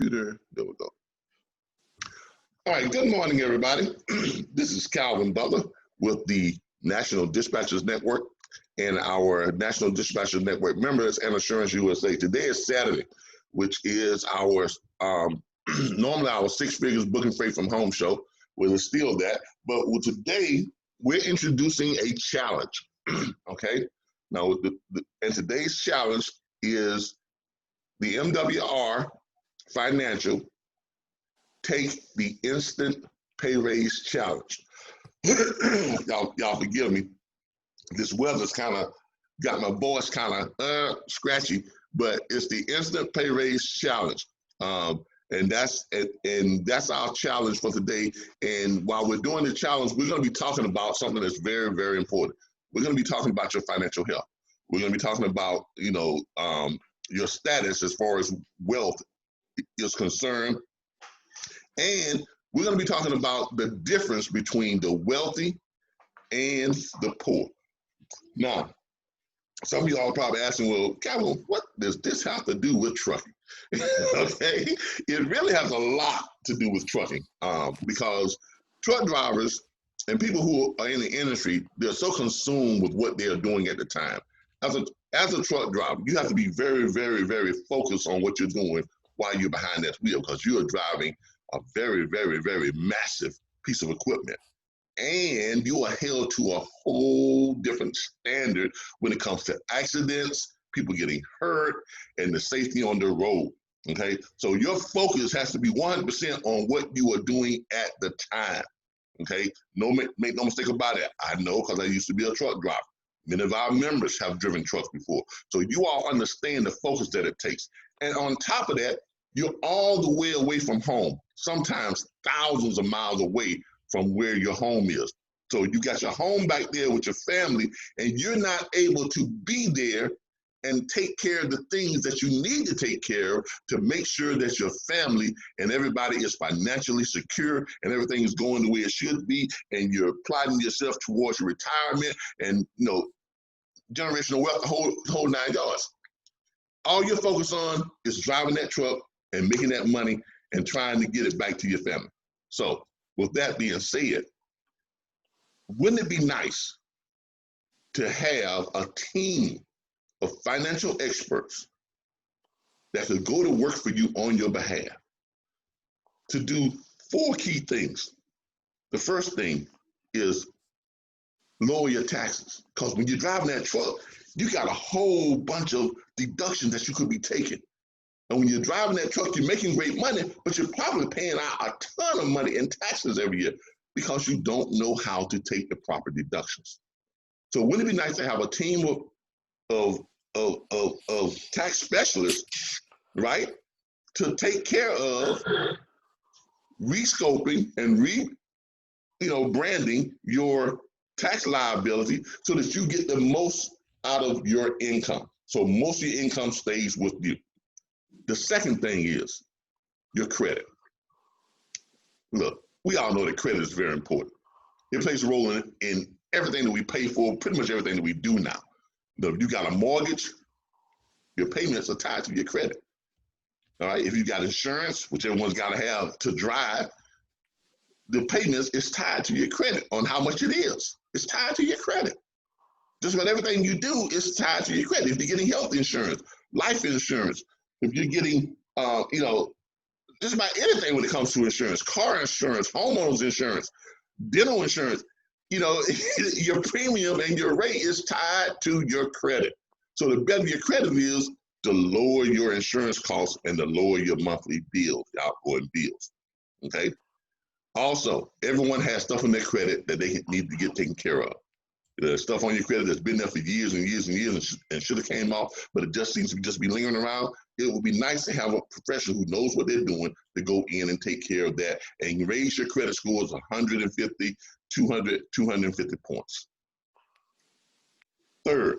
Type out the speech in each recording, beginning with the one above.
computer. There we go. All right, good morning, everybody. This is Calvin Butler with the National Dispatchers Network and our National Dispatchers Network members and Assurance USA. Today is Saturday, which is our normally our Six Figures Booking Freight from Home show. We'll still that, but today we're introducing a challenge. Okay, now and today's challenge is the MWR Financial Take the Instant Pay Raise Challenge. y'all forgive me. This weather's kind of got my voice kind of scratchy, but it's the Instant Pay Raise Challenge. And that's our challenge for today. And while we're doing the challenge, we're going to be talking about something that's very, very important. We're going to be talking about your financial health. We're going to be talking about, your status as far as wealth is concerned. And we're going to be talking about the difference between the wealthy and the poor. Now, some of y'all are probably asking, well, Calvin, what does this have to do with trucking? Okay, it really has a lot to do with trucking because truck drivers and people who are in the industry, they're so consumed with what they're doing at the time. As a truck driver, you have to be very, very, very focused on what you're doing while you're behind that wheel, because you are driving a very, very, very massive piece of equipment. And you are held to a whole different standard when it comes to accidents, people getting hurt, and the safety on the road. Okay, so your focus has to be 100% on what you are doing at the time. Okay, make no mistake about it. I know, because I used to be a truck driver. Many of our members have driven trucks before. So you all understand the focus that it takes. And on top of that, you're all the way away from home, sometimes thousands of miles away from where your home is. So you got your home back there with your family, and you're not able to be there and take care of the things that you need to take care of to make sure that your family and everybody is financially secure and everything is going the way it should be, and you're plotting yourself towards your retirement and generational wealth, the whole 9 yards. All you're focused on is driving that truck and making that money and trying to get it back to your family. So with that being said, wouldn't it be nice to have a team of financial experts that could go to work for you on your behalf to do 4 key things? The first thing is lower your taxes, because when you're driving that truck, you got a whole bunch of deductions that you could be taking. And when you're driving that truck, you're making great money, but you're probably paying out a ton of money in taxes every year because you don't know how to take the proper deductions. So wouldn't it be nice to have a team of tax specialists, right, to take care of rescoping and branding your tax liability so that you get the most out of your income. So most of your income stays with you. The second thing is your credit. Look, we all know that credit is very important. It plays a role in everything that we pay for, pretty much everything that we do now. If you got a mortgage, your payments are tied to your credit. All right, if you got insurance, which everyone's got to have to drive, the payments is tied to your credit on how much it is. It's tied to your credit. Just about everything you do is tied to your credit. If you're getting health insurance, life insurance, if you're getting, just about anything when it comes to insurance, car insurance, homeowners insurance, dental insurance, your premium and your rate is tied to your credit. So the better your credit is, the lower your insurance costs and the lower your monthly bills, your outgoing bills. Okay. Also, everyone has stuff on their credit that they need to get taken care of. There's stuff on your credit that's been there for years and years and years and should have came off, but it just seems to just be lingering around. It would be nice to have a professional who knows what they're doing to go in and take care of that and raise your credit scores 150, 200, 250 points. Third,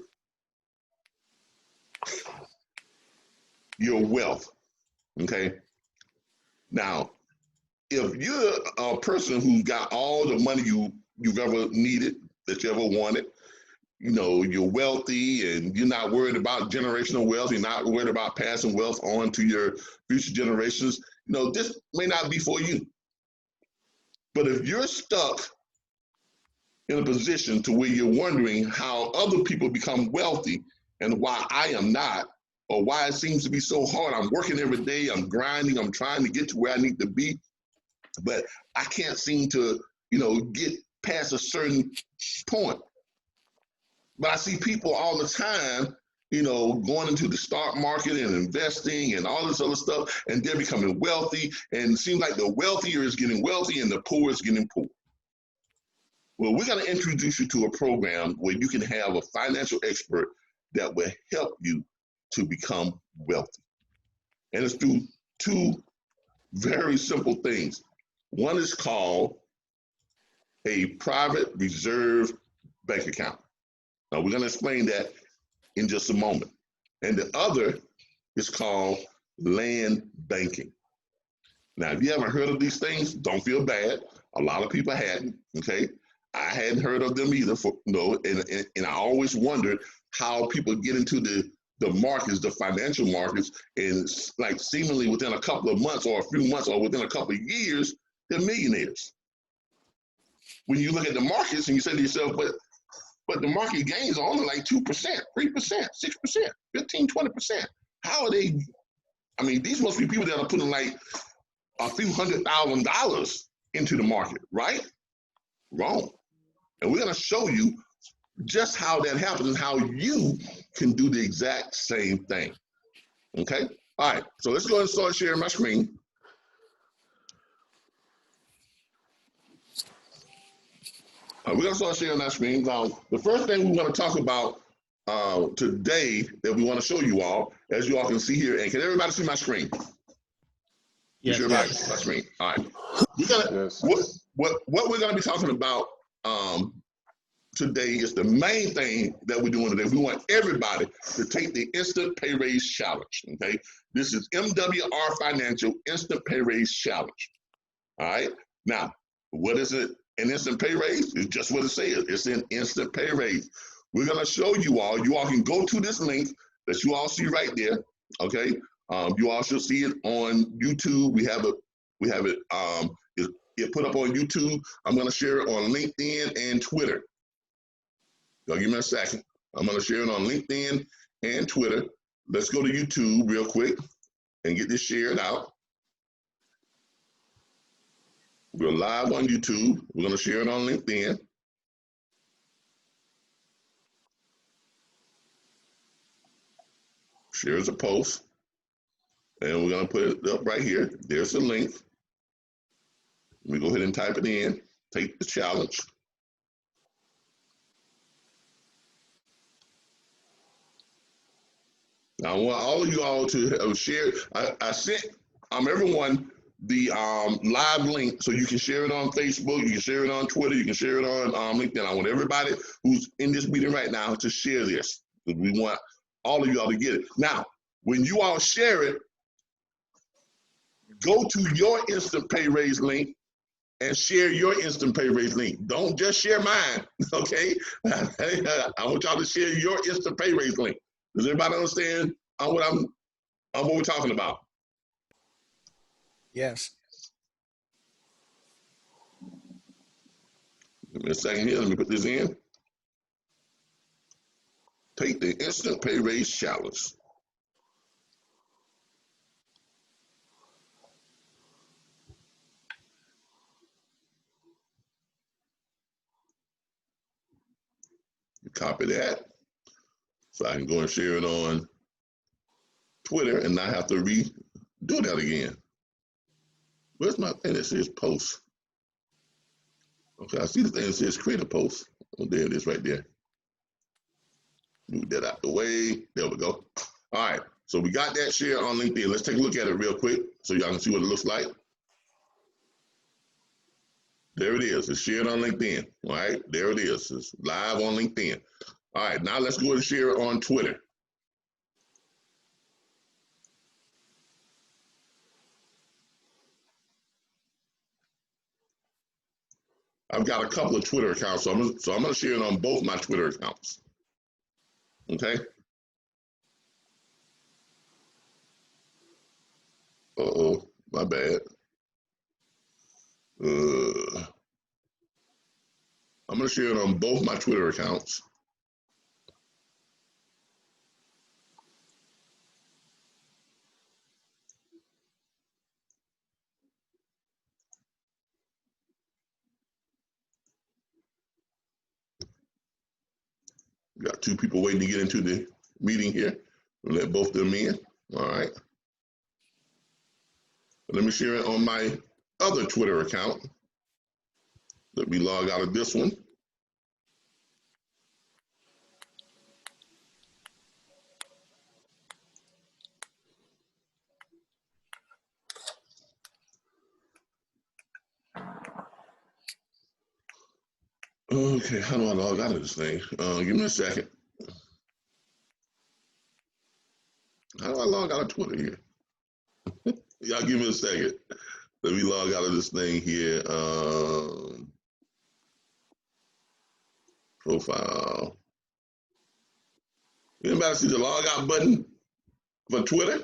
your wealth. Okay. Now, if you're a person who got all the money you've ever needed, that you ever wanted, you're wealthy and you're not worried about generational wealth. You're not worried about passing wealth on to your future generations. This may not be for you. But if you're stuck in a position to where you're wondering how other people become wealthy and why I am not, or why it seems to be so hard. I'm working every day, I'm grinding, I'm trying to get to where I need to be, but I can't seem to, get past a certain point. But I see people all the time, going into the stock market and investing and all this other stuff, and they're becoming wealthy, and it seems like the wealthier is getting wealthy and the poor is getting poor. Well, we're going to introduce you to a program where you can have a financial expert that will help you to become wealthy. And it's through two very simple things. One is called a private reserve bank account. Now, we're going to explain that in just a moment. And the other is called land banking. Now, if you haven't heard of these things, don't feel bad. A lot of people hadn't, okay? I hadn't heard of them either, and I always wondered how people get into the markets, the financial markets, and like seemingly within a couple of months or a few months or within a couple of years, they're millionaires. When you look at the markets and you say to yourself, but the market gains are only like 2%, 3%, 6%, 15, 20%. How are they? I mean, these must be people that are putting like a few $100,000 into the market, right? Wrong. And we're going to show you just how that happens and how you can do the exact same thing. Okay? All right. So let's go ahead and start sharing my screen. We're going to start sharing that screen. Now, the first thing we want to talk about today that we want to show you all, as you all can see here, and can everybody see my screen? Yes. Everybody see my screen. All right. We're gonna, what we're going to be talking about today is the main thing that we're doing today. We want everybody to take the Instant Pay Raise Challenge, okay? This is MWR Financial Instant Pay Raise Challenge, all right? Now, what is it? An instant pay raise? It's just what it says. It's an instant pay raise. We're going to show you all. You all can go to this link that you all see right there, okay? You all should see it on YouTube. We have it put up on YouTube. I'm going to share it on LinkedIn and Twitter. Y'all give me a second. I'm going to share it on LinkedIn and Twitter. Let's go to YouTube real quick and get this shared out. We're live on YouTube. We're going to share it on LinkedIn. Share as a post. And we're going to put it up right here. There's the link. We go ahead and type it in. Take the challenge. Now, I want all of you all to share. I sent everyone the live link so you can share it on Facebook, you can share it on Twitter, you can share it on LinkedIn. I want everybody who's in this meeting right now to share this, because we want all of y'all to get it. Now, when you all share it, go to your Instant Pay Raise link and share your Instant Pay Raise link. Don't just share mine, okay? I want y'all to share your Instant Pay Raise link. Does everybody understand what we're talking about? Yes. Give me a second here. Let me put this in. Take the Instant Pay Raise Challenge. You copy that so I can go and share it on Twitter and not have to redo that again. Where's my thing that says post? Okay, I see the thing that says create a post. Oh, there it is right there. Move that out the way. There we go. All right, so we got that shared on LinkedIn. Let's take a look at it real quick so y'all can see what it looks like. There it is. It's shared on LinkedIn. All right, there it is. It's live on LinkedIn. All right, now let's go and share it on Twitter. I've got a couple of Twitter accounts, so I'm going to share it on both my Twitter accounts. Okay. Uh-oh, my bad. I'm going to share it on both my Twitter accounts. Got two people waiting to get into the meeting here. We'll let both of them in. All right. Let me share it on my other Twitter account. Let me log out of this one. Okay, how do I log out of this thing? Give me a second. How do I log out of Twitter here? Y'all give me a second. Let me log out of this thing here. Profile. Anybody see the log out button for Twitter?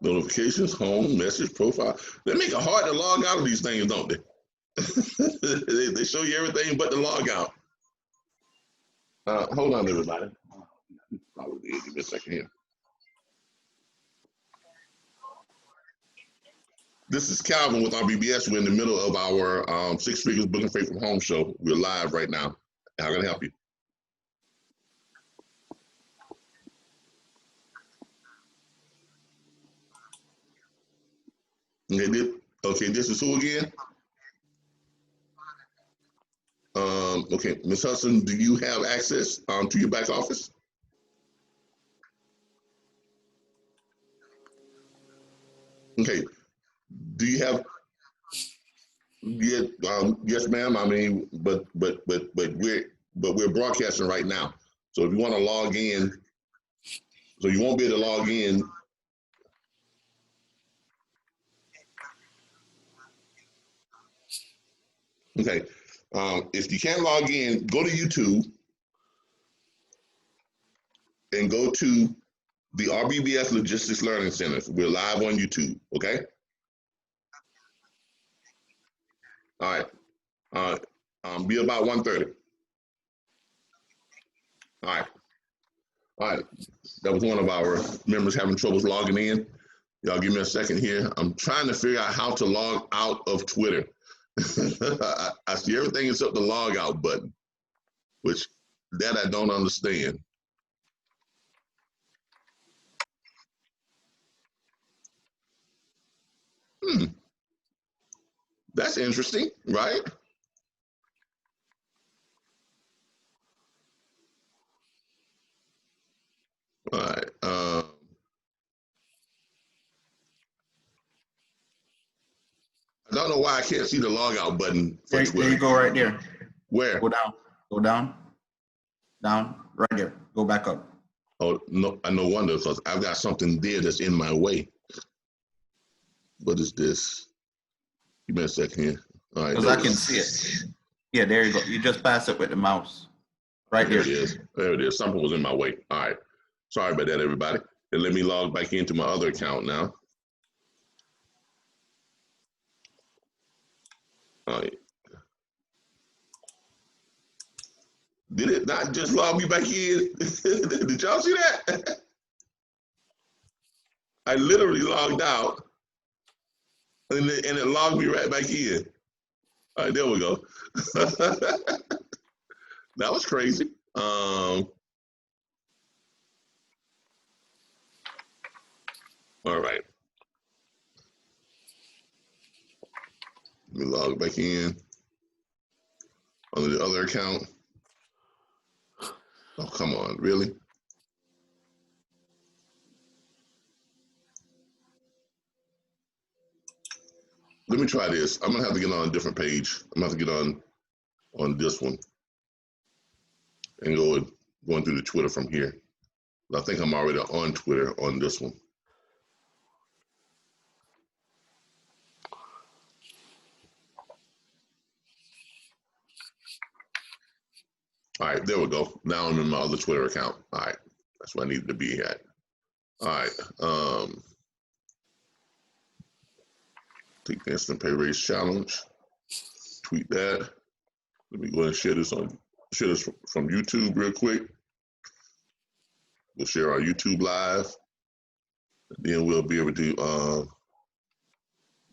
Notifications, home, message, profile. They make it hard to log out of these things, don't they? They show you everything but the log out. Hold on, everybody. Probably give me a second here. This is Calvin with RBBS. We're in the middle of our Six Figures Booking Faith from Home show. We're live right now. How can I help you? Okay, this is who again? Okay, Ms. Hudson, do you have access to your back office? Okay, do you have? Yeah, yes, ma'am. I mean, but we're broadcasting right now. So if you want to log in, so you won't be able to log in. Okay, if you can't log in, go to YouTube and go to the RBBS Logistics Learning Center. We're live on YouTube. Okay. All right. Be about 1:30. All right. All right. That was one of our members having troubles logging in. Y'all give me a second here. I'm trying to figure out how to log out of Twitter. I see everything except the log out button, which that I don't understand. That's interesting, right? All right. I don't know why I can't see the log out button for Twitter. There you go, right there. Where? Go down. Go down. Down. Right there. Go back up. Oh, no, I no wonder, because I've got something there that's in my way. What is this? Give me a second here. All right. Because I can see it. Yeah, there you go. You just pass it with the mouse. Right there. there. It is. There it is. Something was in my way. All right. Sorry about that, everybody. And let me log back into my other account now. All right. Did it not just log me back in? Did y'all see that? I literally logged out, and it logged me right back in. All right, there we go. That was crazy. All right. Let me log back in on the other account. Oh, come on, really? Let me try this. I'm gonna have to get on a different page. I'm gonna have to get on this one and going through the Twitter from here. I think I'm already on Twitter on this one. All right, there we go. Now I'm in my other Twitter account. All right, that's where I needed to be at. All right, take the instant pay raise challenge. Tweet that. Let me go ahead and share this from YouTube real quick. We'll share our YouTube live, and then we'll be able to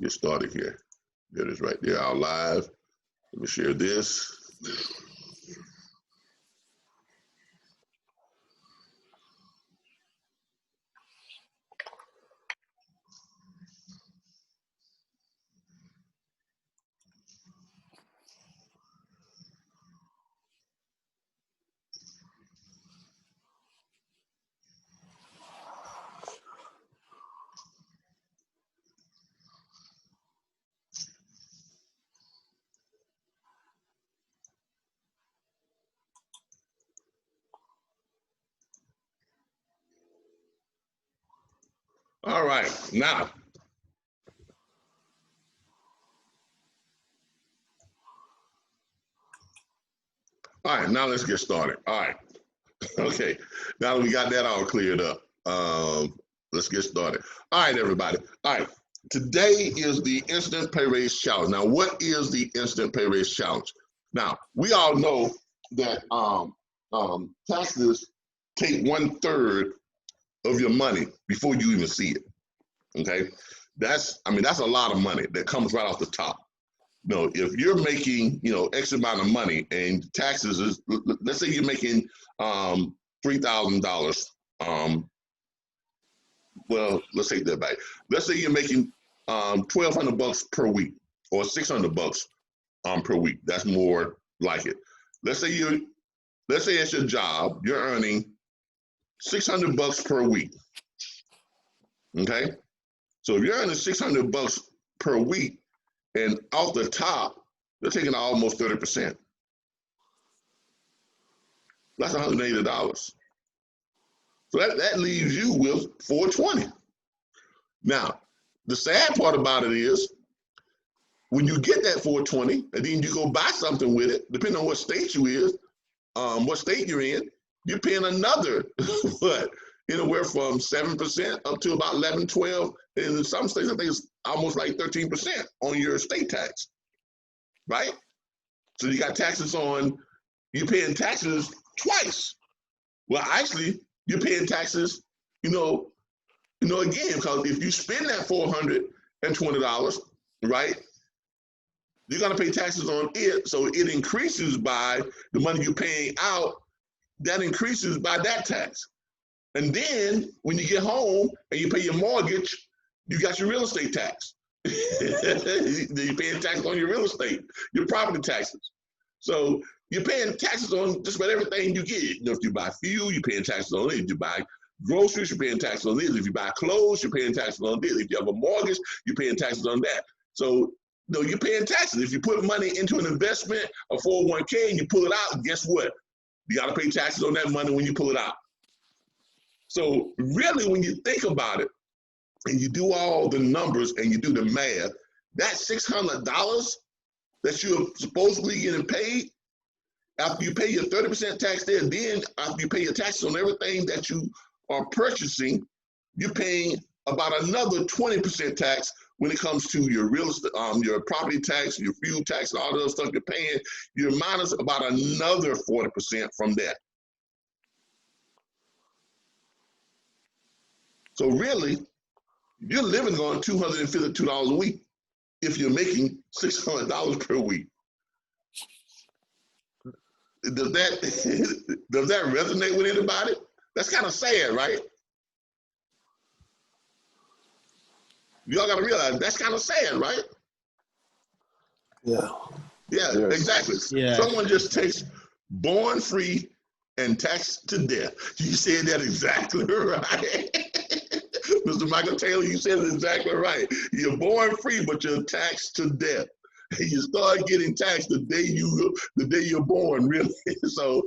get started here. There it is right there, our live. Let me share this. All right, now. All right, now let's get started. All right, okay, now that we got that all cleared up, let's get started. All right, everybody. All right, today is the instant pay raise challenge. Now, what is the instant pay raise challenge? Now, we all know that taxes take 1/3 of your money before you even see it. Okay, that's a lot of money that comes right off the top. If you're making, X amount of money and taxes is, let's say you're making $3,000. Well, let's take that back. Let's say you're making $1,200 per week or $600 per week. That's more like it. Let's say it's your job. You're earning $600 per week. Okay, so if you're earning $600 per week, and off the top, they're taking almost 30%. That's $180. So that leaves you with $420. Now, the sad part about it is, when you get that $420, and then you go buy something with it, depending on what state you're in, you're paying another what? Anywhere from 7% up to about 11, 12. And in some states, I think it's almost like 13% on your state tax, right? So you got you're paying taxes twice. Well, actually, you're paying taxes, again, because if you spend that $420, right, you're gonna pay taxes on it, so it increases by the money you're paying out, that increases by that tax. And then when you get home and you pay your mortgage, you got your real estate tax. You're paying taxes on your real estate, your property taxes. So you're paying taxes on just about everything you get. If you buy fuel, you're paying taxes on it. If you buy groceries, you're paying taxes on this. If you buy clothes, you're paying taxes on this. If you have a mortgage, you're paying taxes on that. So you're paying taxes. If you put money into an investment, a 401k, and you pull it out, guess what? You got to pay taxes on that money when you pull it out. So really, when you think about it, and you do all the numbers and you do the math, that $600 that you're supposedly getting paid, after you pay your 30% tax there, then after you pay your taxes on everything that you are purchasing, you're paying about another 20% tax when it comes to your real estate, your property tax, your fuel tax, and all the other stuff you're paying. You're minus about another 40% from that. So really, you're living on $252 a week if you're making $600 per week. Does that resonate with anybody? That's kind of sad, right? Y'all got to realize that's kind of sad, right? Yeah. Yeah, yes. Exactly. Yeah. Someone just takes born free and taxed to death. You said that exactly right. Mr. Michael Taylor, you said it exactly right. You're born free, but you're taxed to death. You start getting taxed the day you're born, really. So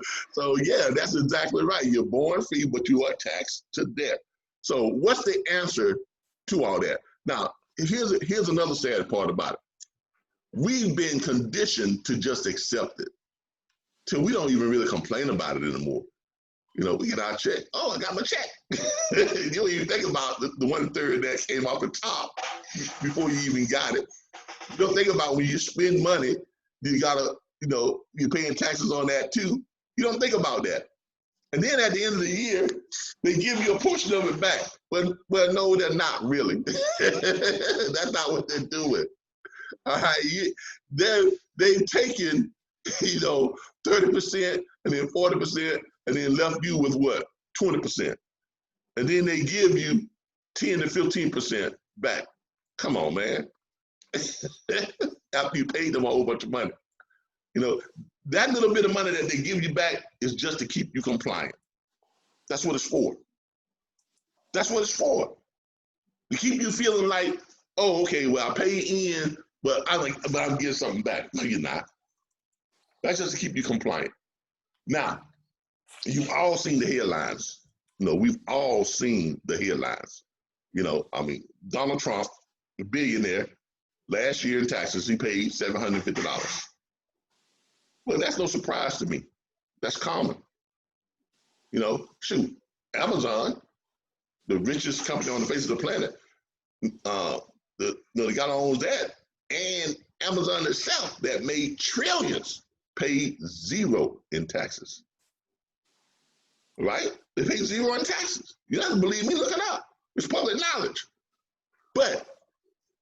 yeah, that's exactly right. You're born free, but you are taxed to death. So what's the answer to all that? Now, here's another sad part about it. We've been conditioned to just accept it, till we don't even really complain about it anymore. You know, we get our check. Oh, I got my check. You don't even think about the 1/3 that came off the top before you even got it. You don't think about when you spend money, you gotta, you know, you're paying taxes on that too. You don't think about that. And then at the end of the year, they give you a portion of it back. But no, they're not really. That's not what they're doing. All right, they've taken, you know, 30% and then 40% and then left you with what? 20%. And then they give you 10 to 15% back. Come on, man. After you paid them a whole bunch of money. You know, that little bit of money that they give you back is just to keep you compliant. That's what it's for. That's what it's for. To keep you feeling like, oh, okay, well, I paid in, but I'm getting something back. No, you're not. That's just to keep you compliant. Now, you've all seen the headlines. You know, we've all seen the headlines. You know, I mean, Donald Trump, the billionaire, last year in taxes, he paid $750. Well, that's no surprise to me. That's common. You know, shoot, Amazon, the richest company on the face of the planet, the guy that owns that, and Amazon itself that made trillions paid zero in taxes. Right? They paid zero in taxes. You don't have to believe me, look it up. It's public knowledge. But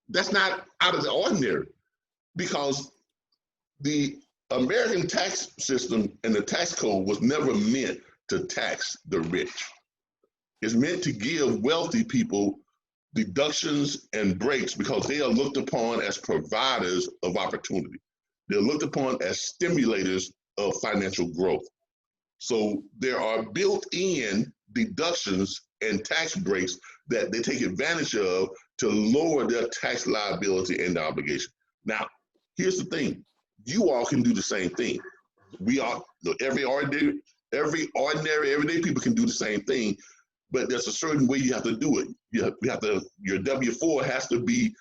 that's not out of the ordinary, because the American tax system and the tax code was never meant to tax the rich. It's meant to give wealthy people deductions and breaks because they are looked upon as providers of opportunity. They're looked upon as stimulators of financial growth. So there are built-in deductions and tax breaks that they take advantage of to lower their tax liability and obligation. Now, here's the thing. You all can do the same thing. We all, every ordinary, everyday people can do the same thing, but there's a certain way you have to do it. You have to, your W-4 has to be,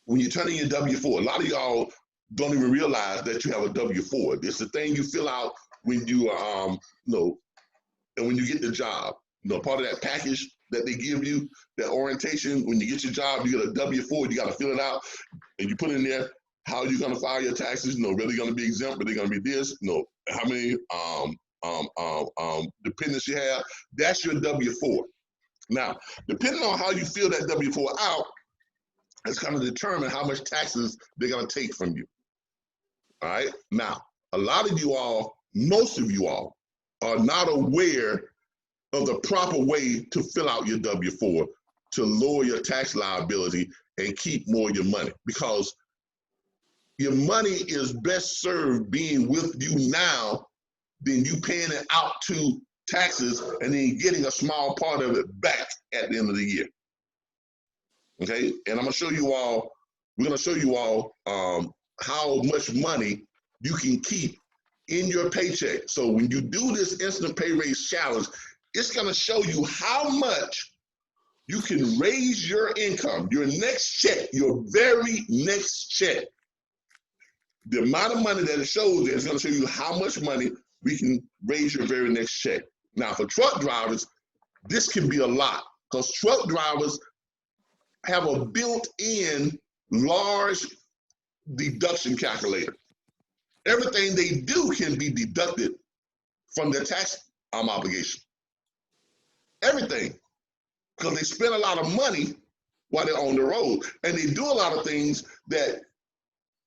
when you're turning your W-4, a lot of y'all don't even realize that you have a W-4. It's the thing you fill out when you, and when you get the job. Part of that package that they give you, that orientation, when you get your job, you get a W-4, you got to fill it out, and you put in there how you're going to file your taxes, really going to be exempt, but they're going to be this, how many dependents you have. That's your W-4. Now, depending on how you fill that W-4 out, it's going to determine how much taxes they're going to take from you. All right? Now, a lot of you all, most of you all, are not aware of the proper way to fill out your W-4 to lower your tax liability and keep more of your money, because your money is best served being with you now than you paying it out to taxes and then getting a small part of it back at the end of the year. Okay, and I'm gonna show you all, we're gonna show you all how much money you can keep in your paycheck. So when you do this instant pay raise challenge, it's gonna show you how much you can raise your income, your next check, your very next check. The amount of money that it shows is going to show you how much money we can raise your very next check. Now, for truck drivers, this can be a lot, because truck drivers have a built-in large deduction calculator. Everything they do can be deducted from their tax obligation. Everything, because they spend a lot of money while they're on the road, and they do a lot of things that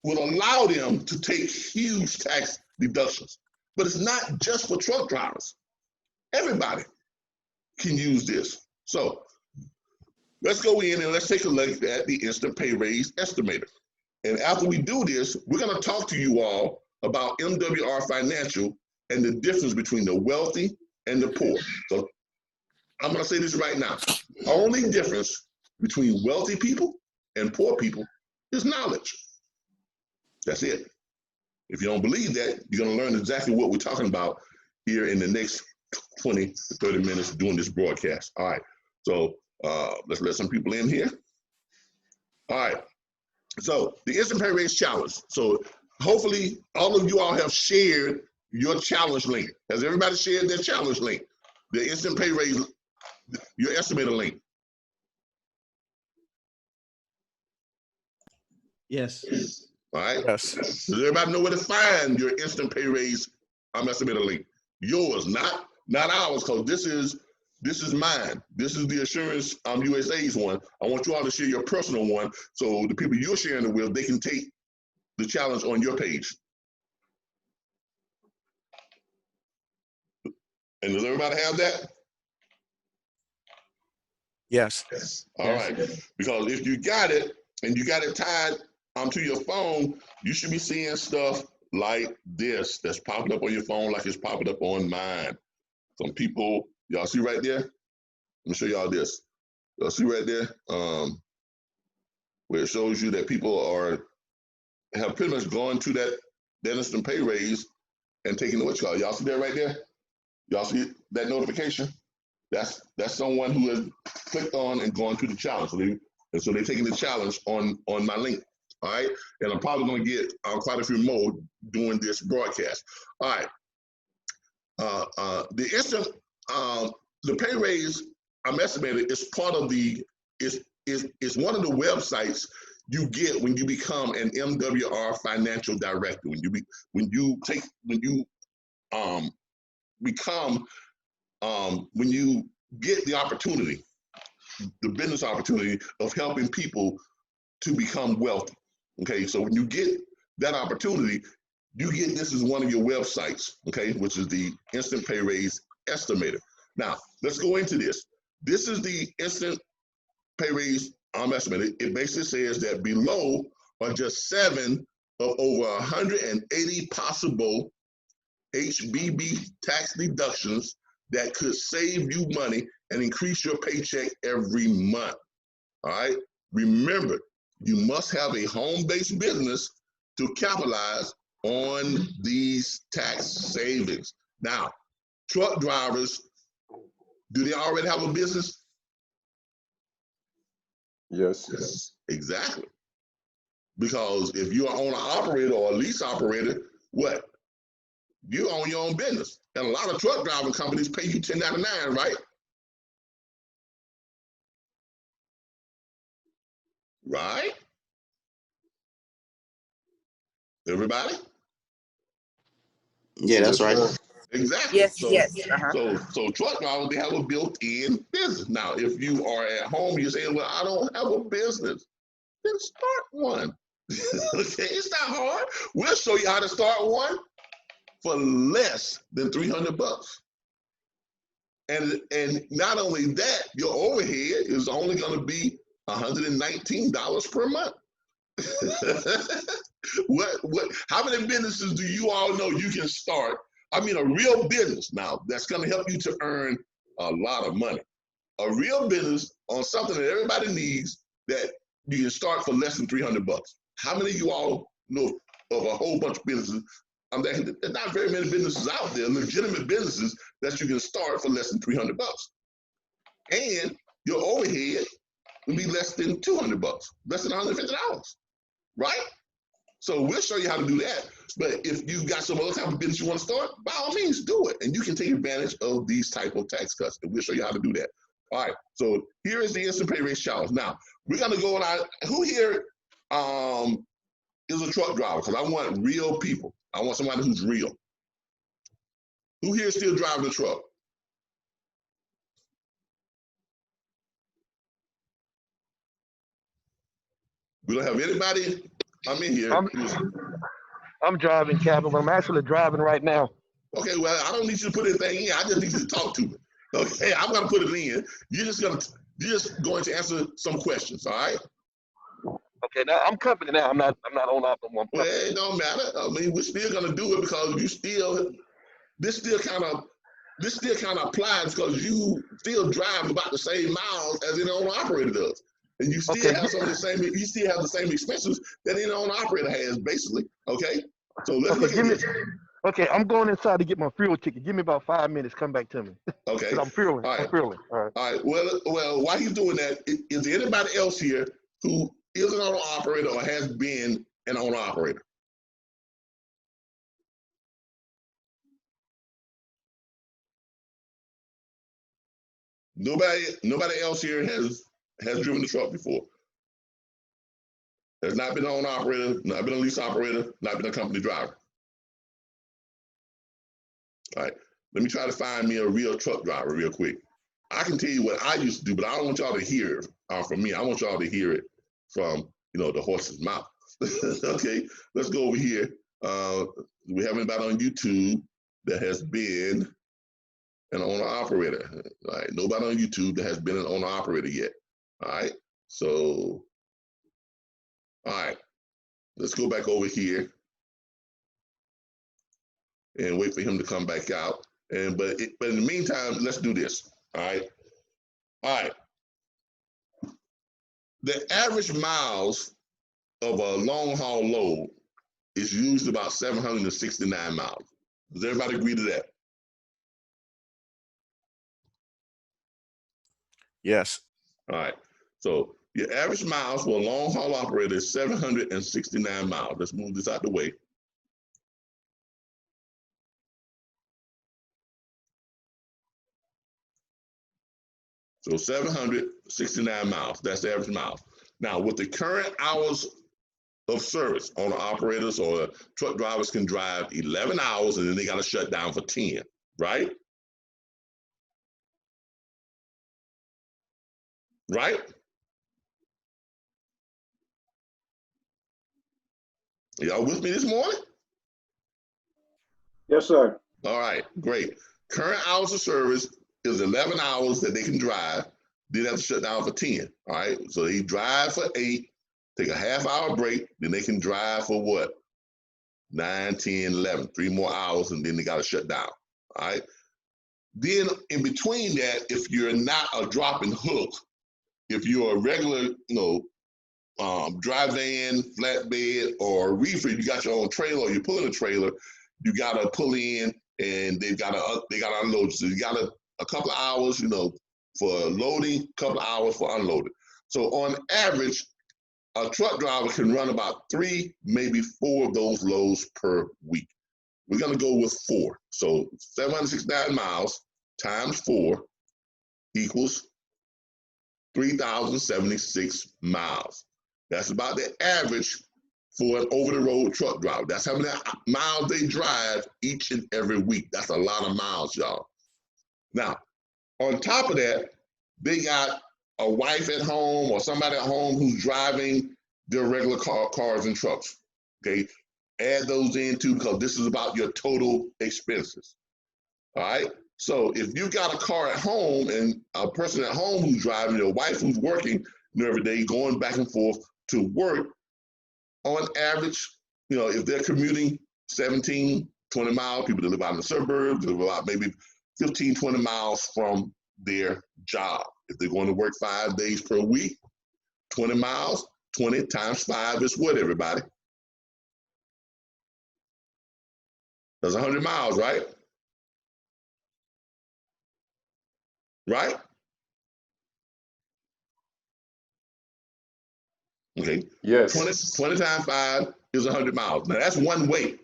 will allow them to take huge tax deductions. But it's not just for truck drivers. Everybody can use this. So let's go in and let's take a look at the instant pay raise estimator. And after we do this, we're going to talk to you all about MWR Financial and the difference between the wealthy and the poor. So I'm going to say this right now. The only difference between wealthy people and poor people is knowledge. That's it. If you don't believe that, you're going to learn exactly what we're talking about here in the next 20 to 30 minutes doing this broadcast. All right. So let's let some people in here. All right. So the instant pay raise challenge. So hopefully all of you all have shared your challenge link. Has everybody shared their challenge link? The instant pay raise, your estimator link. Yes. All right. Yes. Does everybody know where to find your instant pay raise estimator link? Yours, not ours, because this is mine. This is the Assurance USA's one. I want you all to share your personal one, so the people you're sharing it with, they can take the challenge on your page. And does everybody have that? Yes. All right. Because if you got it and you got it tied to your phone, you should be seeing stuff like this that's popping up on your phone like it's popping up on mine. Some people, y'all see right there? Let me show y'all this. Y'all see right there? Where it shows you that people have pretty much gone to that instant pay raise and taking the what's called. Y'all see that right there? Y'all see that notification? That's someone who has clicked on and gone to the challenge. So they're taking the challenge on my link. All right. And I'm probably going to get quite a few more doing this broadcast. All right. The instant, the pay raise I'm estimating is part of is one of the websites you get when you become an MWR financial director. When you get the opportunity, the business opportunity of helping people to become wealthy. Okay, so when you get that opportunity, you get this as one of your websites, okay, which is the Instant Pay Raise Estimator. Now, let's go into this. This is the Instant Pay Raise Estimator. It basically says that below are just 7 of over 180 possible HBB tax deductions that could save you money and increase your paycheck every month. All right. Remember, you must have a home-based business to capitalize on these tax savings. Now, truck drivers, do they already have a business? Yes. Exactly. Because if you're an owner-operator or a lease operator, what? You own your own business. And a lot of truck driving companies pay you 1099, right? Right? Everybody? Yeah, that's right. Exactly. Yes, So, yes. so truck drivers, they have a built-in business. Now, if you are at home, you're saying, well, I don't have a business. Then start one. Okay, it's not hard. We'll show you how to start one for less than $300. And not only that, your overhead is only going to be $119 per month. How many businesses do you all know you can start? I mean, a real business now that's going to help you to earn a lot of money. A real business on something that everybody needs that you can start for less than $300. How many of you all know of a whole bunch of businesses? There's not very many businesses out there, legitimate businesses that you can start for less than $300. And your overhead will be less than $200, less than $150, right? So we'll show you how to do that. But if you've got some other type of business you want to start, by all means, do it. And you can take advantage of these type of tax cuts. And we'll show you how to do that. All right. So here is the Instant Pay Raise Challenge. Now, we're going to go on. Who here is a truck driver? Because I want real people. I want somebody who's real. Who here is still driving the truck? We don't have anybody. I'm in here. I'm driving, Captain, but I'm actually driving right now. Okay, well, I don't need you to put anything in. I just need you to talk to me. Okay, I'm gonna put it in. You're just going to answer some questions. All right. Okay, now I'm company now. I'm not on off no more. Well, it don't matter. I mean, we're still gonna do it because this still kind of applies because you still drive about the same miles as an owner operator does. And you still have some of the same. You still have the same expenses that any owner operator has, basically. Okay. So let's look at this. Okay, I'm going inside to get my fuel ticket. Give me about 5 minutes. Come back to me. Okay. I'm fueling. All right. I'm fueling. All right. All right. Well, while he's doing that, is there anybody else here who is an owner operator or has been an owner operator? Nobody else here has driven the truck before. Has not been an owner operator, not been a lease operator, not been a company driver. All right, let me try to find me a real truck driver real quick. I can tell you what I used to do, but I don't want y'all to hear it from me. I want y'all to hear it from, the horse's mouth. Okay, let's go over here. We have anybody on YouTube that has been an owner operator. All right, nobody on YouTube that has been an owner operator yet. All right, so, all right, let's go back over here and wait for him to come back out. But in the meantime, let's do this. All right. The average miles of a long haul load is used about 769 miles. Does everybody agree to that? Yes. All right. So your average miles for a long haul operator is 769 miles. Let's move this out the way. So 769 miles, that's the average miles. Now, with the current hours of service, owner operators or truck drivers can drive 11 hours and then they got to shut down for 10, right? Right? Y'all with me this morning? Yes, sir. All right, great. Current hours of service is 11 hours that they can drive. Then they have to shut down for 10. All right, so they drive for 8, take a half-hour break, then they can drive for what? 9, 10, 11, 3 more hours, and then they got to shut down. All right. Then in between that, if you're not a drop and hook, if you're a regular, dry van, flatbed, or reefer, you got your own trailer, or you're pulling a trailer, you gotta pull in, and they gotta unload. So you got a couple of hours, for loading, a couple of hours for unloading. So on average, a truck driver can run about 3, maybe 4 of those loads per week. We're gonna go with 4. So 769 miles times 4 equals 3,076 miles. That's about the average for an over-the-road truck driver. That's how many miles they drive each and every week. That's a lot of miles, y'all. Now, on top of that, they got a wife at home or somebody at home who's driving their regular cars and trucks. Okay, add those in too, because this is about your total expenses. All right. So if you got a car at home and a person at home who's driving, your wife who's working every day, going back and forth to work, on average, if they're commuting 17, 20 miles, people that live out in the suburbs, live about maybe 15, 20 miles from their job. If they're going to work 5 days per week, 20 miles, 20 times 5 is what, everybody? That's 100 miles, right? Right? Okay. Yes. 20 times 5 is 100 miles. Now that's one way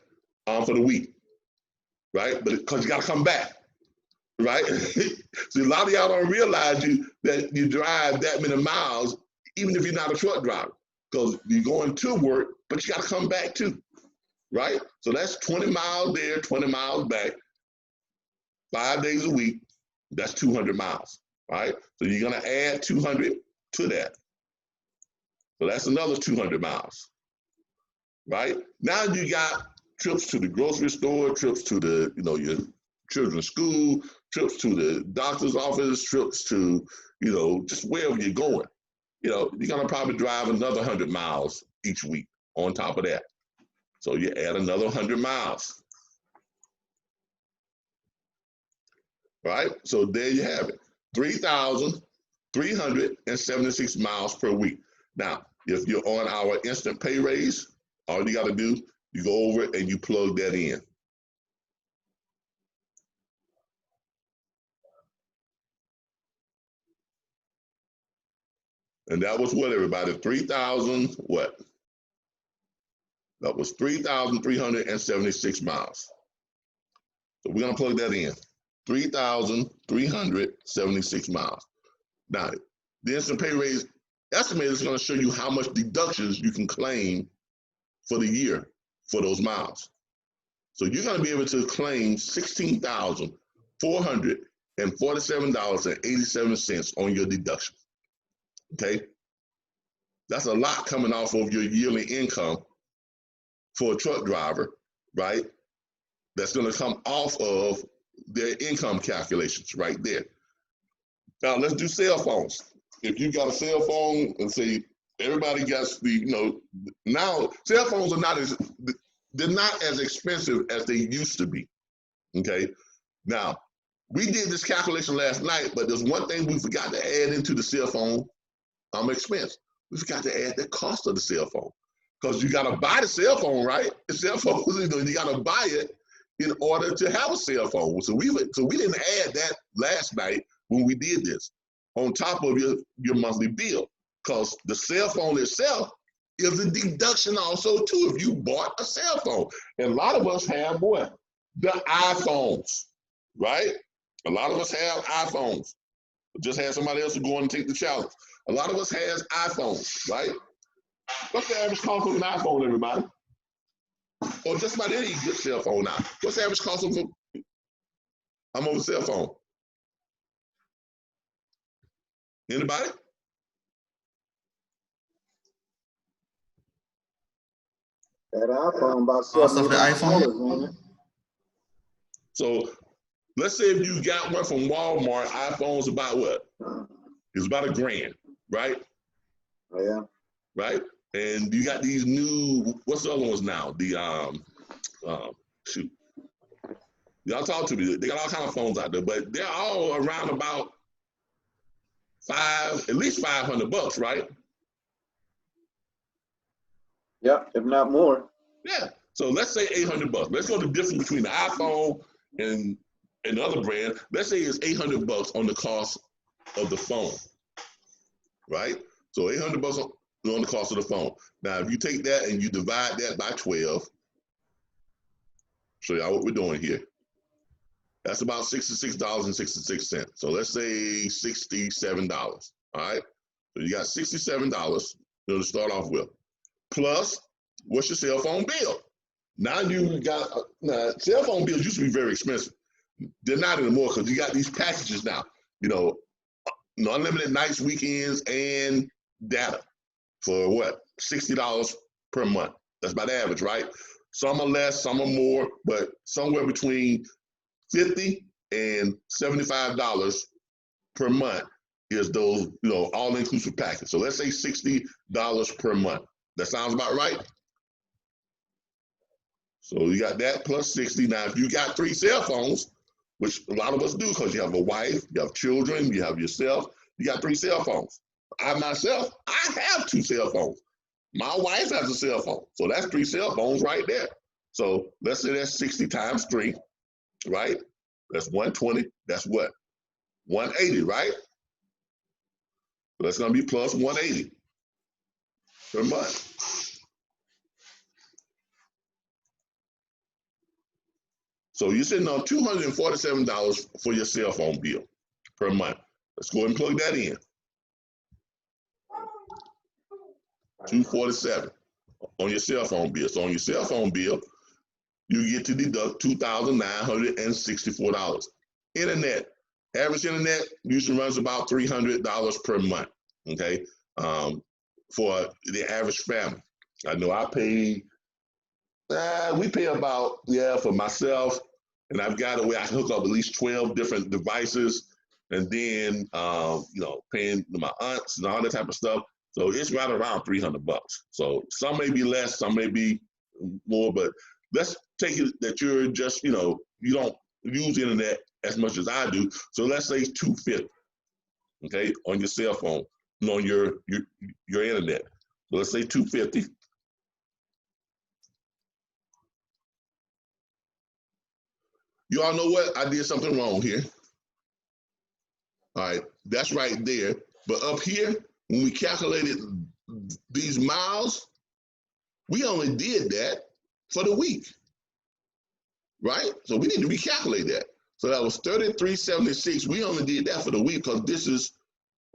for the week, right? But because you got to come back, right? So a lot of y'all don't realize that you drive that many miles, even if you're not a truck driver, because you're going to work, but you got to come back too, right? So that's 20 miles there, 20 miles back, 5 days a week. That's 200 miles, right? So you're going to add 200 to that. So that's another 200 miles, right? Now you got trips to the grocery store, trips to the, your children's school, trips to the doctor's office, trips to, just wherever you're going. You're going to probably drive another 100 miles each week on top of that. So you add another 100 miles. Right? So there you have it. 3,376 miles per week. Now, if you're on our instant pay raise, all you got to do, you go over and you plug that in. And that was what, everybody? 3,000 what? That was 3,376 miles. So we're going to plug that in. 3,376 miles. Now, the instant pay raise estimator is going to show you how much deductions you can claim for the year for those miles. So you're going to be able to claim $16,447.87 on your deduction. Okay? That's a lot coming off of your yearly income for a truck driver, right? That's going to come off of their income calculations right there. Now let's do cell phones. If you got a cell phone and say everybody gets the, now cell phones are they're not as expensive as they used to be. Okay. Now we did this calculation last night, but there's one thing we forgot to add into the cell phone expense. We forgot to add the cost of the cell phone, because you got to buy the cell phone, right? The cell phone, you got to buy it in order to have a cell phone. So we didn't add that last night when we did this on top of your monthly bill, because the cell phone itself is a deduction also too if you bought a cell phone. And a lot of us have what? The iPhones, right? A lot of us have iPhones. Just had somebody else go and take the challenge. A lot of us has iPhones, right? What's the average cost of an iPhone, everybody? Or just about any good cell phone now. What's the average cost of I'm on a cell phone? Anybody? That iPhone about Cost of the iPhone? $70, So let's say if you got one from Walmart, iPhone's about what? It's about $1,000, right? Oh, yeah. Right? And you got these new, what's the other ones now? The shoot. Y'all talk to me. They got all kinds of phones out there, but they're all around about at least $500, right? Yep, if not more. Yeah. So let's say $800. Let's go to the difference between the iPhone and the other brand. Let's say it's $800 on the cost of the phone, right? So $800 on the cost of the phone. Now, if you take that and you divide that by 12, show y'all what we're doing here. That's about $66.66. So let's say $67. All right. So you got $67 to start off with. Plus, what's your cell phone bill? Now you got cell phone bills used to be very expensive. They're not anymore because you got these packages now. Unlimited nights, weekends, and data for what? $60 per month. That's about average, right? Some are less, some are more, but somewhere between $50 and $75 per month is those, all-inclusive package. So let's say $60 per month. That sounds about right. So you got that plus 60. Now, if you got 3 cell phones, which a lot of us do because you have a wife, you have children, you have yourself, you got 3 cell phones. I myself, I have 2 cell phones. My wife has a cell phone. So that's 3 cell phones right there. So let's say that's 60 times 3, right? That's 120. That's what? 180, right? So that's going to be plus 180 per month. So you're sitting on $247 for your cell phone bill per month. Let's go ahead and plug that in. $247 on your cell phone bill. So on your cell phone bill, you get to deduct $2,964. Internet, average internet usually runs about $300 per month, okay, for the average family. I know I pay, we pay about, for myself, and I've got a way I can hook up at least 12 different devices, and then, paying my aunts and all that type of stuff. So it's right around $300. So some may be less, some may be more, but let's take it that you're just, you don't use the internet as much as I do. So let's say $250, okay, on your cell phone, on your internet. So let's say $250. You all know what? I did something wrong here. All right, that's right there. But up here, when we calculated these miles, we only did that for the week, right? So we need to recalculate that. So that was $33.76. We only did that for the week because this is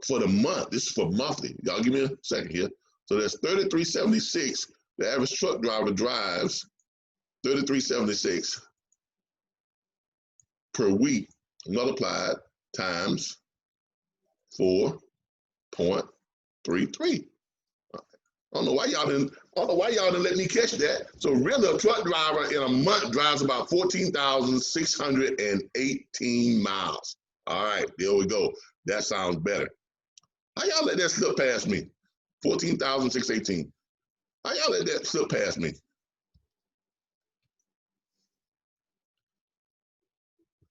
for the month. This is for monthly. Y'all give me a second here. So that's $33.76. The average truck driver drives $33.76 per week multiplied times 4.33. I don't know why y'all didn't let me catch that. So really, a truck driver in a month drives about 14,618 miles. All right, there we go. That sounds better. How y'all let that slip past me? 14,618. How y'all let that slip past me?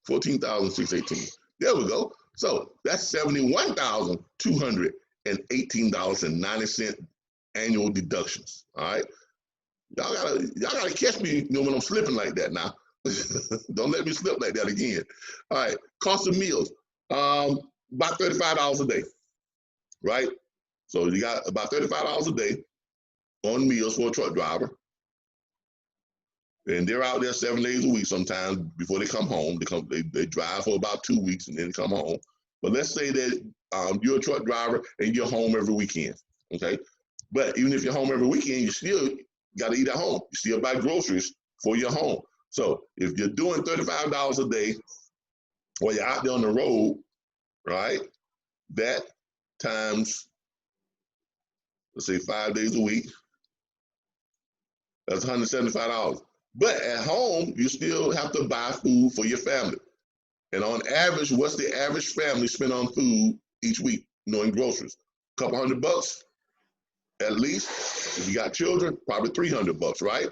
14,618. There we go. So that's $71,218.90 annual deductions. All right. Y'all gotta catch me, when I'm slipping like that now. Don't let me slip like that again. All right. Cost of meals. About $35 a day. Right? So you got about $35 a day on meals for a truck driver. And they're out there 7 days a week sometimes before they come home. They drive for about 2 weeks and then come home. But let's say that you're a truck driver and you're home every weekend, okay? But even if you're home every weekend, you still got to eat at home. You still buy groceries for your home. So if you're doing $35 a day while you're out there on the road, right, that times, let's say 5 days a week, that's $175. But at home, you still have to buy food for your family. And on average, what's the average family spend on food each week, in groceries? A couple $100 at least. If you got children, probably $300, right?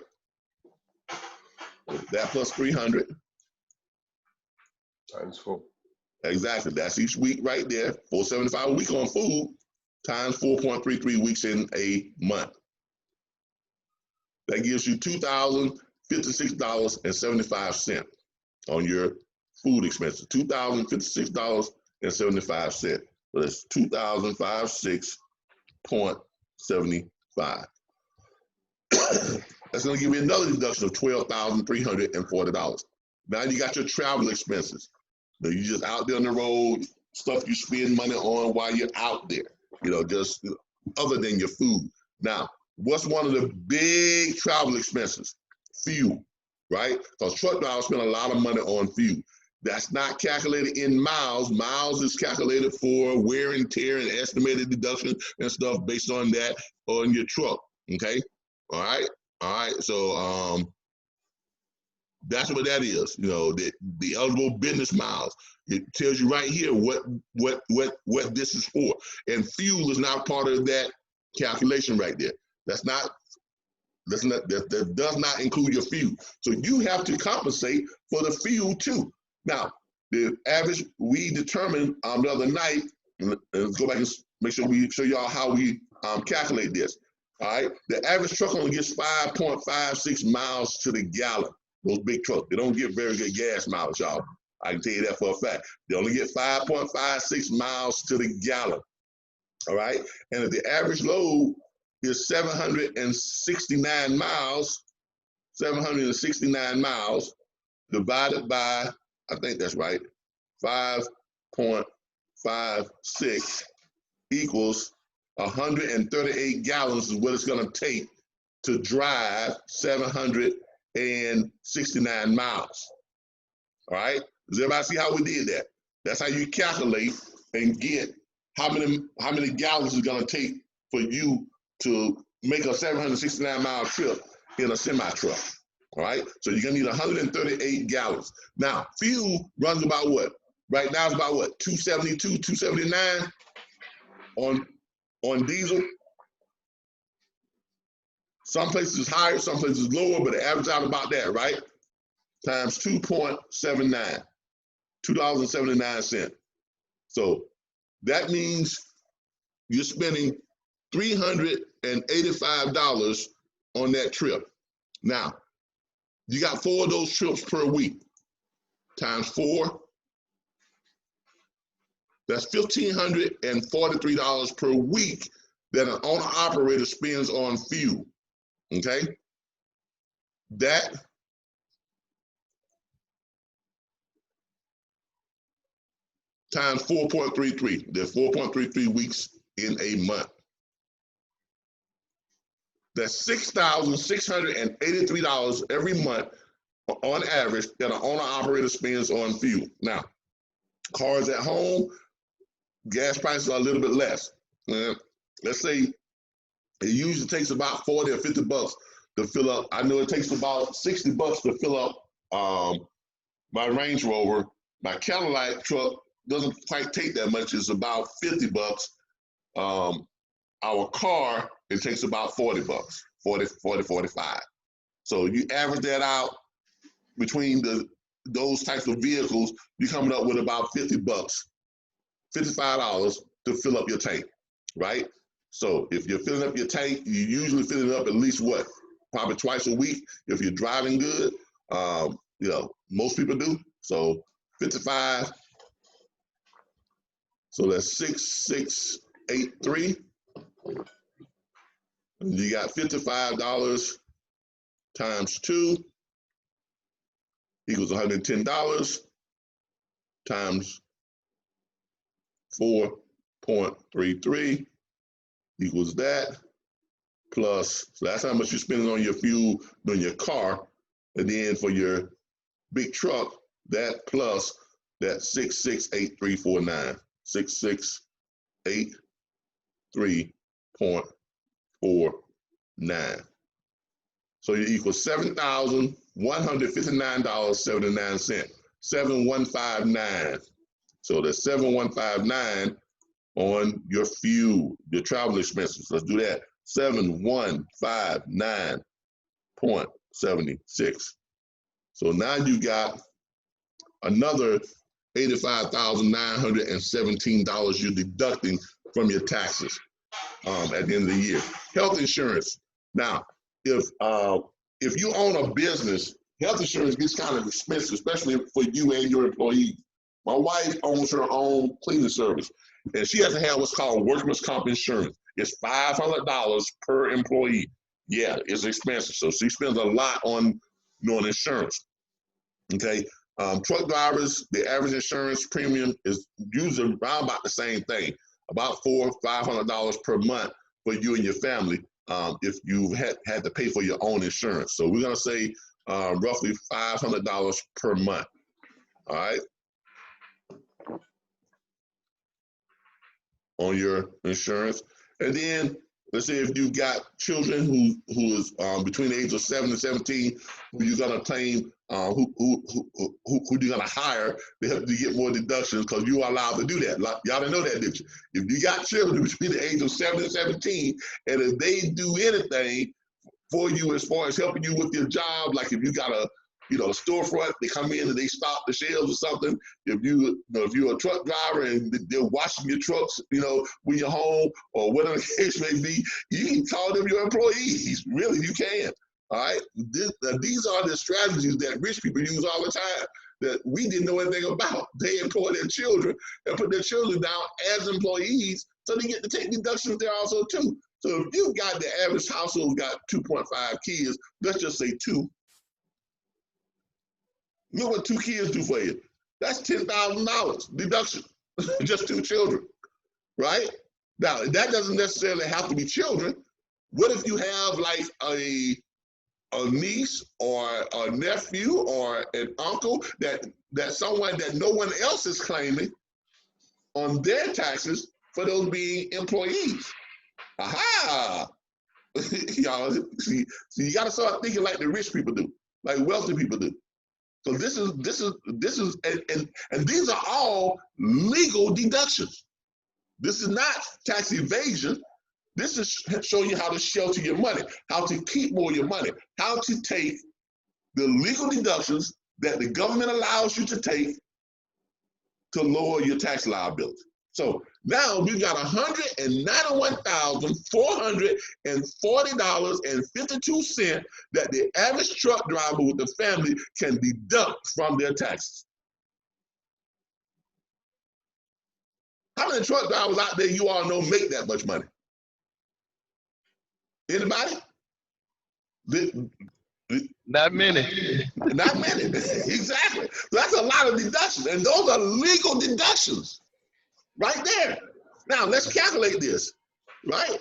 That plus 300. Times 4. Exactly. That's each week right there. $475 a week on food times 4.33 weeks in a month. That gives you $2,056.75 on your food expenses. $2,056.75. So that's $2,056.75. That's going to give you another deduction of $12,340. Now you got your travel expenses. Now you just out there on the road, stuff you spend money on while you're out there. Just other than your food. Now, what's one of the big travel expenses? Fuel, right? Because truck drivers spend a lot of money on fuel. That's not calculated in miles. Miles is calculated for wear and tear and estimated deduction and stuff based on that on your truck. Okay, all right. So that's what that is. The eligible business miles. It tells you right here what this is for, and fuel is not part of that calculation right there. That does not include your fuel. So you have to compensate for the fuel too. Now, the average we determined the other night, and let's go back and make sure we show y'all how we calculate this. All right, the average truck only gets 5.56 miles to the gallon. Those big trucks, they don't get very good gas mileage, y'all. I can tell you that for a fact. They only get 5.56 miles to the gallon. All right, and if the average load is 769 miles, divided by, I think that's right, 5.56 equals 138 gallons is what it's going to take to drive 769 miles. All right, does everybody see how we did that? That's how you calculate and get how many gallons it's going to take for you to make a 769-mile trip in a semi-truck. All right, so you're going to need 138 gallons. Now, fuel runs about what? Right now it's about what? 272, 279 on diesel. Some places is higher, some places is lower, but it averages out about that, right? Times 2.79, $2.79. So that means you're spending $385 on that trip. Now, you got 4 of those trips per week. Times 4, that's $1,543 per week that an owner-operator spends on fuel, okay? That times 4.33. There's 4.33 weeks in a month. That's $6,683 every month on average that an owner-operator spends on fuel. Now, cars at home, gas prices are a little bit less. Let's say it usually takes about 40 or 50 bucks to fill up. I know it takes about 60 bucks to fill up my Range Rover. My Cadillac truck doesn't quite take that much. It's about 50 bucks. Our car, it takes about 40 bucks, 45. So you average that out between those types of vehicles, you're coming up with about 50 bucks, $55 to fill up your tank, right? So if you're filling up your tank, you usually fill it up at least what? Probably twice a week if you're driving good. You know, most people do. So 55. So that's 6,683. And you got $55 times 2 equals $110 times 4.33 equals that, plus, so that's how much you're spending on your fuel on your car. And then for your big truck, that plus that 6,68349, 6,683.49. So you equal $7,159.79, 7,159. So that's 7,159 on your fuel, your travel expenses. Let's do that. 7,159.76. So now you got another $85,917 you're deducting from your taxes at the end of the year. Health insurance. Now, if you own a business, health insurance gets kind of expensive, especially for you and your employees. My wife owns her own cleaning service, and she has to have what's called workman's comp insurance. It's $500 per employee. Yeah, it's expensive. So she spends a lot on insurance. Okay. Truck drivers, the average insurance premium is usually around about the same thing, about $400 or $500 per month for you and your family if you had to pay for your own insurance. So we're gonna say roughly $500 per month. All right. On your insurance. And then let's say if you got children who is between the age of 7 and 17, who you're gonna claim, who you're gonna hire to help you get more deductions because you are allowed to do that. Y'all didn't know that, did you? If you got children between the age of 7 and 17, and if they do anything for you as far as helping you with your job, like if you got a storefront, they come in and they stock the shelves or something. If you're a truck driver and they're washing your trucks, when you're home or whatever the case may be, you can call them your employees. Really, you can. All right. These are the strategies that rich people use all the time that we didn't know anything about. They employ their children and put their children down as employees so they get to take deductions there also too. So if you got the average household got 2.5 kids, let's just say 2. You know what 2 kids do for you? That's $10,000 deduction, just 2 children, right? Now, that doesn't necessarily have to be children. What if you have like a niece or a nephew or an uncle that someone that no one else is claiming on their taxes for those being employees? Aha! Y'all, see, you got to start thinking like the rich people do, like wealthy people do. So this is, and these are all legal deductions. This is not tax evasion. This is showing you how to shelter your money, how to keep more of your money, how to take the legal deductions that the government allows you to take to lower your tax liability. So now we've got $191,440.52 that the average truck driver with the family can deduct from their taxes. How many truck drivers out there you all know make that much money? Anybody? Not many. Not many. Exactly. So that's a lot of deductions, and those are legal deductions. right there. Now let's calculate this, right?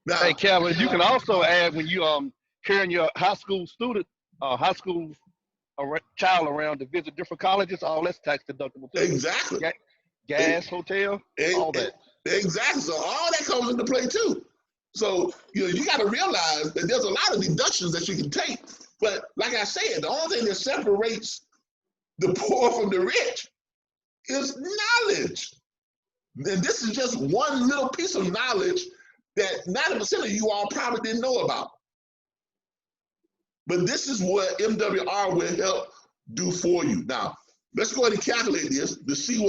Now, Hey, Calvin, you can also add when you carrying your high school student, high school child around to visit different colleges, all that's tax deductible too. exactly. Gas, hotel, all that. Exactly. So all that comes into play too. So you got to realize that there's a lot of deductions that you can take. But like I said, the only thing that separates the poor from the rich is knowledge. And this is just one little piece of knowledge that 90% of you all probably didn't know about. But this is what MWR will help do for you. Now, let's go ahead and calculate this to see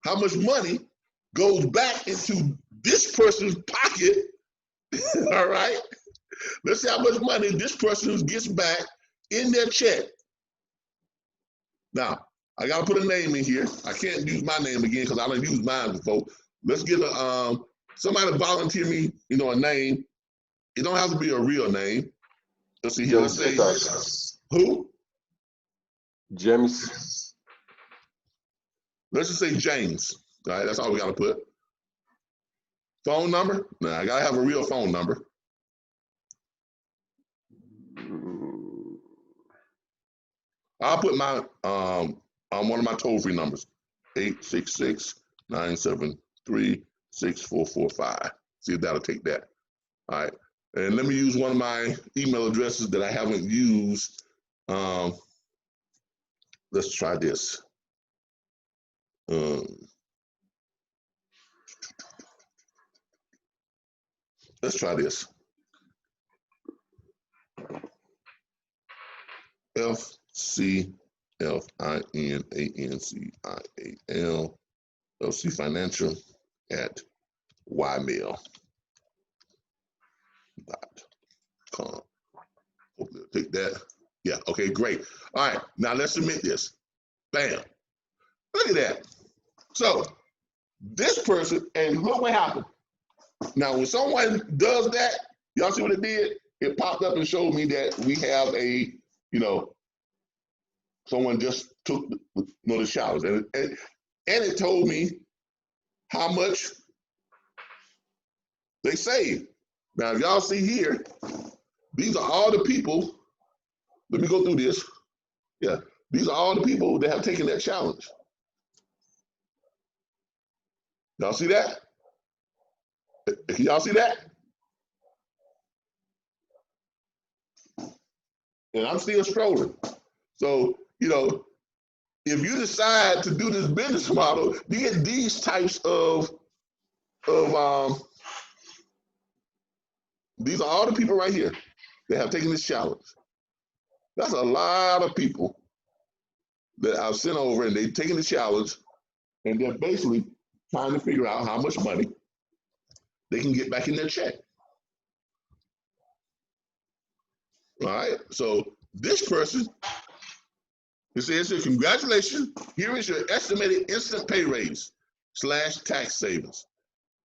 how much money goes back into this person's pocket. All right. Let's see how much money this person gets back in their check. Now, I got to put a name in here. I can't use my name again because I don't use mine before. Let's get somebody volunteer me, a name. It don't have to be a real name. Let's see here. Let's say who? James. Let's just say James. All right, that's all we got to put. Phone number? No, I got to have a real phone number. I'll put my on one of my toll-free numbers, 866-973-6445. See if that'll take that. All right. And let me use one of my email addresses that I haven't used. Let's try this. Let's try this. FCFINANCIAL LC Financial at ymail.com. Hopefully it'll take that. Yeah, okay, great. All right, now let's submit this. Bam. Look at that. So this person, and look what happened. Now, when someone does that, y'all see what it did? It popped up and showed me that we have a, someone just took the showers. And it told me how much they saved. Now, if y'all see here, these are all the people. Let me go through this. Yeah, these are all the people that have taken that challenge. Y'all see that? Can y'all see that? And I'm still scrolling. So, if you decide to do this business model, you get these types of these are all the people right here that have taken this challenge. That's a lot of people that I've sent over, and they've taken the challenge, and they're basically trying to figure out how much money they can get back in their check. All right, so this person, it says, congratulations, here is your estimated instant pay raise / tax savings.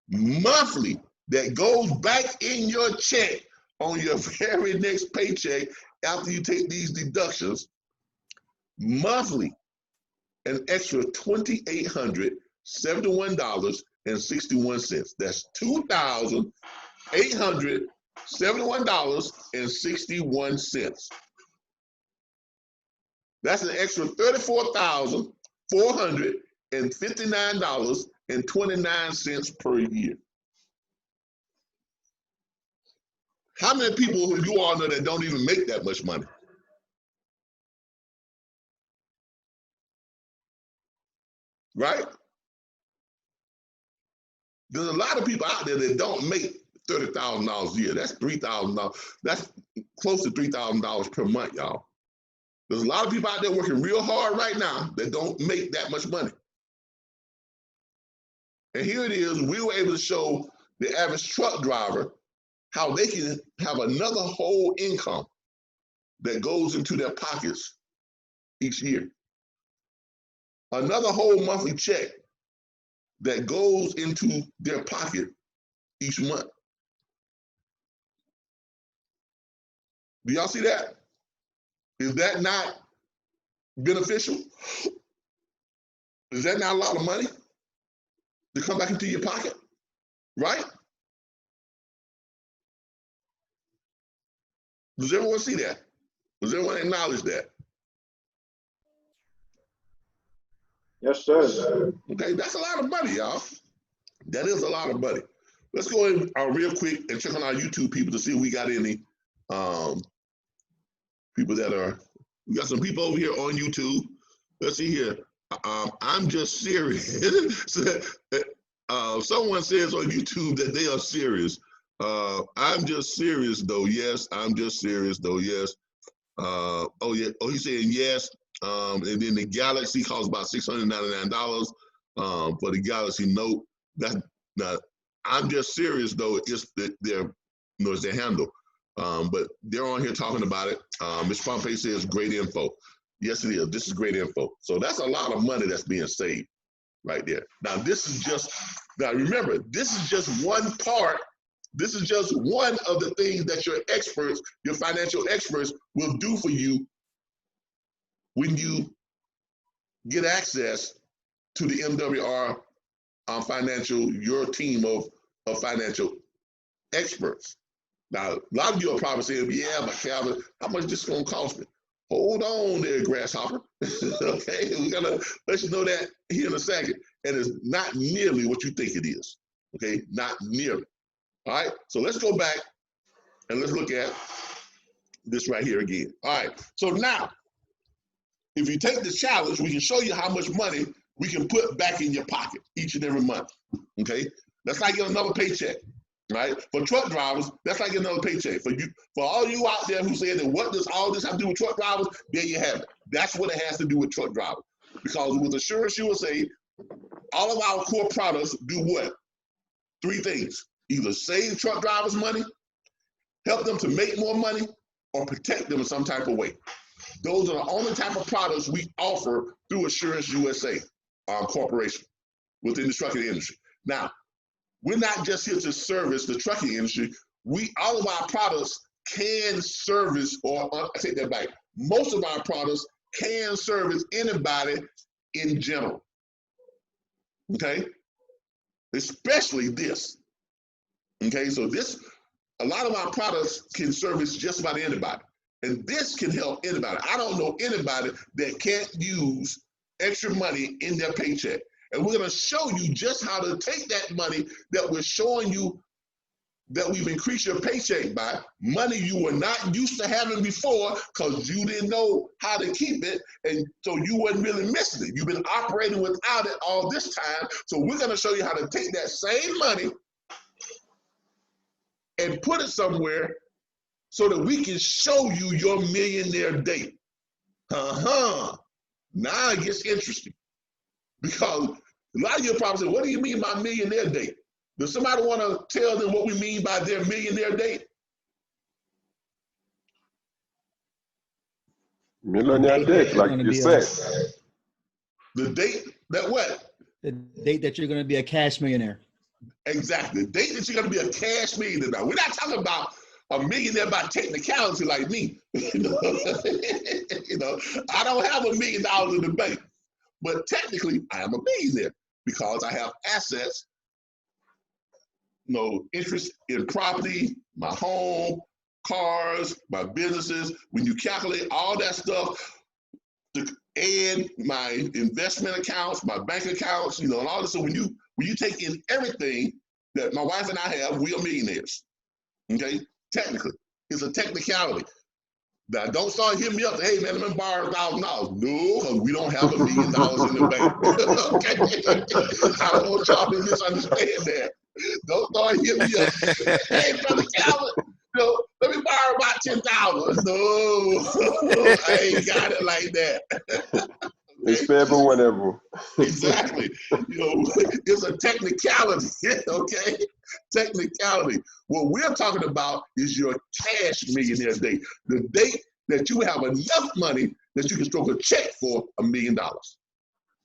Monthly, that goes back in your check on your very next paycheck after you take these deductions. Monthly, an extra $2,871.61. That's $2,871.61. That's an extra $34,459.29 per year. How many people who you all know that don't even make that much money? Right? There's a lot of people out there that don't make $30,000 a year. That's $3,000. That's close to $3,000 per month, y'all. There's a lot of people out there working real hard right now that don't make that much money. And here it is, we were able to show the average truck driver how they can have another whole income that goes into their pockets each year. Another whole monthly check that goes into their pocket each month. Do y'all see that? Is that not beneficial? Is that not a lot of money to come back into your pocket? Right? Does everyone see that? Does everyone acknowledge that? Yes, sir. Okay, that's a lot of money, y'all. That is a lot of money. Let's go in real quick and check on our YouTube people to see if we got any people that are, we got some people over here on YouTube. Let's see here. I'm just serious. Someone says on YouTube that they are serious. I'm just serious though. Yes, I'm just serious though. Yes. Oh yeah. Oh, he's saying yes. And then the Galaxy costs about $699 for the Galaxy Note. That's not. I'm just serious though. It's it's their handle. But they're on here talking about it. Ms. Pompey says great info. Yes, it is. This is great info. So that's a lot of money that's being saved right there. Now remember, this is just one part. This is just one of the things that your experts, your financial experts, will do for you when you get access to the MWR financial, your team of financial experts. Now, a lot of you are probably saying, yeah, but Calvin, how much this is going to cost me? Hold on there, Grasshopper. Okay, we're going to let you know that here in a second. And it's not nearly what you think it is. Okay, not nearly. All right, so let's go back and let's look at this right here again. All right, so now, if you take the challenge, we can show you how much money we can put back in your pocket each and every month. Okay, that's like getting another paycheck. Right? For truck drivers, that's like another paycheck. For all you out there who say that what does all this have to do with truck drivers, there you have it. That's what it has to do with truck drivers. Because with Assurance USA, all of our core products do what? Three things. Either save truck drivers money, help them to make more money, or protect them in some type of way. Those are the only type of products we offer through Assurance USA Corporation within the trucking industry. Now, we're not just here to service the trucking industry. All of our products can service, or I take that back. Most of our products can service anybody in general. Okay? Especially this. Okay, so a lot of our products can service just about anybody. And this can help anybody. I don't know anybody that can't use extra money in their paycheck. And we're going to show you just how to take that money that we're showing you that we've increased your paycheck by, money you were not used to having before because you didn't know how to keep it, and so you wasn't really missing it. You've been operating without it all this time. So we're going to show you how to take that same money and put it somewhere so that we can show you your millionaire date. Now it gets interesting. Because a lot of you probably say, what do you mean by millionaire date? Does somebody want to tell them what we mean by their millionaire date? Millionaire date, like you said. The date that what? The date that you're going to be a cash millionaire. Exactly. The date that you're going to be a cash millionaire. Now, we're not talking about a millionaire by technicality like me. You know, I don't have $1 million in the bank. But technically, I am a millionaire because I have assets, interest in property, my home, cars, my businesses. When you calculate all that stuff, and my investment accounts, my bank accounts, and all this. So when you take in everything that my wife and I have, we are millionaires. Okay, technically, it's a technicality. Now, don't start hitting me up. Hey, man, let me borrow $1,000. No, because we don't have $1 million in the bank. Okay? I don't want y'all to misunderstand that. Don't start hitting me up. Hey, Brother Calvin, let me borrow about $10,000. No, I ain't got it like that. It's payable whenever. Exactly. It's a technicality. Okay? Technicality. What we're talking about is your cash millionaire date. The date that you have enough money that you can stroke a check for $1 million.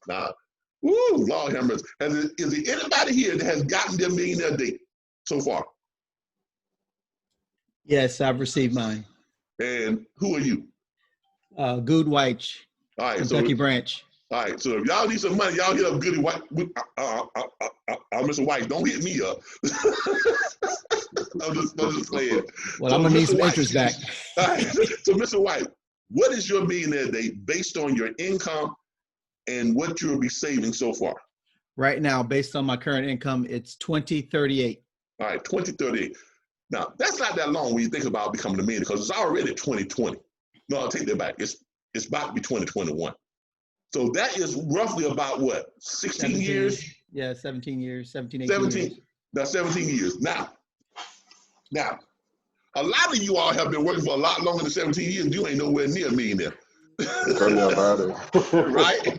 Now, Lord have mercy. Is there anybody here that has gotten their millionaire date so far? Yes, I've received mine. And who are you? Good White, All right, Kentucky branch. All right, so if y'all need some money, y'all hit up Goody White. Mr. White, don't hit me up. I'm just playing. Well, So, I'm gonna need Mr. some White- interest back. All right, so Mr. White, what is your millionaire date based on your income and what you'll be saving so far? Right now, based on my current income, it's 2038. All right, 2038. Now, that's not that long when you think about becoming a millionaire because it's already 2020. No, I'll take that back. It's about to be 2021. So that is roughly about what, 16 years? Yeah, 17 years, 18 years. 17 years. Now, a lot of you all have been working for a lot longer than 17 years. You ain't nowhere near a millionaire. Tell me about it. Right?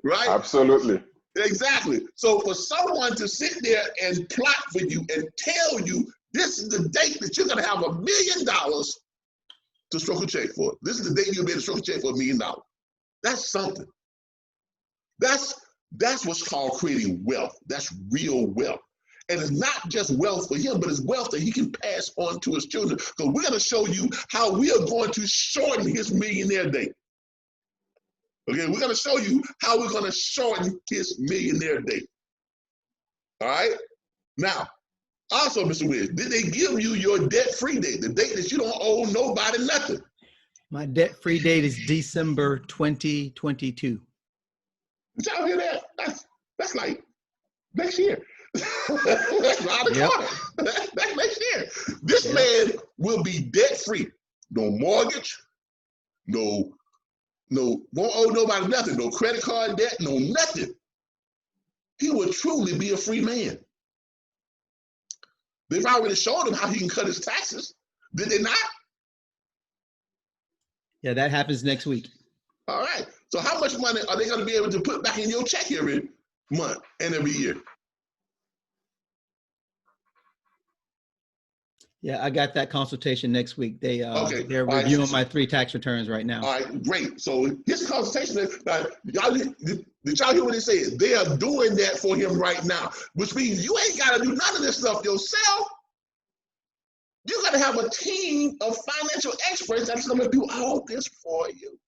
Right? Absolutely. Exactly. So for someone to sit there and plot for you and tell you this is the date that you're going to have $1 million to stroke a check for. This is the date you'll be able to stroke a check for $1 million. That's something. That's what's called creating wealth. That's real wealth. And it's not just wealth for him, but it's wealth that he can pass on to his children. So we're going to show you how we are going to shorten his millionaire date. Okay, we're going to show you how we're going to shorten his millionaire date. All right? Now, also, Mr. Wiz, did they give you your debt-free date, the date that you don't owe nobody nothing? My debt-free date is December 2022. Did y'all hear that? That's like next year. That's around the corner. That's next year. This man will be debt-free. No mortgage, won't owe nobody nothing, no credit card debt, no nothing. He will truly be a free man. They've already showed him how he can cut his taxes. Did they not? Yeah, that happens next week. All right. So how much money are they going to be able to put back in your check every month and every year? Yeah, I got that consultation next week. They're All reviewing right. my 3 tax returns right now. All right, great. So his consultation, did y'all hear what they said? They are doing that for him right now, which means you ain't got to do none of this stuff yourself. You got to have a team of financial experts that's going to do all this for you.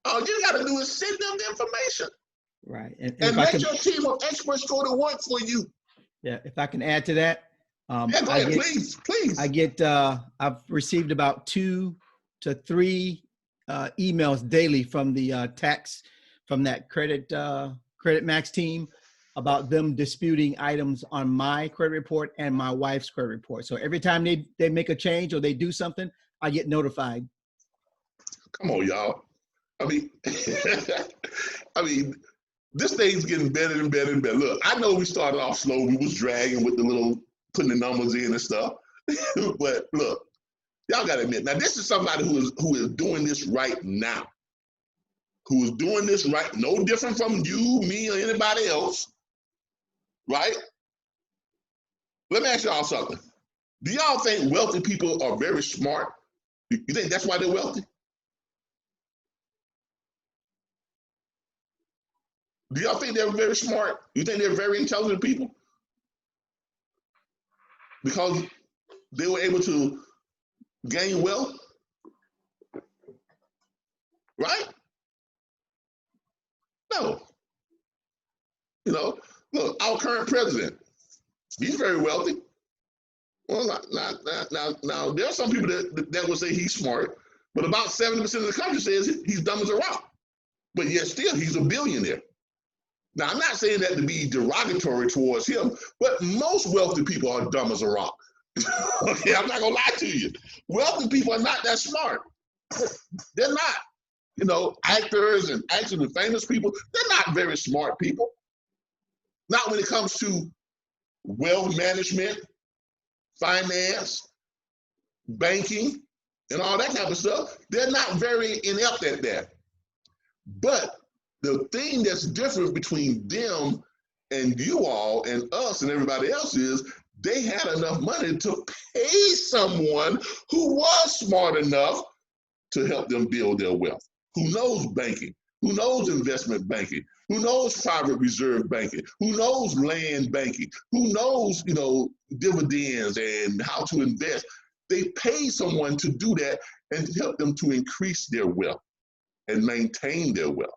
All you got to do is send them the information. Right. And let your team of experts go to work for you. Yeah, if I can add to that. Go ahead, please. I've received about 2 to 3 emails daily from the that Credit Max team about them disputing items on my credit report and my wife's credit report. So every time they make a change or they do something, I get notified. Come on, y'all. I mean, this thing's getting better and better and better. Look, I know we started off slow. We was dragging with the little putting the numbers in and stuff. But look, y'all got to admit, now this is somebody who is doing this right now. Who is doing this right, no different from you, me, or anybody else. Right? Let me ask y'all something. Do y'all think wealthy people are very smart? You think that's why they're wealthy? Do y'all think they're very smart? You think they're very intelligent people? Because they were able to gain wealth? Right? No. You know, look, our current president, he's very wealthy. Well, now there are some people that would say he's smart, but about 70% of the country says he's dumb as a rock. But yet still, he's a billionaire. Now, I'm not saying that to be derogatory towards him, but most wealthy people are dumb as a rock. Okay, I'm not gonna lie to you. Wealthy people are not that smart. They're not. You know, actors and famous people, they're not very smart people. Not when it comes to wealth management, finance, banking, and all that type of stuff. They're not very inept at that. But the thing that's different between them and you all and us and everybody else is they had enough money to pay someone who was smart enough to help them build their wealth, who knows banking, who knows investment banking, who knows private reserve banking, who knows land banking, who knows, dividends and how to invest. They pay someone to do that and help them to increase their wealth. and maintain their wealth.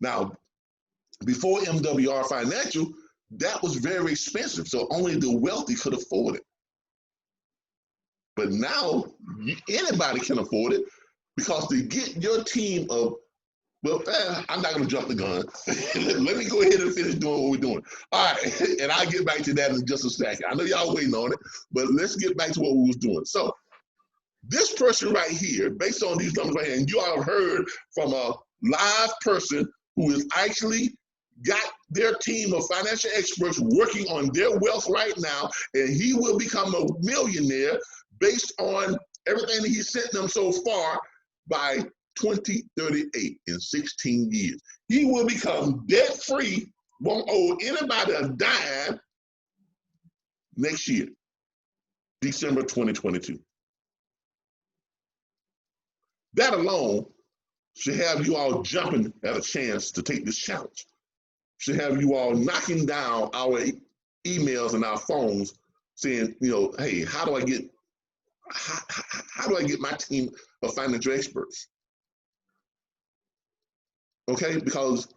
Now, before MWR Financial, that was very expensive, so only the wealthy could afford it. But now, anybody can afford it, because to get your team of, well, I'm not going to jump the gun. Let me go ahead and finish doing what we're doing. All right, and I'll get back to that in just a second. I know y'all waiting on it, but let's get back to what we was doing. So this person right here, based on these numbers right here, and you all have heard from a live person who has actually got their team of financial experts working on their wealth right now, and he will become a millionaire based on everything that he sent them so far by 2038, in 16 years. He will become debt-free, won't owe anybody a dime next year, December 2022. That alone should have you all jumping at a chance to take this challenge. Should have you all knocking down our emails and our phones saying, you know, hey, how do I get my team of financial experts? Okay, because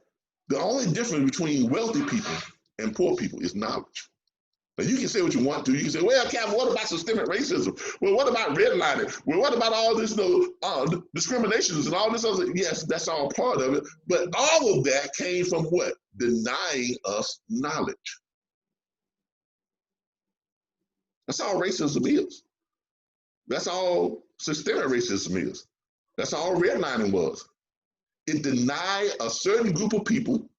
the only difference between wealthy people and poor people is knowledge. Now, you can say what you want to. You can say, well, Kevin, what about systemic racism? Well, what about redlining? Well, what about all this discriminations and all this other? Yes, that's all part of it. But all of that came from what? Denying us knowledge. That's all racism is. That's all systemic racism is. That's all redlining was. It denied a certain group of people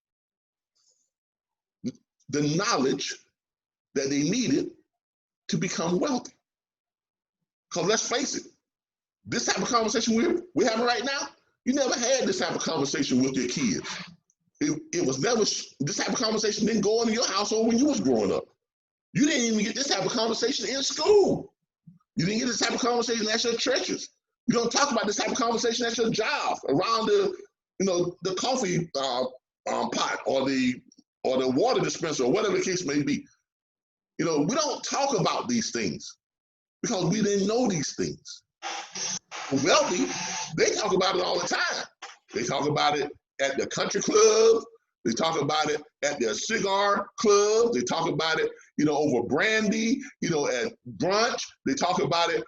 the knowledge that they needed to become wealthy. Because let's face it, this type of conversation we're having right now, you never had this type of conversation with your kids. It was never, this type of conversation didn't go on in your household when you was growing up. You didn't even get this type of conversation in school. You didn't get this type of conversation at your churches. You don't talk about this type of conversation at your job, around the coffee pot or the water dispenser or whatever the case may be. We don't talk about these things because we didn't know these things. The wealthy, they talk about it all the time. They talk about it at the country club. They talk about it at their cigar club. They talk about it, over brandy, at brunch. They talk about it,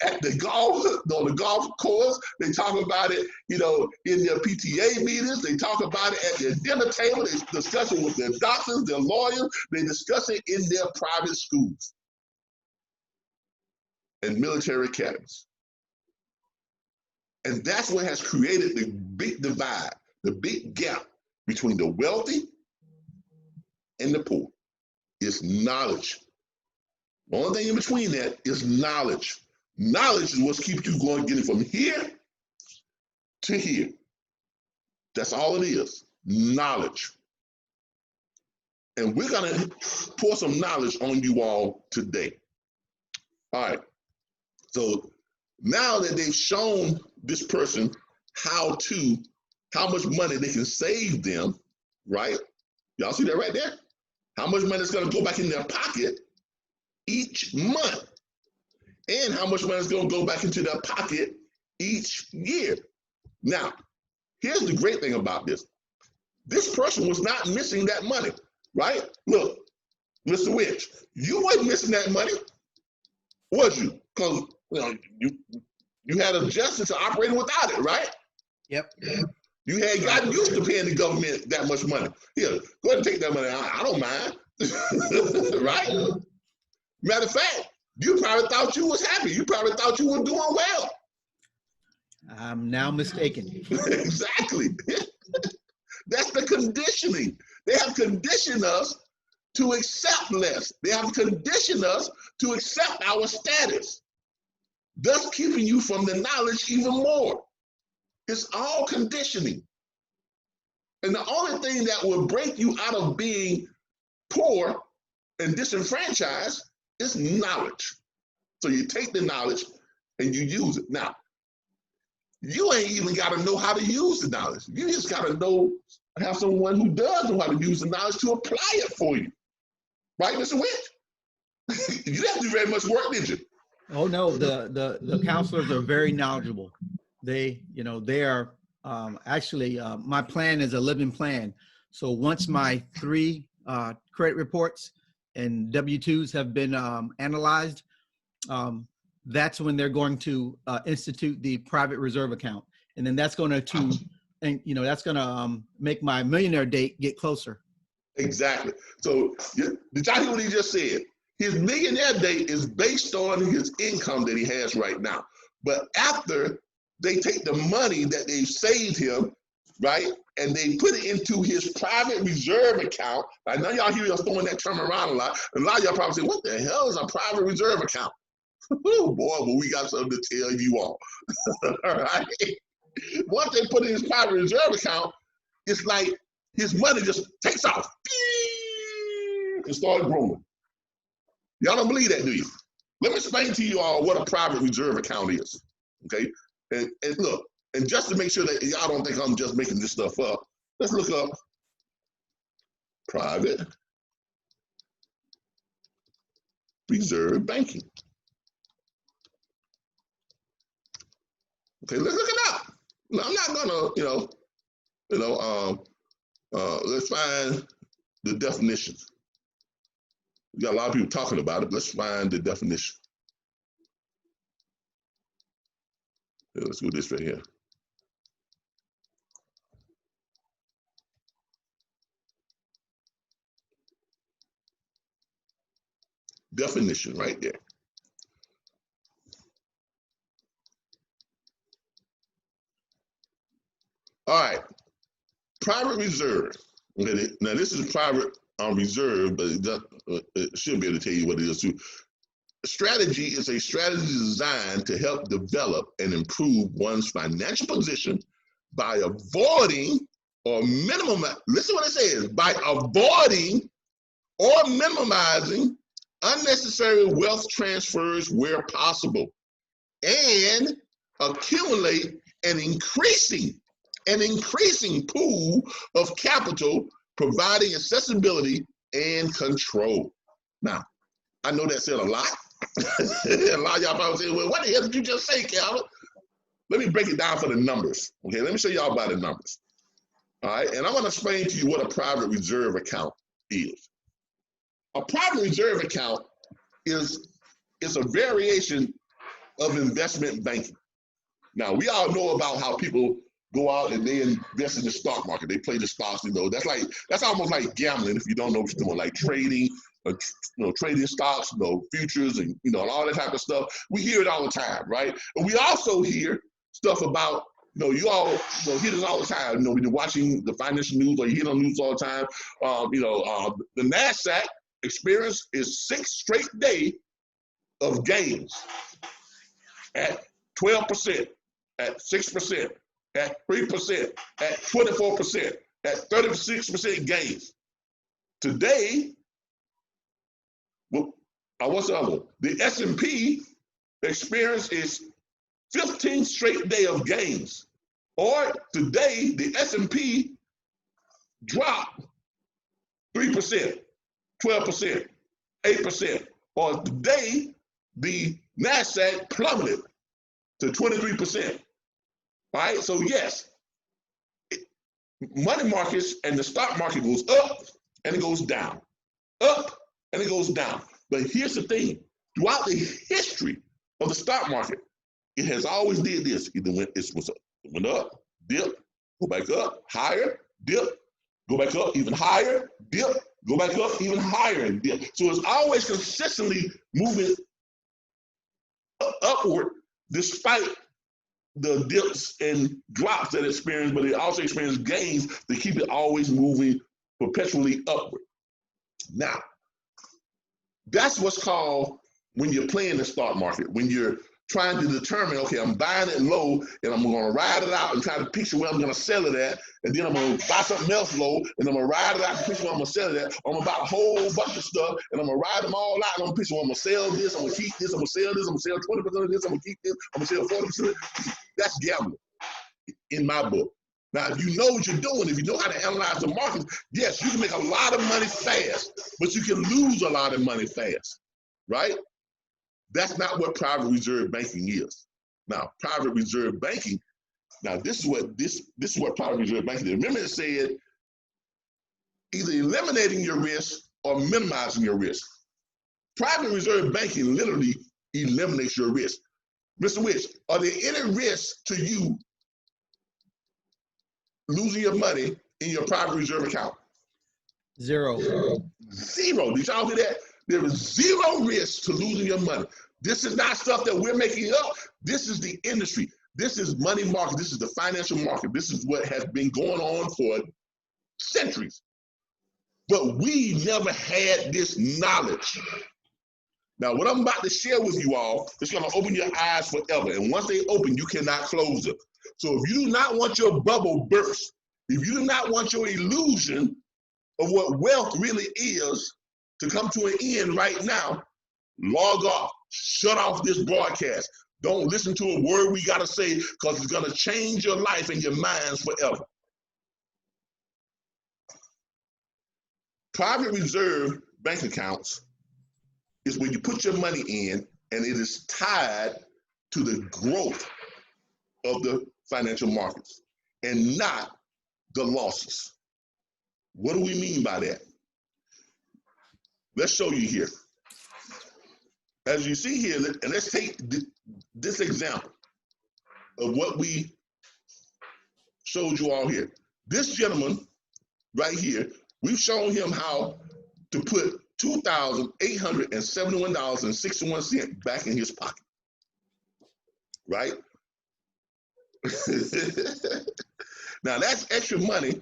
at the golf course. They talk about it, in their PTA meetings. They talk about it at their dinner table. They discuss it with their doctors, their lawyers. They discuss it in their private schools and military academies. And that's what has created the big divide, the big gap between the wealthy and the poor. It's knowledge. The only thing in between that is knowledge. Knowledge is what keeps you going, getting from here to here. That's all it is, knowledge. And we're gonna pour some knowledge on you all today. All right, so now that they've shown this person how much money they can save them, right? Y'all see that right there? How much money is going to go back in their pocket each month, and how much money is going to go back into their pocket each year. Now, here's the great thing about this. This person was not missing that money, right? Look, Mr. Witch, you weren't missing that money, was you? Because you had adjusted to operating without it, right? Yep. You had gotten used to paying the government that much money. Here, go ahead and take that money. I don't mind. Right? Matter of fact, you probably thought you was happy. You probably thought you were doing well. I'm now mistaken. Exactly. That's the conditioning. They have conditioned us to accept less. They have conditioned us to accept our status, thus keeping you from the knowledge even more. It's all conditioning. And the only thing that will break you out of being poor and disenfranchised is knowledge. So you take the knowledge and you use it. Now, you ain't even got to know how to use the knowledge. You just got to have someone who does know how to use the knowledge to apply it for you. Right, Mr. Witch? You didn't have to do very much work, did you? Oh no, the counselors are very knowledgeable. they, you know, they are actually, my plan is a living plan. So once my 3 credit reports and W-2s have been analyzed, that's when they're going to institute the private reserve account. And then that's going to, and you know, that's going to make my millionaire date get closer. Exactly. So did y'all hear what he just said? His millionaire date is based on his income that he has right now. But after they take the money that they've saved him, right, and they put it into his private reserve account. I know y'all hear us throwing that term around a lot. And a lot of y'all probably say, what the hell is a private reserve account? Oh boy, well, we got something to tell you all. All right. Once they put it in his private reserve account, it's like his money just takes off and starts growing. Y'all don't believe that, do you? Let me explain to you all what a private reserve account is, okay? And look, and just to make sure that y'all don't think I'm just making this stuff up, let's look up private reserve banking. Okay, let's look it up. No, I'm not gonna, let's find the definitions. We got a lot of people talking about it. Let's find the definition. Yeah, let's do this right here. Definition right there. All right, private reserve. Okay, now this is private reserve, but it should be able to tell you what it is too. Strategy is a strategy designed to help develop and improve one's financial position by avoiding or minimum. Listen what it says: by avoiding or minimizing unnecessary wealth transfers where possible, and accumulate an increasing pool of capital, providing accessibility and control. Now, I know that said a lot. A lot of y'all probably say, well, what the hell did you just say, Calvin? Let me break it down for the numbers. Okay, let me show y'all about the numbers. All right, and I'm going to explain to you what a private reserve account is. A private reserve account is a variation of investment banking. Now, we all know about how people go out and they invest in the stock market. They play the stocks, that's almost like gambling if you don't know what you're doing, like trading, trading stocks, futures and, and all that type of stuff. We hear it all the time, right? And we also hear stuff about, you all hear this all the time. When you're watching the financial news or you hear on the news all the time, the NASDAQ experienced its 6th straight day of gains at 12%, at 6%, at 3%, at 24%, at 36% gains. Today, what's the other one? The S&P experienced its 15th straight day of gains. Or today, the S&P dropped 3%, 12%, 8%. Or today, the NASDAQ plummeted to 23%. Right? So yes, money markets and the stock market goes up and it goes down, up and it goes down. But here's the thing: throughout the history of the stock market, it has always did this. It went up, dip, go back up, higher, dip, go back up even higher, dip, go back up even higher and dip. So it's always consistently moving upward despite the dips and drops that it experienced, but it also experienced gains to keep it always moving perpetually upward. Now, that's what's called when you're playing the stock market, when you're trying to determine, okay, I'm buying it low and I'm going to ride it out and try to picture where I'm going to sell it at, and then I'm going to buy something else low and I'm going to ride it out and picture where I'm going to sell it at. I'm going to buy a whole bunch of stuff and I'm going to ride them all out and I'm going to picture where I'm going to sell this, I'm going to keep this, I'm going to sell this, I'm going to sell 20% of this, I'm going to keep this, I'm going to sell 40%. That's gambling in my book. Now, if you know what you're doing, if you know how to analyze the markets, yes, you can make a lot of money fast, but you can lose a lot of money fast, right? That's not what private reserve banking is. Now, private reserve banking Now, this is what private reserve banking is. Remember, it said either eliminating your risk or minimizing your risk. Private reserve banking literally eliminates your risk. Mr. Witch, are there any risks to you losing your money in your private reserve account? Zero. Zero. Did y'all hear that? There is zero risk to losing your money. This is not stuff that we're making up. This is the industry. This is money market. This is the financial market. This is what has been going on for centuries. But we never had this knowledge. Now, what I'm about to share with you all is going to open your eyes forever. And once they open, you cannot close them. So if you do not want your bubble burst, if you do not want your illusion of what wealth really is to come to an end right now, log off, shut off this broadcast. Don't listen to a word we got to say, because it's going to change your life and your minds forever. Private reserve bank accounts is when you put your money in and it is tied to the growth of the financial markets and not the losses. What do we mean by that? Let's show you here. As you see here, and let's take this example of what we showed you all here. This gentleman right here, we've shown him how to put $2,871.61 back in his pocket, right? Now that's extra money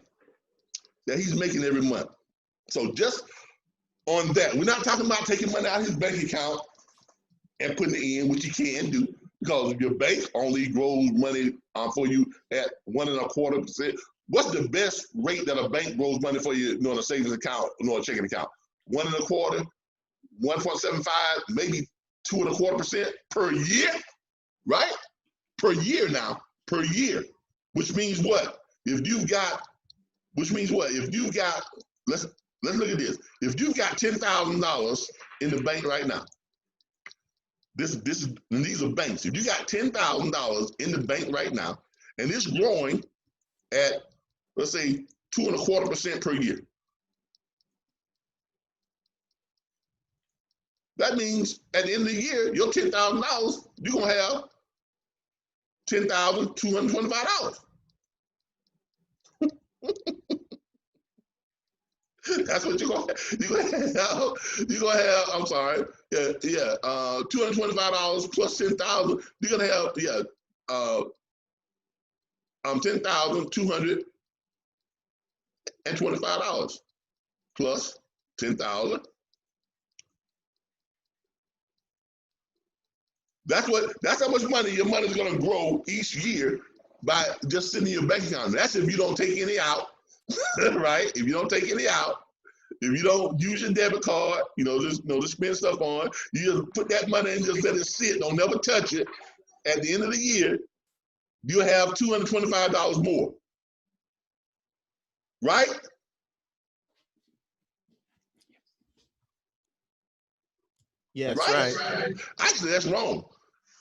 that he's making every month. So just on that, we're not talking about taking money out of his bank account and putting it in, which you can do, because your bank only grows money for you at 1.25%. What's the best rate that a bank grows money for you, in a savings account, a checking account? 1.25%, 1.75%, maybe 2.25% per year, right? Per year now, per year. Which means what? If you've got, let's look at this. If you've got $10,000 in the bank right now, these are banks. If you got $10,000 in the bank right now, and it's growing at, let's say, 2.25% per year, that means at the end of the year, your $10,000, you're gonna have $10,225. That's what you're gonna have. I'm sorry. Yeah. $225 plus 10,000. You're gonna have $10,225 plus 10,000. That's how much money your money is gonna grow each year by just sitting in your bank account. That's if you don't take any out. Right? If you don't take any out, if you don't use your debit card, just spend stuff on, you just put that money and just let it sit, don't never touch it. At the end of the year, you'll have $225 more. Right? Yes. Right? Actually, that's wrong.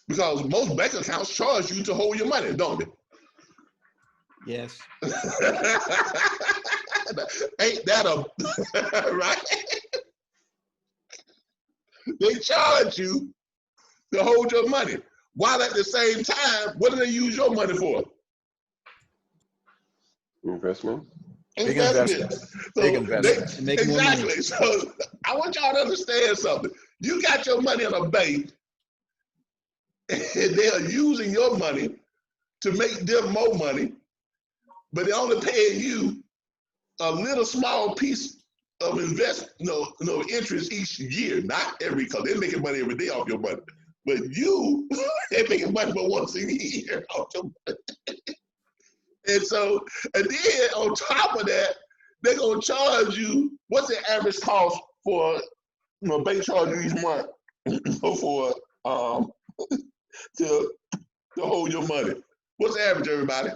Because most bank accounts charge you to hold your money, don't they? Yes. Ain't that right? They charge you to hold your money, while at the same time, what do they use your money for? Investment. Big investment. Big investment. Exactly. So I want y'all to understand something. You got your money in a bank, and they are using your money to make them more money, but they're only paying you a little small piece of interest each year, not every, because they're making money every day off your money. But they're making money for once a year off your money. And then on top of that, they're gonna charge you, what's the average cost for, bank charge you each month for to hold your money? What's the average, everybody?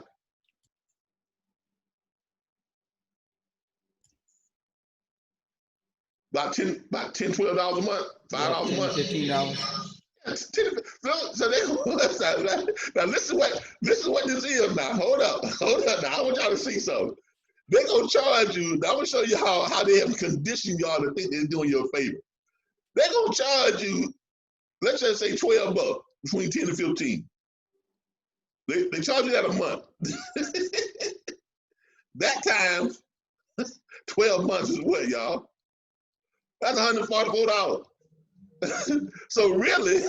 About $10, $12 a month, $5 a month. $15. So they now listen what this is now. Hold up now. I want y'all to see something. They're gonna charge you. Now I'm gonna show you how they have conditioned y'all to think they're doing you a favor. They're gonna charge you, let's just say $12, between 10 and 15. They charge you that a month. That times 12 months is what, y'all? That's $144. So really,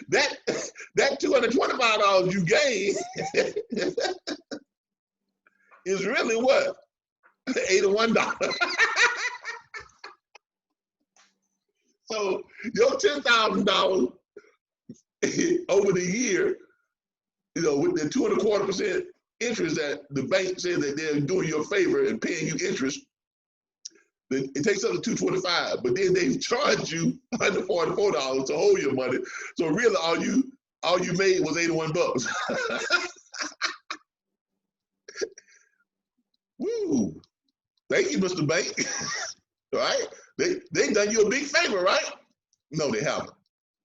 that $225 you gain is really what? $81. So your $10,000 over the year, with the 2.25% interest that the bank says that they're doing you a favor and paying you interest, it takes up to $225, but then they charge you $144 to hold your money. So really, all you made was $81. Woo! Thank you, Mr. Bank. All right, they done you a big favor, right? No, they haven't.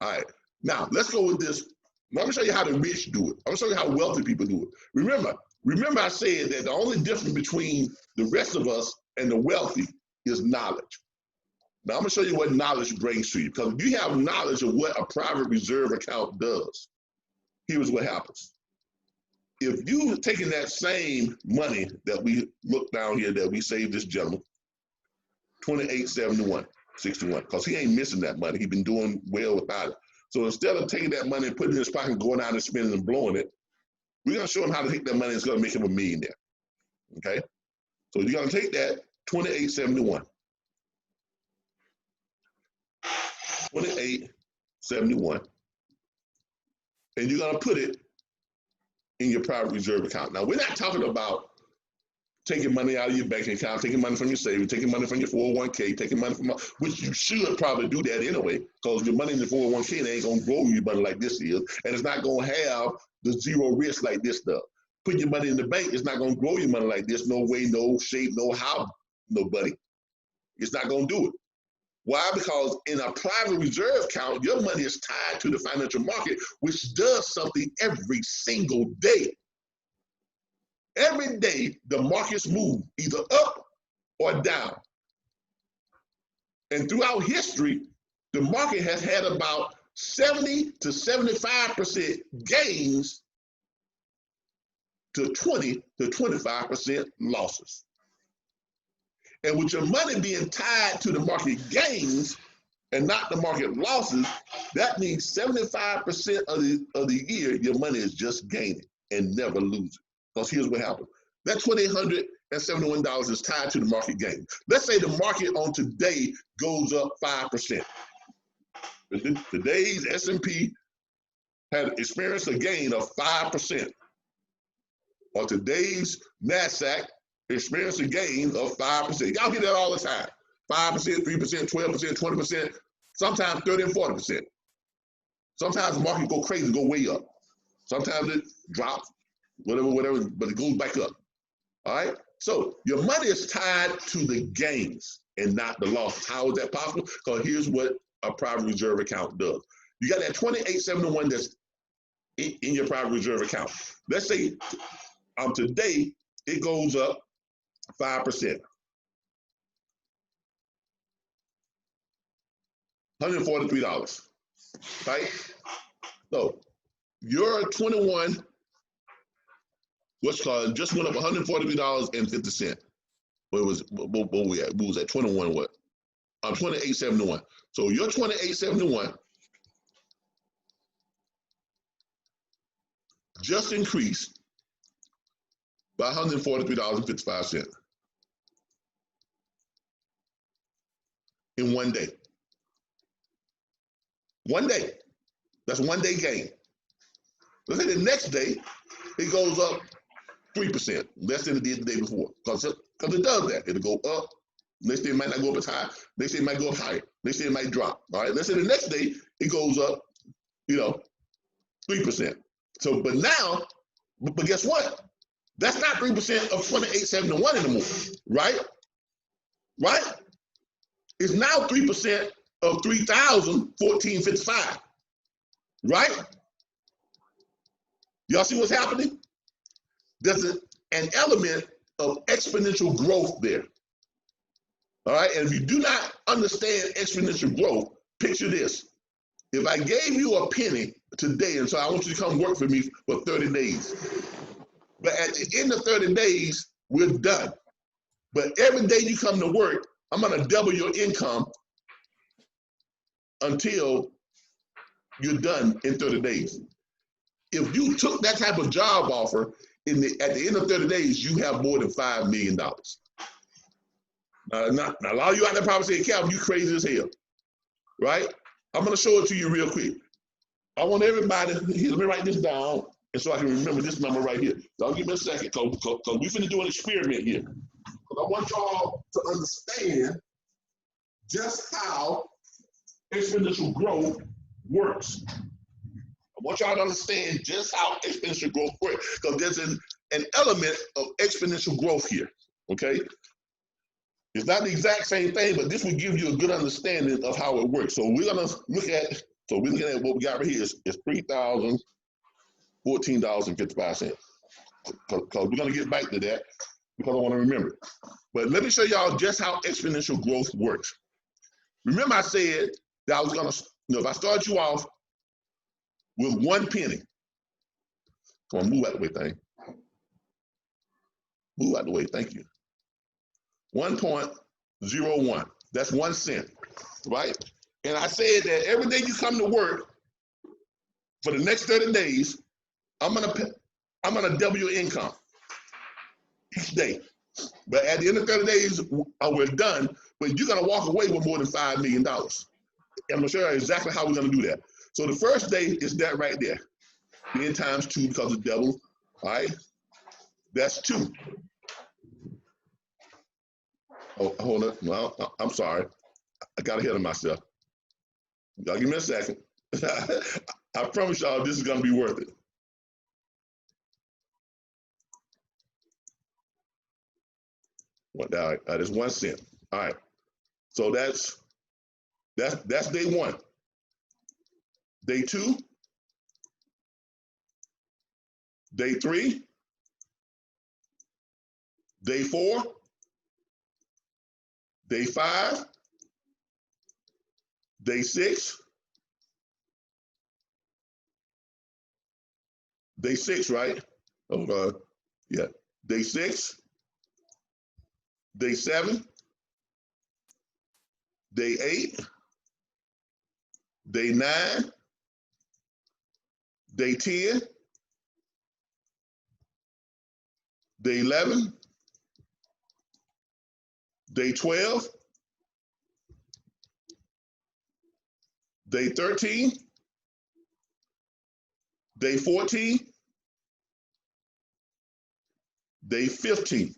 All right, now let's go with this. I'm gonna show you how the rich do it. I'm gonna show you how wealthy people do it. Remember, I said that the only difference between the rest of us and the wealthy is knowledge. Now I'm gonna show you what knowledge brings to you, because if you have knowledge of what a private reserve account does, here's what happens. If you taking that same money that we look down here that we saved this gentleman, 2871.61, because he ain't missing that money. He's been doing well without it. So instead of taking that money and putting it in his pocket and going out and spending and blowing it, we're gonna show him how to take that money. It's gonna make him a millionaire. Okay? So you're gonna take that 2871. 2871. And you're gonna put it in your private reserve account. Now we're not talking about taking money out of your banking account, taking money from your savings, taking money from your 401k, taking money from, which you should probably do that anyway, because your money in the 401k ain't gonna grow your money like this is, and it's not gonna have the zero risk like this does. Putting your money in the bank is not gonna grow your money like this, no way, no shape, no how, nobody. It's not gonna do it. Why? Because in a private reserve account, your money is tied to the financial market, which does something every single day. Every day, the markets move either up or down. And throughout history, the market has had about 70 to 75% gains to 20 to 25% losses. And with your money being tied to the market gains and not the market losses, that means 75% of the year, your money is just gaining and never losing. Because here's what happened. That $2,871 is tied to the market gain. Let's say the market on today goes up 5%. Today's S&P had experienced a gain of 5%. Or today's NASDAQ experienced a gain of 5%. Y'all hear that all the time. 5%, 3%, 12%, 20%, sometimes 30 and 40%. Sometimes the market go crazy, go way up. Sometimes it drops, whatever, but it goes back up. All right? So your money is tied to the gains and not the losses. How is that possible? Because here's what a private reserve account does. You got that 2871 that's in your private reserve account. Let's say today it goes up 5%. $143, right? So your 21, what's called, just went up $143.50. What was we at? We was at 21 what? 2871. So your 2871 just increased by $143.55 in 1 day. 1 day. That's 1 day gain. Let's say the next day, it goes up 3%, less than it did the day before. Because it does that. It'll go up. Next day it might not go up as high. Next day it might go up higher. Next day it might drop. All right. Let's say the next day it goes up, 3%. So, but now, but guess what? That's not 3% of 2871 anymore, right? Right? It's now 3% of 3,014.55. right? Y'all see what's happening? There's an element of exponential growth there. All right, and if you do not understand exponential growth, picture this. If I gave you a penny today, and so I want you to come work for me for 30 days, but at the end of 30 days, we're done. But every day you come to work, I'm gonna double your income until you're done in 30 days. If you took that type of job offer at the end of 30 days, you have more than $5 million. Now, a lot of you out there probably say, Calvin, you crazy as hell, right? I'm gonna show it to you real quick. I want everybody, here, let me write this down, and so I can remember this number right here. So give me a second, because we finna do an experiment here. Because I want y'all to understand just how exponential growth works. I want y'all to understand just how exponential growth works, because there's an element of exponential growth here, okay? It's not the exact same thing, but this will give you a good understanding of how it works. So we're gonna look at, what we got right here is $3,014.55. Because we're gonna get back to that because I wanna remember it. But let me show y'all just how exponential growth works. Remember I said that I was gonna, if I start you off with 1 penny, come on, move out the way, thing. Move out the way, thank you. 1.01, that's 1 cent, right? And I said that every day you come to work for the next 30 days, I'm gonna double your income each day. But at the end of 30 days, we're done, but you're gonna walk away with more than $5 million. I'm gonna show you exactly how we're gonna do that. So the first day is that right there. Then times 2 because it's double, all right? That's 2. Oh, hold on, no, I'm sorry. I got ahead of myself. Y'all give me a second. I promise y'all this is gonna be worth it. That is 1 cent. All right. So that's day 1. Day 2, day 3, day 4, day 5, day 6, day 6, right? Yeah, day 6, day 7, day 8, day 9, day 10, day 11, day 12, day 13, day 14, day 15.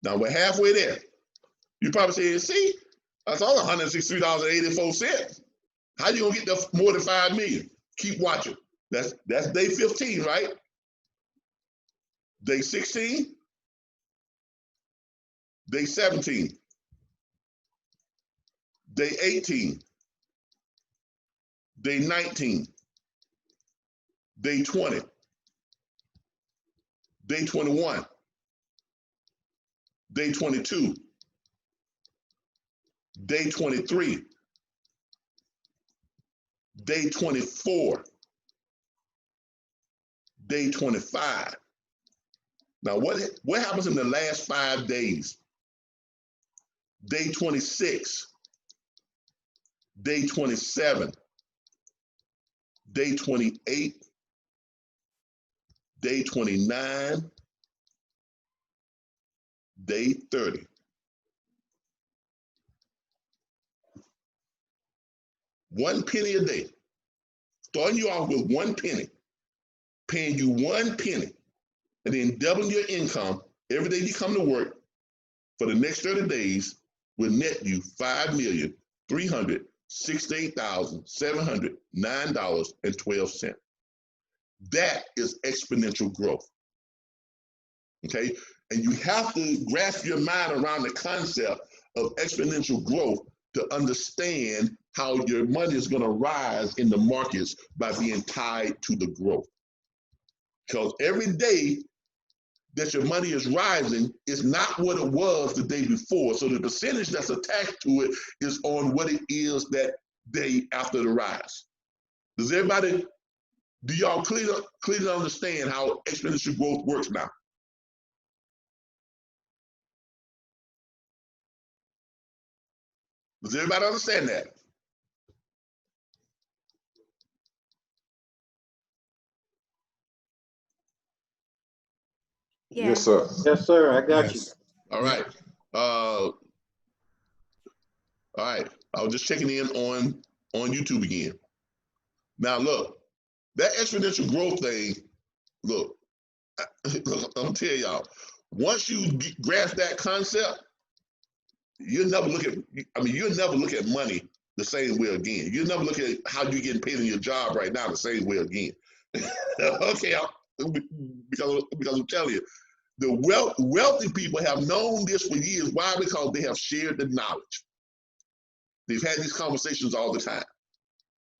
Now we're halfway there. You probably say, see, that's all $163.84. How you gonna get the more than 5 million? Keep watching. That's day 15, right? Day 16, day 17, day 18, day 19, day 20, day 21, day 22, day 23, day 24, day 25. Now what happens in the last 5 days? Day 26, day 27, day 28, day 29, day 30. $1 penny a day. Starting you off with 1 penny, paying you 1 penny, and then doubling your income every day you come to work for the next 30 days will net you $5,368,709.12. That is exponential growth. Okay? And you have to grasp your mind around the concept of exponential growth to understand how your money is going to rise in the markets by being tied to the growth. Because every day that your money is rising is not what it was the day before. So the percentage that's attached to it is on what it is that day after the rise. Does everybody, do y'all clearly understand how exponential growth works now? Does everybody understand that? Yes, sir. Yes, sir. I got you. All right. All right. I was just checking in on YouTube again. Now look, that exponential growth thing, look, I'll tell y'all, once you grasp that concept, you'll never look at money the same way again. You'll never look at how you're getting paid in your job right now the same way again. Okay, because I'm telling you, the wealthy people have known this for years. Why? Because they have shared the knowledge. They've had these conversations all the time.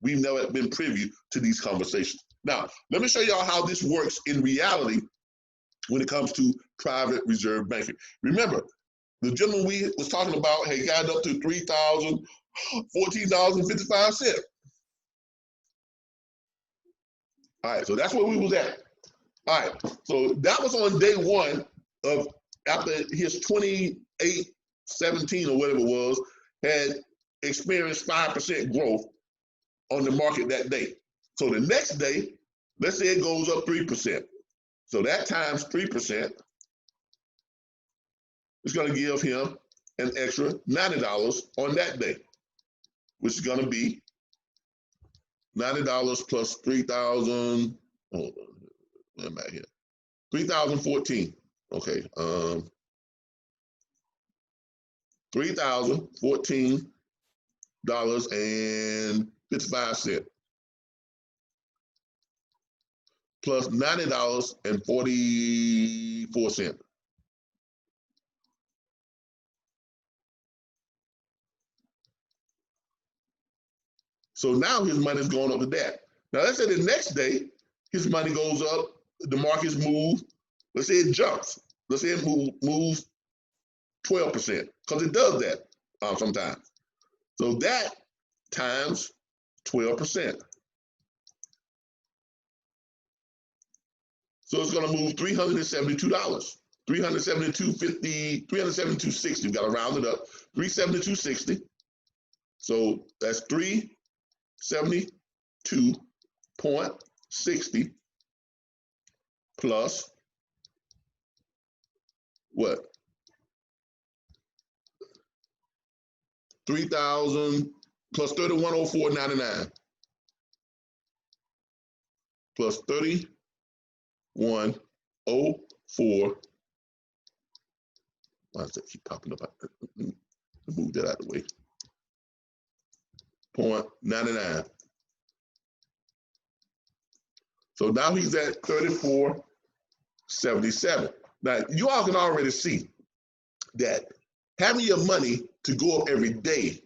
We've never been privy to these conversations. Now, let me show y'all how this works in reality when it comes to private reserve banking. Remember, the gentleman we was talking about had got up to $14.55. All right, so that's where we was at. All right, so that was on day one of after his 2817 or whatever it was, had experienced 5% growth on the market that day. So the next day, let's say it goes up 3%. So that times 3% is going to give him an extra $90 on that day, which is going to be $90 plus 3,000. Hold on, where am I here? 3,014. Okay, $3,014.55 plus $90.44. So now his money's going up to that. Now let's say the next day, his money goes up, the markets move, let's say it jumps. Let's say it moves 12%, because it does that sometimes. So that times 12%. So it's going to move $372, $372.50, $372.60. We got to round it up, $372.60. So that's $372.60 plus what? 3,000 plus 3104.99 plus 3104. Why does that keep popping up? Move that out of the way. 0.99. So now he's at 34.77. Now you all can already see that having your money to go up every day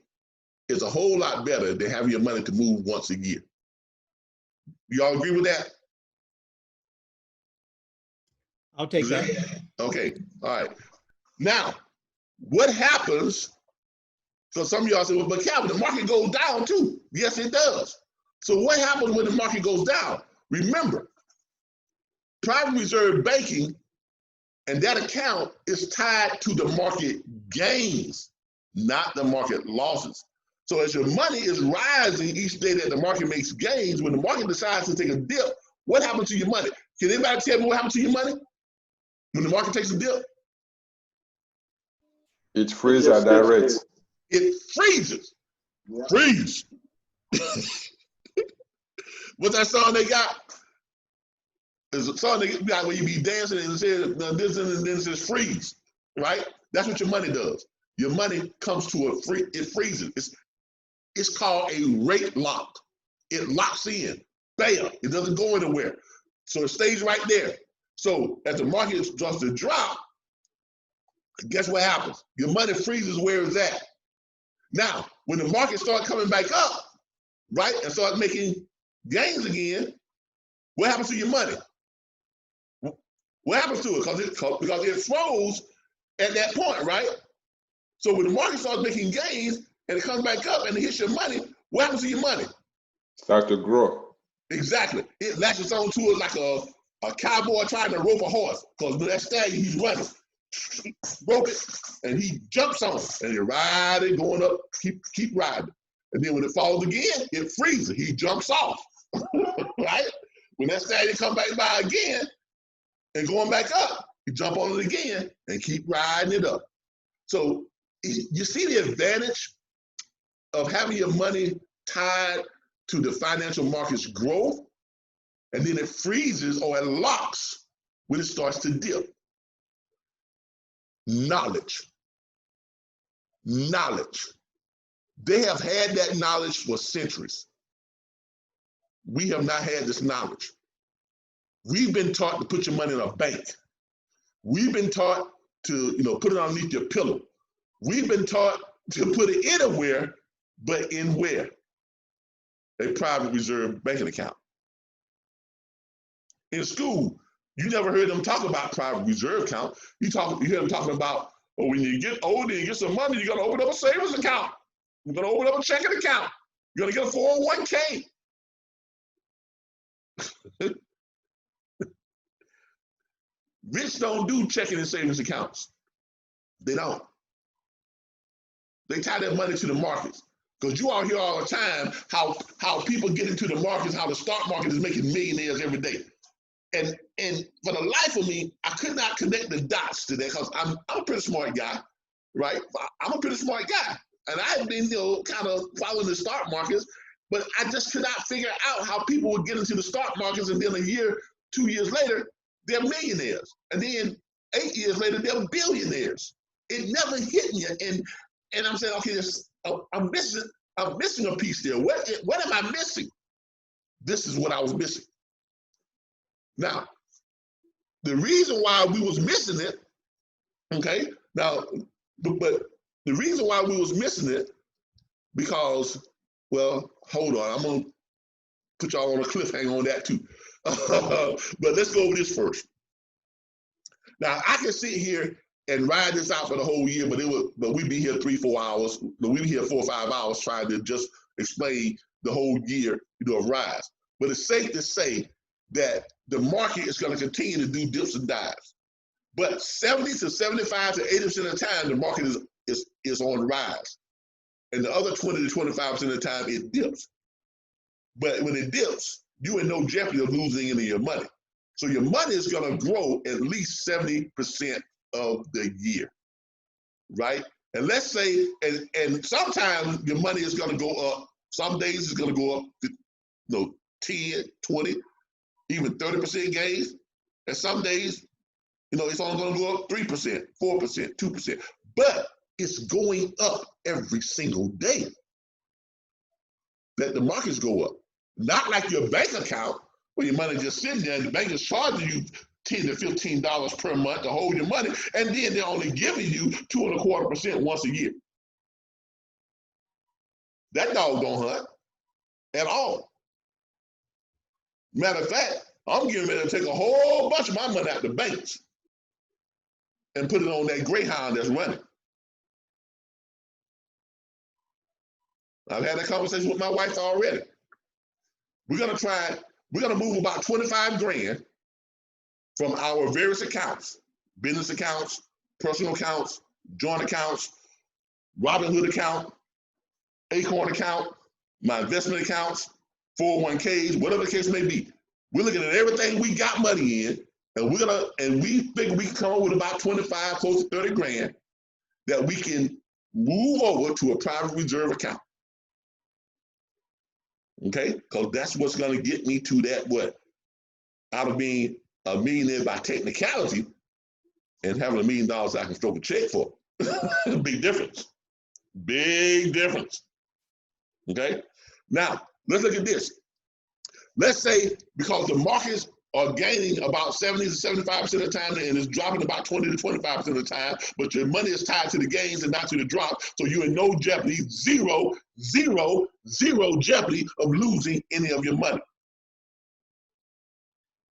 is a whole lot better than having your money to move once a year. You all agree with that? I'll take that. Okay, all right. Now, what happens, so some of y'all say, well, but Calvin, the market goes down too. Yes, it does. So what happens when the market goes down? Remember, private reserve banking and that account is tied to the market gains, not the market losses. So as your money is rising each day that the market makes gains, when the market decides to take a dip, what happens to your money? Can anybody tell me what happens to your money when the market takes a dip? It freezes our direct. It freezes. Yeah. Freeze. What's that song they got? There's a song they got where you be dancing and it says this and then it says freeze, right? That's what your money does. Your money comes to it freezes. It's called a rate lock. It locks in. Bam. It doesn't go anywhere. So it stays right there. So as the market starts to drop, guess what happens? Your money freezes where it's at. Now, when the market starts coming back up, right, and start making gains again, what happens to your money? What happens to it? Because it froze at that point, right? So when the market starts making gains and it comes back up and it hits your money, what happens to your money? Start to grow. Exactly. It latches on to it like a cowboy trying to rope a horse. Because with that stallion, he's running. Rope it, and he jumps on it, and he riding, going up, keep riding. And then when it falls again, it freezes. He jumps off, right? When that stallion comes back by again and going back up, you jump on it again and keep riding it up. So you see the advantage of having your money tied to the financial market's growth, and then it freezes or it locks when it starts to dip. Knowledge. They have had that knowledge for centuries. We have not had this knowledge. We've been taught to put your money in a bank. We've been taught to, put it underneath your pillow. We've been taught to put it anywhere, but in where? A private reserve banking account. In school, you never heard them talk about private reserve account. You hear them talking about, when you get older and get some money, you're gonna open up a savings account. You're gonna open up a checking account. You're gonna get a 401k. Rich don't do checking and savings accounts. They don't. They tie their money to the markets. Because you all hear all the time how people get into the markets, how the stock market is making millionaires every day. And for the life of me, I could not connect the dots to that, because I'm a pretty smart guy, right? I'm a pretty smart guy. And I've been, kind of following the stock markets, but I just could not figure out how people would get into the stock markets, and then a year, 2 years later, they're millionaires. And then 8 years later, they're billionaires. It never hit me. And I'm saying, okay, I'm missing a piece there. What am I missing? This is what I was missing. Now, the reason why we was missing it, okay, now, but the reason why we was missing it, because, well, hold on, I'm gonna put y'all on a cliffhanger on that too. But let's go over this first. Now, I can sit here and ride this out for the whole year, but we'd be here 3-4 hours. We'd be here 4 or 5 hours trying to just explain the whole year, of rise. But it's safe to say that the market is going to continue to do dips and dives. But 70 to 75 to 80% of the time, the market is on the rise. And the other 20 to 25% of the time, it dips. But when it dips, you're in no jeopardy of losing any of your money. So your money is going to grow at least 70% of the year, right? And let's say, and sometimes your money is going to go up. Some days it's going to go up to 10, 20, even 30% gains. And some days, it's only going to go up 3%, 4%, 2%. But it's going up every single day that the markets go up. Not like your bank account where your money just sitting there and the bank is charging you $10 to $15 per month to hold your money, and then they're only giving you 2.25% once a year. That dog don't hunt at all. Matter of fact, I'm getting ready to take a whole bunch of my money out the banks and put it on that Greyhound that's running. I've had that conversation with my wife already. We're gonna move about 25 grand from our various accounts, business accounts, personal accounts, joint accounts, Robinhood account, Acorn account, my investment accounts, 401ks, whatever the case may be. We're looking at everything we got money in, and we think we can come up with about 25, close to 30 grand that we can move over to a private reserve account. Okay, because that's what's going to get me to that, out of being a millionaire by technicality and having $1 million I can stroke a check for. Big difference. Big difference. Okay, now let's look at this. Let's say, because the markets are gaining about 70 to 75% of the time, and it's dropping about 20 to 25% of the time, but your money is tied to the gains and not to the drop, so you're in no jeopardy, zero jeopardy of losing any of your money.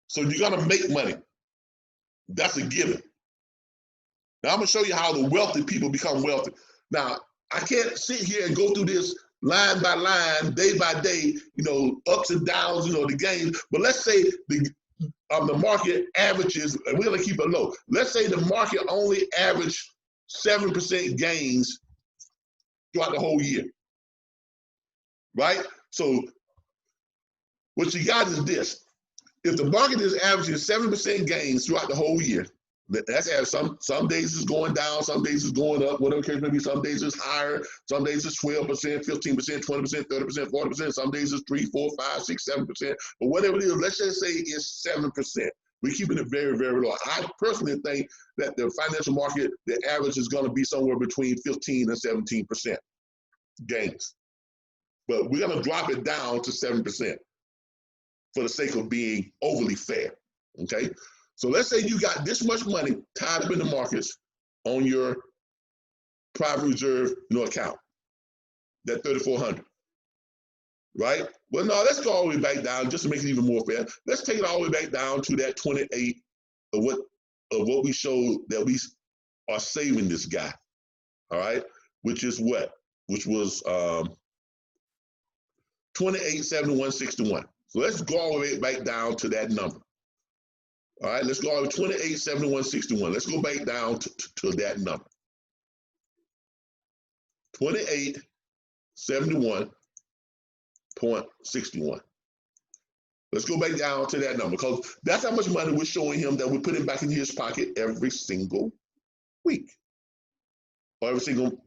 So you're gonna make money. That's a given. Now I'm gonna show you how the wealthy people become wealthy. Now, I can't sit here and go through this line by line, day by day, ups and downs, the gains, but let's say the market averages, and we're gonna keep it low. Let's say the market only averaged 7% gains throughout the whole year, right? So what you got is this. If the market is averaging 7% gains throughout the whole year, that's as some days it's going down, some days it's going up, whatever the case may be. Some days it's higher, some days it's 12%, 15%, 20%, 30%, 40%. Some days it's 3, 4, 5, 6, 7%. But whatever it is, let's just say it's 7%. We're keeping it very, very low. I personally think that the financial market, the average is going to be somewhere between 15 and 17% gains. But we're going to drop it down to 7% for the sake of being overly fair, okay? So let's say you got this much money tied up in the markets on your private reserve account, that 3,400, right? Well, no, let's go all the way back down just to make it even more fair. Let's take it all the way back down to that 28 of what we showed that we are saving this guy, all right? Which is what? Which was 2871.61. So let's go all the way back down to that number. All right, let's go over 2871.61. Let's go back down to that number. 2871.61. Let's go back down to that number because that's how much money we're showing him that we're putting back in his pocket every single week. Or every single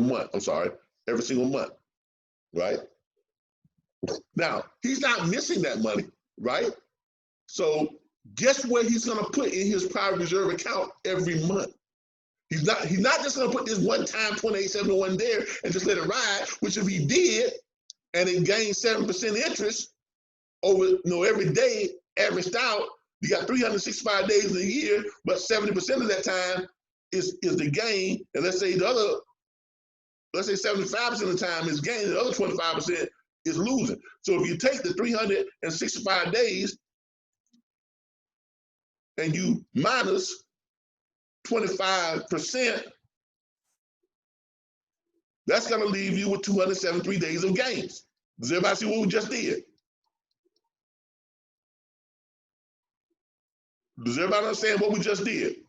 month. I'm sorry, every single month, right? Now, he's not missing that money, right? So guess what he's going to put in his private reserve account every month? He's not just going to put this one-time 2871 there and just let it ride, which if he did and it gained 7% interest over every day averaged out, you got 365 days in a year, but 70% of that time is the gain. And let's say 75% of the time is gain, and the other 25% is losing. So if you take the 365 days and you minus 25%, that's going to leave you with 273 days of gains. Does everybody see what we just did? Does everybody understand what we just did?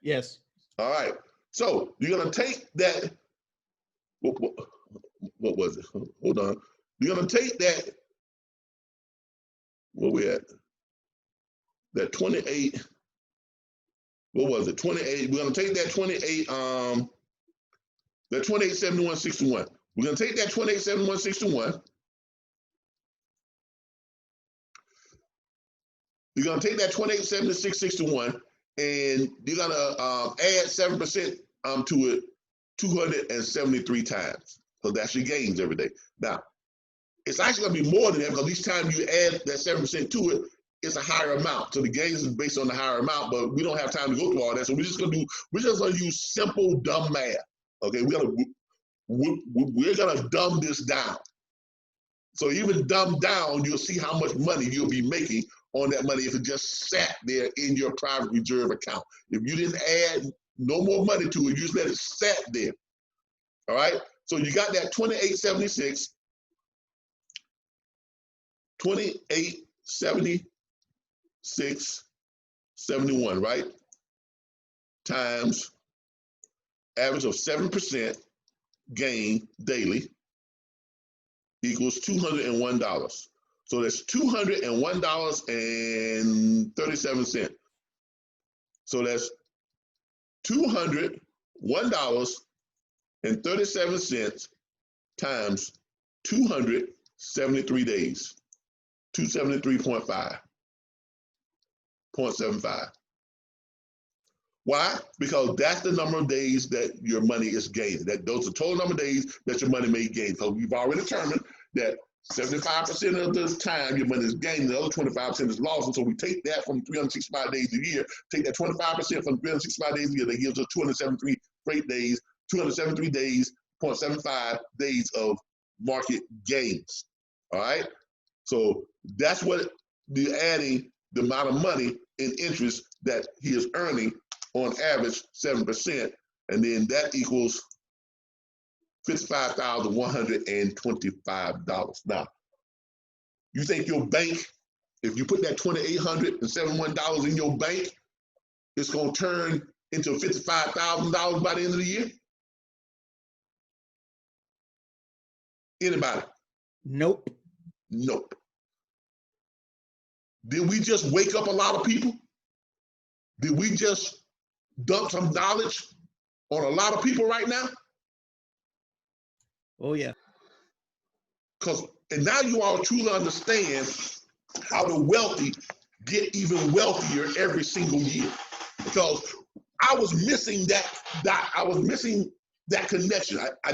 Yes. All right. So you're going to take that. What was it? Hold on. You're going to take that. Where we at? That 28. What was it? 28. We're going to take that 28. That 2871.61. We're going to take that 2871.61. You're going to take that 2876.61 and you're going to add 7% to it 273 times. So that's your gains every day. Now, it's actually going to be more than that because each time you add that 7% to it, it's a higher amount. So the gains is based on the higher amount, but we don't have time to go through all that. So we're just going to use simple, dumb math. Okay, we're going to dumb this down. So even dumb down, you'll see how much money you'll be making on that money if it just sat there in your private reserve account. If you didn't add no more money to it, you just let it sat there. All right? So you got that 2876, 2876.71, right? Times average of 7% gain daily equals $201. So that's $201.37. So that's $201.37 times 273 days, 273.75. Why? Because that's the number of days that your money is gaining. Those are the total number of days that your money may gain. Because we've already determined that 75% of the time your money is gaining, the other 25% is lost. And so we take that from 365 days a year, take that 25% from 365 days a year, that gives us 273 straight days, 273 days, 0.75 days of market gains. All right? So that's what you're adding the amount of money in interest that he is earning on average 7%, and then that equals $55,125. Now, you think your bank, if you put that $2,871 in your bank, it's going to turn into $55,000 by the end of the year? Anybody? Nope. Nope. Did we just wake up a lot of people? Did we just dump some knowledge on a lot of people right now? Oh, yeah. And now you all truly understand how the wealthy get even wealthier every single year. Because I was missing that connection. I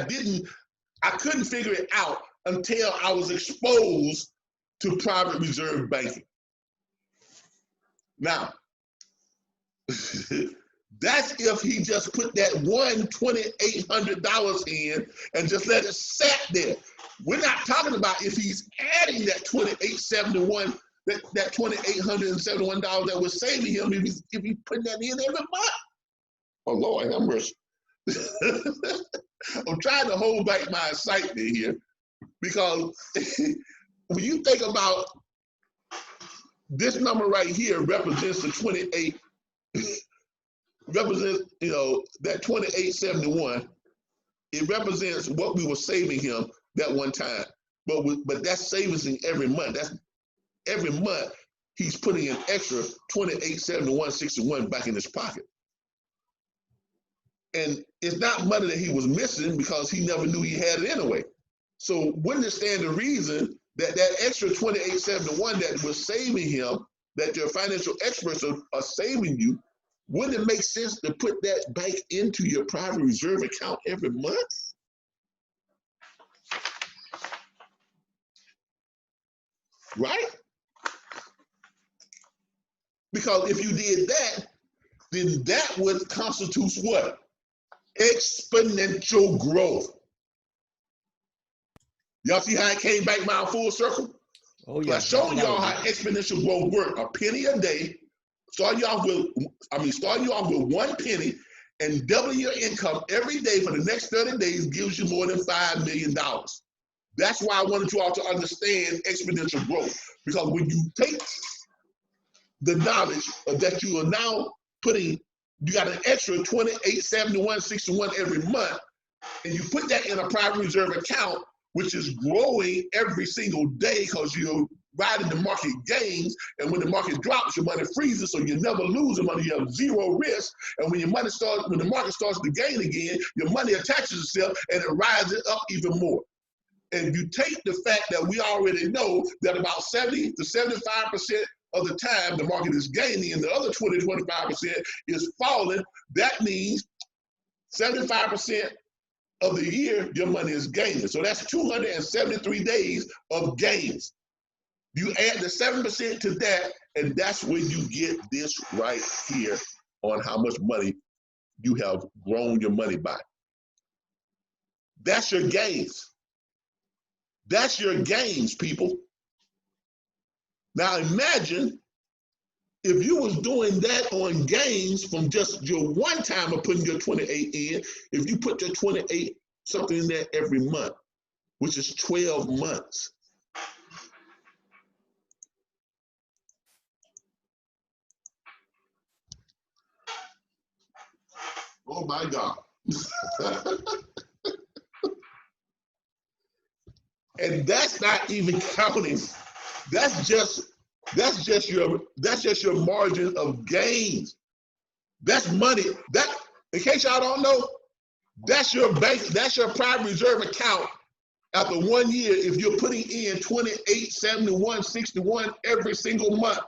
couldn't figure it out until I was exposed to private reserve banking. Now, that's if he just put that $2,800 in and just let it sit there. We're not talking about if he's adding that $2,871, that $2,871 that we're saving him if he's putting that in every month. Oh Lord, have mercy. I'm trying to hold back my excitement here because when you think about this number right here represents the 28. Represents, that 2,871. It represents what we were saving him that one time. But that's savings in every month. That's every month he's putting an extra 2,871.61 back in his pocket. And it's not money that he was missing because he never knew he had it anyway. So wouldn't it stand to reason that that extra 2,871 that was saving him, that your financial experts are saving you, wouldn't it make sense to put that bank into your private reserve account every month? Right? Because if you did that, then that would constitute what? Exponential growth. Y'all see how it came back around full circle? Oh, yeah. I showed y'all how exponential growth works. A penny a day. Starting you off with 1 penny and doubling your income every day for the next 30 days gives you more than $5 million. That's why I wanted you all to understand exponential growth. Because when you take the knowledge that you are now putting, you got an extra 2,871.61 every month, and you put that in a private reserve account, which is growing every single day because you're riding the market gains, and when the market drops, your money freezes, so you never lose the money. You have zero risk, and when the market starts to gain again, your money attaches itself and it rises up even more. And you take the fact that we already know that about 70 to 75% of the time the market is gaining and the other 20 to 25% is falling, that means 75% of the year your money is gaining. So that's 273 days of gains. You add the 7% to that, and that's when you get this right here on how much money you have grown your money by. That's your gains. That's your gains, people. Now imagine if you was doing that on gains from just your one time of putting your 28 in, if you put your 28 something in there every month, which is 12 months. Oh my God. And that's not even counting. That's just your margin of gains. That's money. That, in case y'all don't know, that's your bank, that's your private reserve account after 1 year if you're putting in 2871.61 every single month.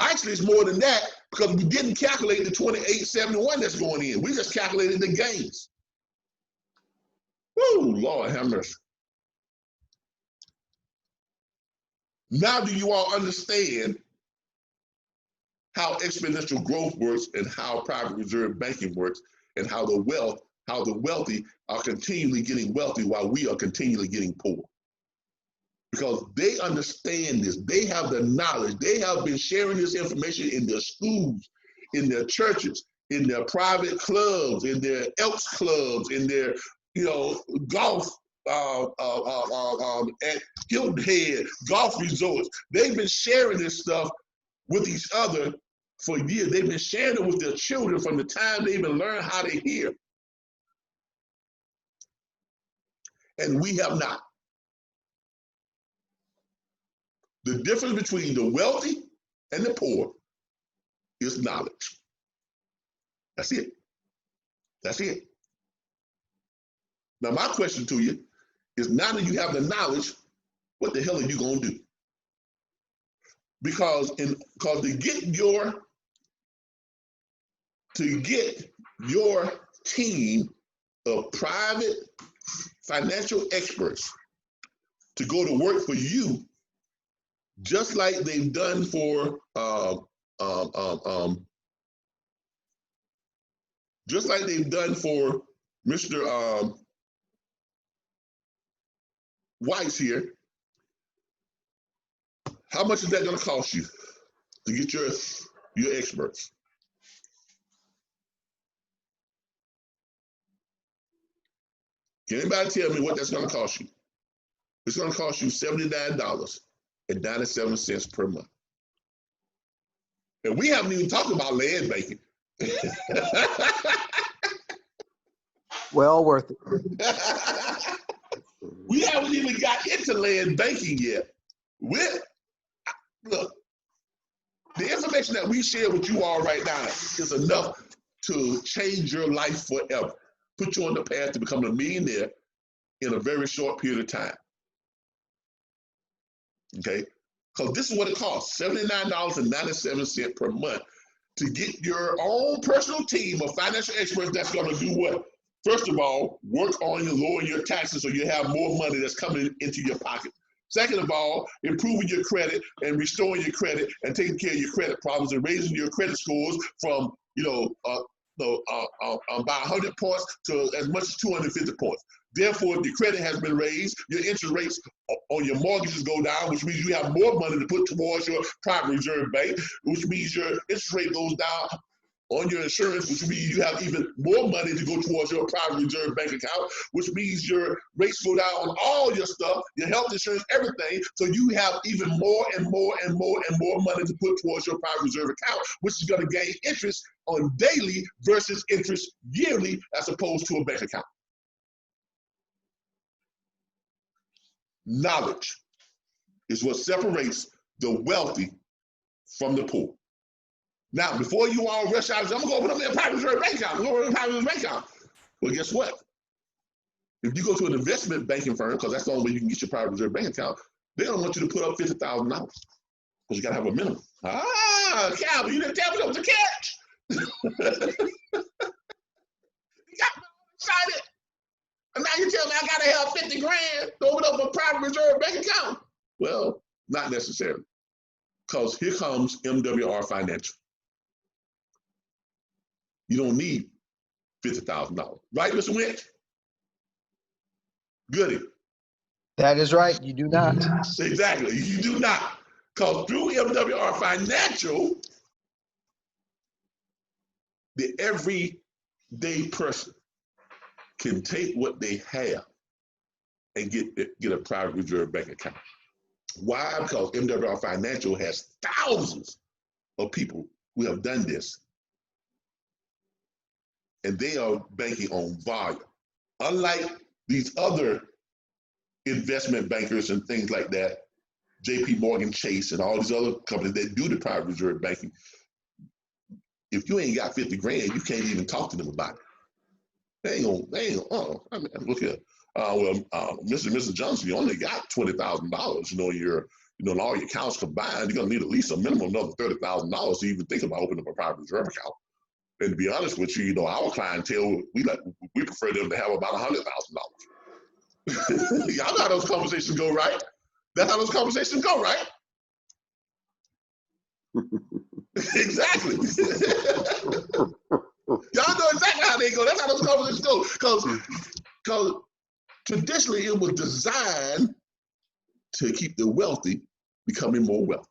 Actually, it's more than that because we didn't calculate the 2871 that's going in. We just calculated the gains. Woo, Lord have mercy. Now do you all understand how exponential growth works and how private reserve banking works and how the wealthy are continually getting wealthy while we are continually getting poor? Because they understand this. They have the knowledge. They have been sharing this information in their schools, in their churches, in their private clubs, in their Elks clubs, in their, golf at Hilton Head, golf resorts. They've been sharing this stuff with each other for years. They've been sharing it with their children from the time they even learn how to hear. And we have not. The difference between the wealthy and the poor is knowledge. That's it. That's it. Now, my question to you is, now that you have the knowledge, what the hell are you going to do? Because to get your team of private financial experts to go to work for you, just like they've done for Mr. Weiss here, how much is that going to cost you to get your experts? Can anybody tell me what that's going to cost you? It's going to cost you $79.97 per month. And we haven't even talked about land banking. Well worth it. We haven't even got into land banking yet. Look, the information that we share with you all right now is enough to change your life forever, put you on the path to become a millionaire in a very short period of time. Okay? Because this is what it costs, $79.97 per month to get your own personal team of financial experts that's going to do what? First of all, work on lowering your taxes so you have more money that's coming into your pocket. Second of all, improving your credit and restoring your credit and taking care of your credit problems and raising your credit scores from, about 100 points to as much as 250 points. Therefore, if your credit has been raised, your interest rates on your mortgages go down, which means you have more money to put towards your private reserve bank, which means your interest rate goes down on your insurance, which means you have even more money to go towards your private reserve bank account, which means your rates go down on all your stuff, your health insurance, everything. So you have even more and more and more and more money to put towards your private reserve account, which is going to gain interest on daily versus interest yearly as opposed to a bank account. Knowledge is what separates the wealthy from the poor. Now, before you all rush out, I'm going to open up their private reserve bank account. Well, guess what? If you go to an investment banking firm, because that's the only way you can get your private reserve bank account, they don't want you to put up $50,000 because you got to have a minimum. Calvin, you didn't tell me there was a catch. You got me excited. And now you tell me I got to have 50 grand to open up a private reserve bank account. Well, not necessarily. Because here comes MWR Financial. You don't need $50,000. Right, Mr. Winch? Goody. That is right. You do not. Exactly. You do not. Because through MWR Financial, the everyday person can take what they have and get a private reserve bank account. Why? Because MWR Financial has thousands of people who have done this, and they are banking on volume. Unlike these other investment bankers and things like that, JP Morgan Chase and all these other companies that do the private reserve banking, if you ain't got 50 grand, you can't even talk to them about it. They ain't gonna, I mean, look here. Mr. Johnson, you only got $20,000, you know, and all your accounts combined, you're gonna need at least a minimum of another $30,000 to even think about opening up a private reserve account. And to be honest with you, you know, our clientele, we prefer them to have about $100,000. Y'all know how those conversations go, right? That's how those conversations go, right? Exactly. Y'all know exactly how they go. That's how those conversations go. Because traditionally it was designed to keep the wealthy becoming more wealthy.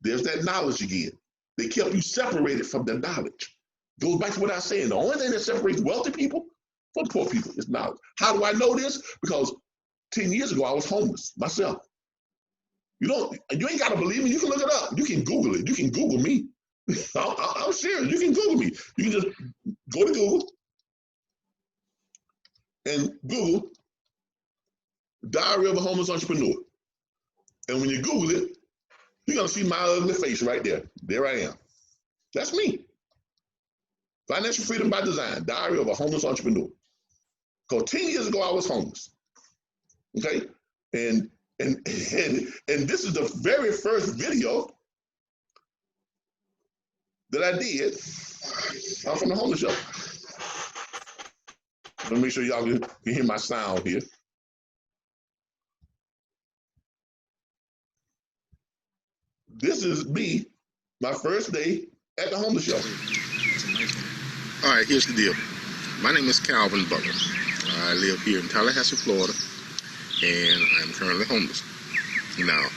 There's that knowledge again. They kept you separated from the knowledge. Goes back to what I was saying. The only thing that separates wealthy people from poor people is knowledge. How do I know this? Because 10 years ago, I was homeless myself. You ain't got to believe me. You can look it up. You can Google it. You can Google me. I'm serious. You can Google me. You can just go to Google and Google Diary of a Homeless Entrepreneur. And when you Google it, you're going to see my ugly face right there. There I am. That's me. Financial Freedom by Design, Diary of a Homeless Entrepreneur. Because 10 years ago, I was homeless. Okay? And this is the very first video that I did from the homeless shelter. Let me make sure y'all can hear my sound here. This is me, my first day at the homeless shelter. All right, here's the deal. My name is Calvin Butler. I live here in Tallahassee, Florida, and I'm currently homeless. Now,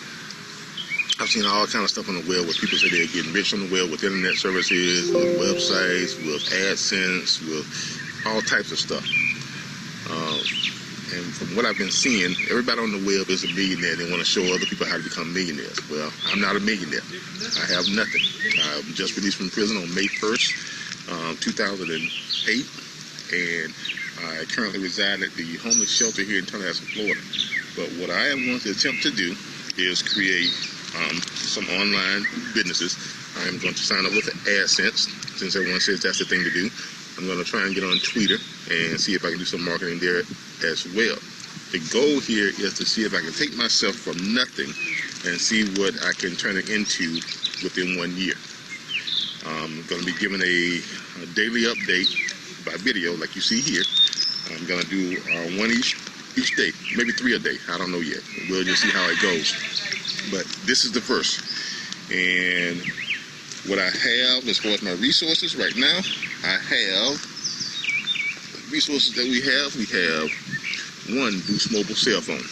I've seen all kind of stuff on the web where people say they're getting rich on the web with internet services, with websites, with AdSense, with all types of stuff. And from what I've been seeing, everybody on the web is a millionaire. They want to show other people how to become millionaires. Well, I'm not a millionaire. I have nothing. I'm just released from prison on May 1st, 2008, and I currently reside at the homeless shelter here in Tallahassee, Florida. But what I am going to attempt to do is create some online businesses. I am going to sign up with AdSense, since everyone says that's the thing to do. I'm going to try and get on Twitter and see if I can do some marketing there as well. The goal here is to see if I can take myself from nothing and see what I can turn it into within 1 year. I'm going to be giving a daily update by video like you see here. I'm going to do one each day, maybe 3 a day. I don't know yet. We'll just see how it goes. But this is the first. And what I have as far as my resources right now, I have resources that we have one Boost Mobile cell phone,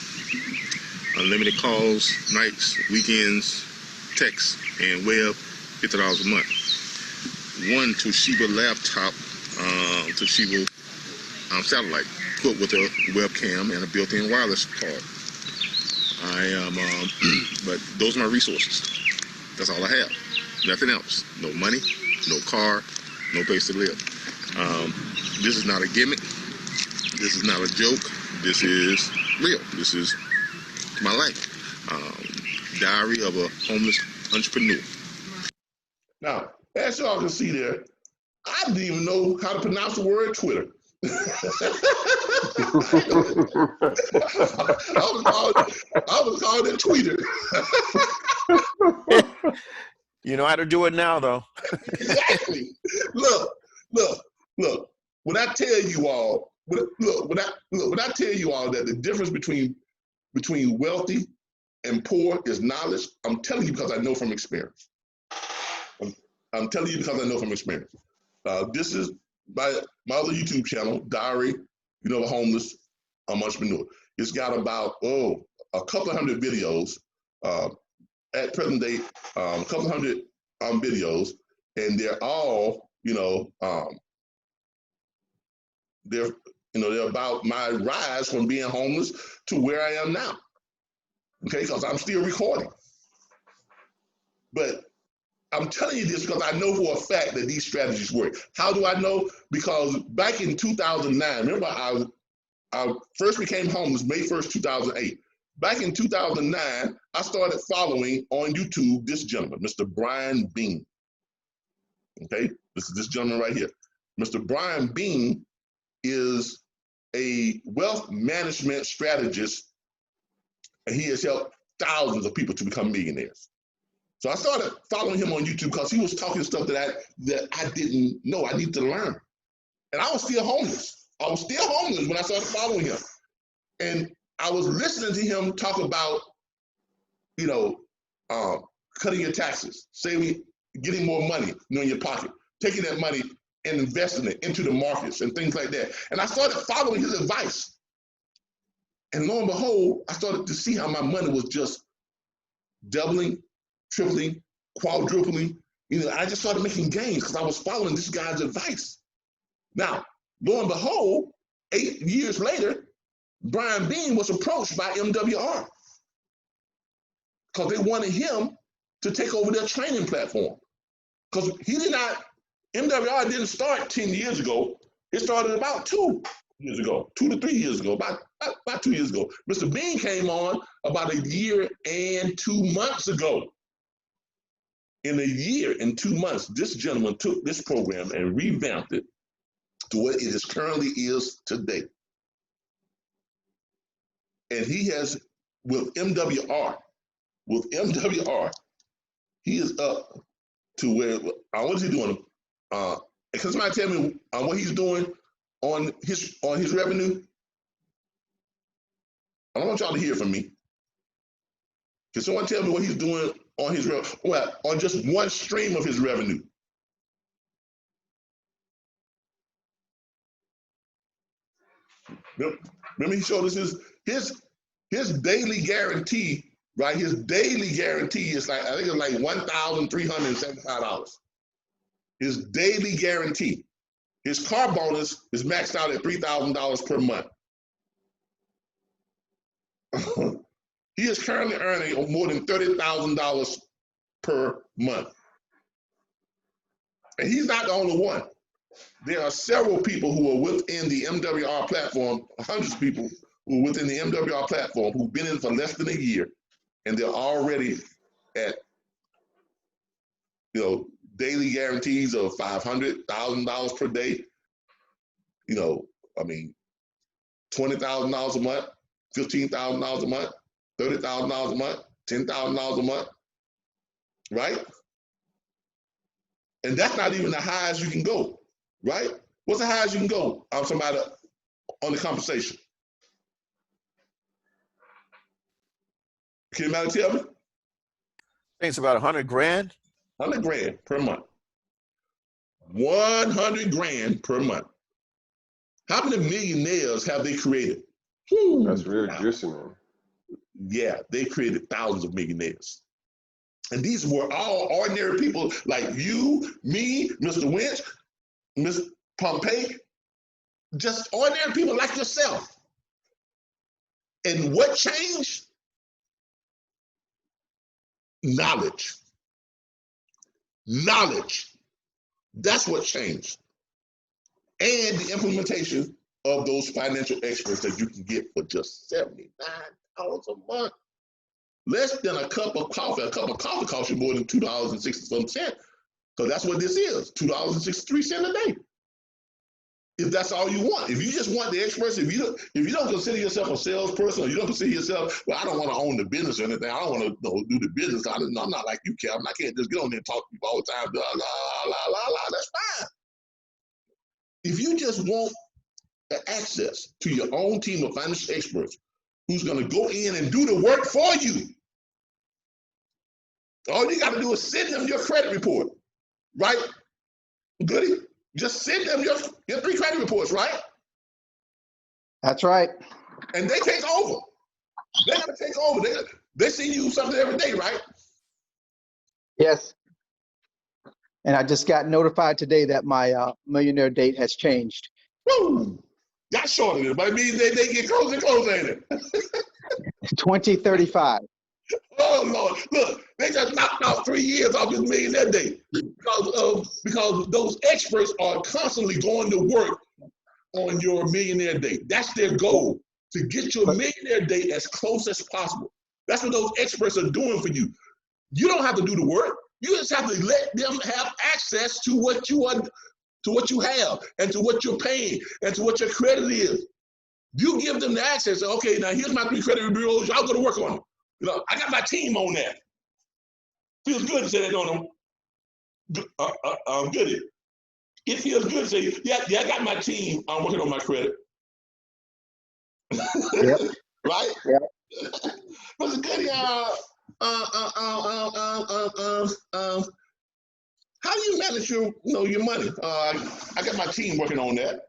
unlimited calls, nights, weekends, text, and web, $50 a month. One Toshiba laptop, Toshiba satellite, equipped with a webcam and a built-in wireless card. But those are my resources. That's all I have. Nothing else. No money, no car, no place to live. This is not a gimmick. This is not a joke. This is real. This is my life. Diary of a Homeless Entrepreneur. Now, as y'all can see there, I didn't even know how to pronounce the word Twitter. I was called a tweeter. You know how to do it now, though. Exactly. Look. When I tell you all, when I tell you all that the difference between wealthy and poor is knowledge, I'm telling you because I know from experience. I'm telling you because I know from experience. This is my other YouTube channel, Diary, of a Homeless Entrepreneur. It's got about a couple of hundred videos at present date, a couple hundred videos, and they're all they're about my rise from being homeless to where I am now. Okay, because I'm still recording. But I'm telling you this because I know for a fact that these strategies work. How do I know? Because back in 2009, remember I first became homeless May 1st, 2008. Back in 2009, I started following on YouTube this gentleman, Mr. Brian Bean. Okay, this is this gentleman right here. Mr. Brian Bean is a wealth management strategist, and he has helped thousands of people to become millionaires. So I started following him on YouTube because he was talking stuff that I didn't know. I needed to learn. And I was still homeless. I was still homeless when I started following him. And I was listening to him talk about, cutting your taxes, saving, getting more money in your pocket, taking that money and investing it into the markets and things like that. And I started following his advice. And lo and behold, I started to see how my money was just doubling, tripling, quadrupling. I just started making gains because I was following this guy's advice. Now, lo and behold, 8 years later, Brian Bean was approached by MWR because they wanted him to take over their training platform. Because MWR didn't start 10 years ago. It started about 2 years ago, 2 to 3 years ago, about 2 years ago. Mr. Bean came on about a year and 2 months ago. In a year and 2 months, this gentleman took this program and revamped it to what it is currently is today. And he has, with MWR, he is up to where, what is he doing? Can somebody tell me what he's doing on his revenue? I don't want y'all to hear from me. Can someone tell me what he's doing on his on just one stream of his revenue? Remember he showed us his daily guarantee, right? His daily guarantee is I think it's like $1,375. His daily guarantee. His car bonus is maxed out at $3,000 per month. He is currently earning more than $30,000 per month. And he's not the only one. There are several people who are within the MWR platform, hundreds of people who are within the MWR platform who've been in for less than a year, and they're already at, daily guarantees of $500,000 per day. $20,000 a month, $15,000 a month, $30,000 a month, $10,000 a month, right? And that's not even the highest you can go, right? What's the highest you can go on somebody on the compensation? Can anybody tell me? I think it's about 100 grand. 100 grand per month. 100 grand per month. How many millionaires have they created? That's real juicy, man. Yeah, they created thousands of millionaires. And these were all ordinary people like you, me, Mr. Winch, Ms. Pompey, just ordinary people like yourself. And what changed? Knowledge. Knowledge. That's what changed. And the implementation of those financial experts that you can get for just $79 a month. Less than a cup of coffee. A cup of coffee costs you more than $2.67. So that's what this is, $2.63 a day. If that's all you want. If you just want the experts, if you don't consider yourself a salesperson, or you don't consider yourself, well, I don't want to own the business or anything. I don't want to do the business. I'm not like you, Calvin. I can't just get on there and talk to people all the time. Blah, blah, blah, blah, blah. That's fine. If you just want the access to your own team of financial experts who's going to go in and do the work for you, all you got to do is send them your credit report, right? Goody? Just send them your 3 credit reports, right? That's right. And they take over. They're going to take over. They send you something every day, right? Yes. And I just got notified today that my millionaire date has changed. Woo! Got shorted it, but it means they get closer and closer, ain't it? 2035. Oh, Lord. Look, they just knocked out 3 years off this millionaire date because those experts are constantly going to work on your millionaire date. That's their goal, to get your millionaire date as close as possible. That's what those experts are doing for you. You don't have to do the work. You just have to let them have access to what you are, to what you have, and to what you're paying, and to what your credit is. You give them the access. Okay, now here's my 3 credit bureaus. Y'all go to work on it. You know, I got my team on that. Feels good to say that, don't it? Goody. It feels good to say, yeah, I got my team. I'm working on my credit. Yep. Right? Yep. Mr. Goody, how do you manage your, your money? I got my team working on that.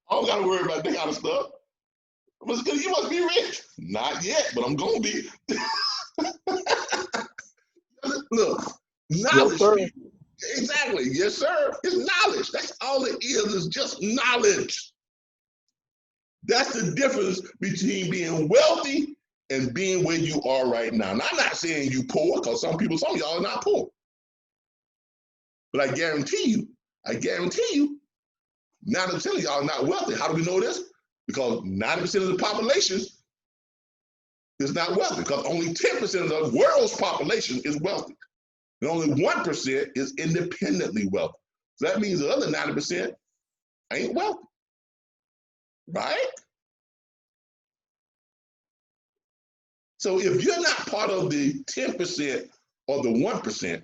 I don't got to worry about that kind of stuff. Mr. Goody, you must be rich. Not yet, but I'm going to be. Look, knowledge. Yes, sir. Exactly. Yes, sir. It's knowledge. That's all it is just knowledge. That's the difference between being wealthy and being where you are right now. And I'm not saying you poor, because some of y'all are not poor. But I guarantee you, 90% of y'all are not wealthy. How do we know this? Because 90% of the population is not wealthy, because only 10% of the world's population is wealthy. And only 1% is independently wealthy. So that means the other 90% ain't wealthy. Right? So if you're not part of the 10% or the 1%,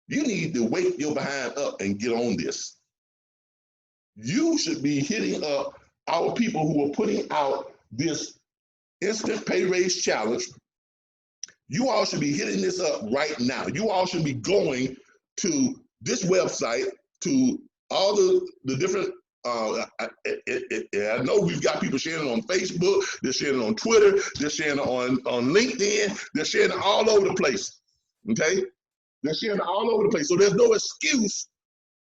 you need to wake your behind up and get on this. You should be hitting up our people who are putting out this instant pay raise challenge. You all should be hitting this up right now. You all should be going to this website, to all the different, I know we've got people sharing it on Facebook, they're sharing it on Twitter, they're sharing it on LinkedIn, they're sharing it all over the place, okay? They're sharing it all over the place. So there's no excuse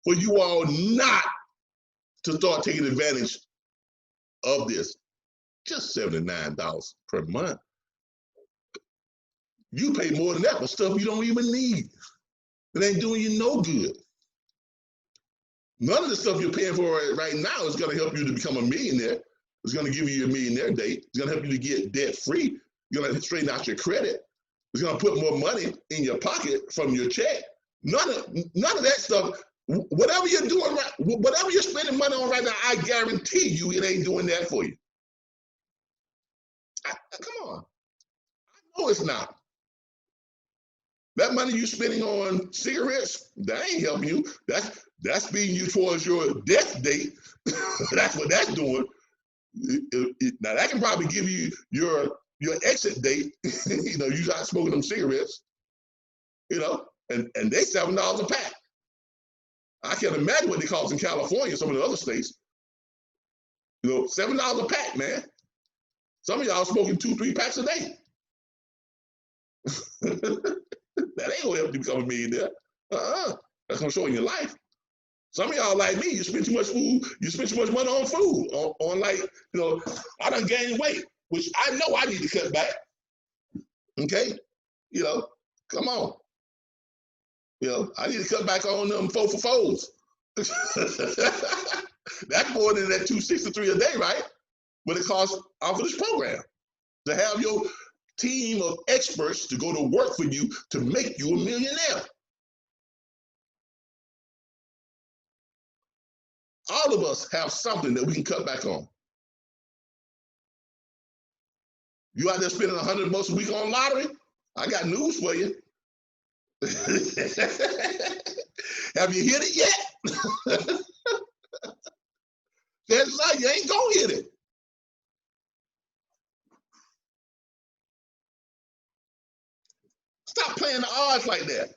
for you all not to start taking advantage of this. Just $79 per month. You pay more than that for stuff you don't even need. It ain't doing you no good. None of the stuff you're paying for right now is going to help you to become a millionaire. It's going to give you your millionaire date. It's going to help you to get debt free. It's going to straighten out your credit. It's going to put more money in your pocket from your check. None of that stuff. Whatever you're doing, whatever you're spending money on right now, I guarantee you it ain't doing that for you. Come on. I know it's not. That money you're spending on cigarettes, that ain't helping you. That's speeding you towards your death date. That's what that's doing. Now that can probably give you your exit date. You start smoking them cigarettes. And they $7 a pack. I can't imagine what they cost in California, some of the other states. $7 a pack, man. Some of y'all smoking 2-3 packs a day. That ain't gonna help you become a millionaire. That's gonna show in your life. Some of y'all like me, you spend too much food, you spend too much money on food, on I done gained weight, which I know I need to cut back. Okay? Come on. I need to cut back on them 4 for 4s. That's more than that $263 a day, right? What it costs off of this program. To have your team of experts to go to work for you to make you a millionaire. All of us have something that we can cut back on. You out there spending $100 a week on lottery? I got news for you. Have you hit it yet? That's right, you ain't gonna hit it. Stop playing the odds like that.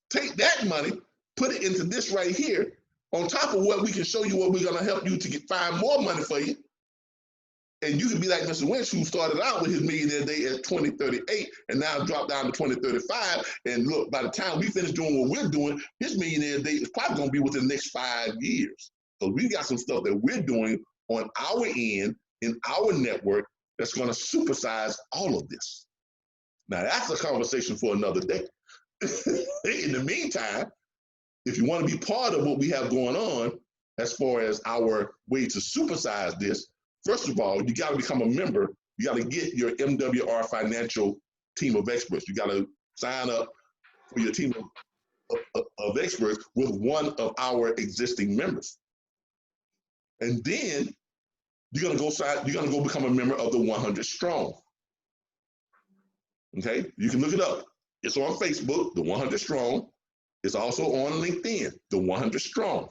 Take that money, put it into this right here, on top of what we can show you, what we're gonna help you to find more money for you. And you can be like Mr. Wentz, who started out with his millionaire day at 2038 and now dropped down to 2035. And look, by the time we finish doing what we're doing, his millionaire day is probably gonna be within the next 5 years. So we got some stuff that we're doing on our end, in our network, that's gonna supersize all of this. Now that's a conversation for another day. In the meantime, if you want to be part of what we have going on, as far as our way to supersize this, first of all, you got to become a member. You got to get your MWR Financial team of experts. You got to sign up for your team of experts with one of our existing members. And then you're gonna go become a member of the 100 Strong. Okay, you can look it up. It's on Facebook, the 100 Strong. It's also on LinkedIn, the 100 Strong.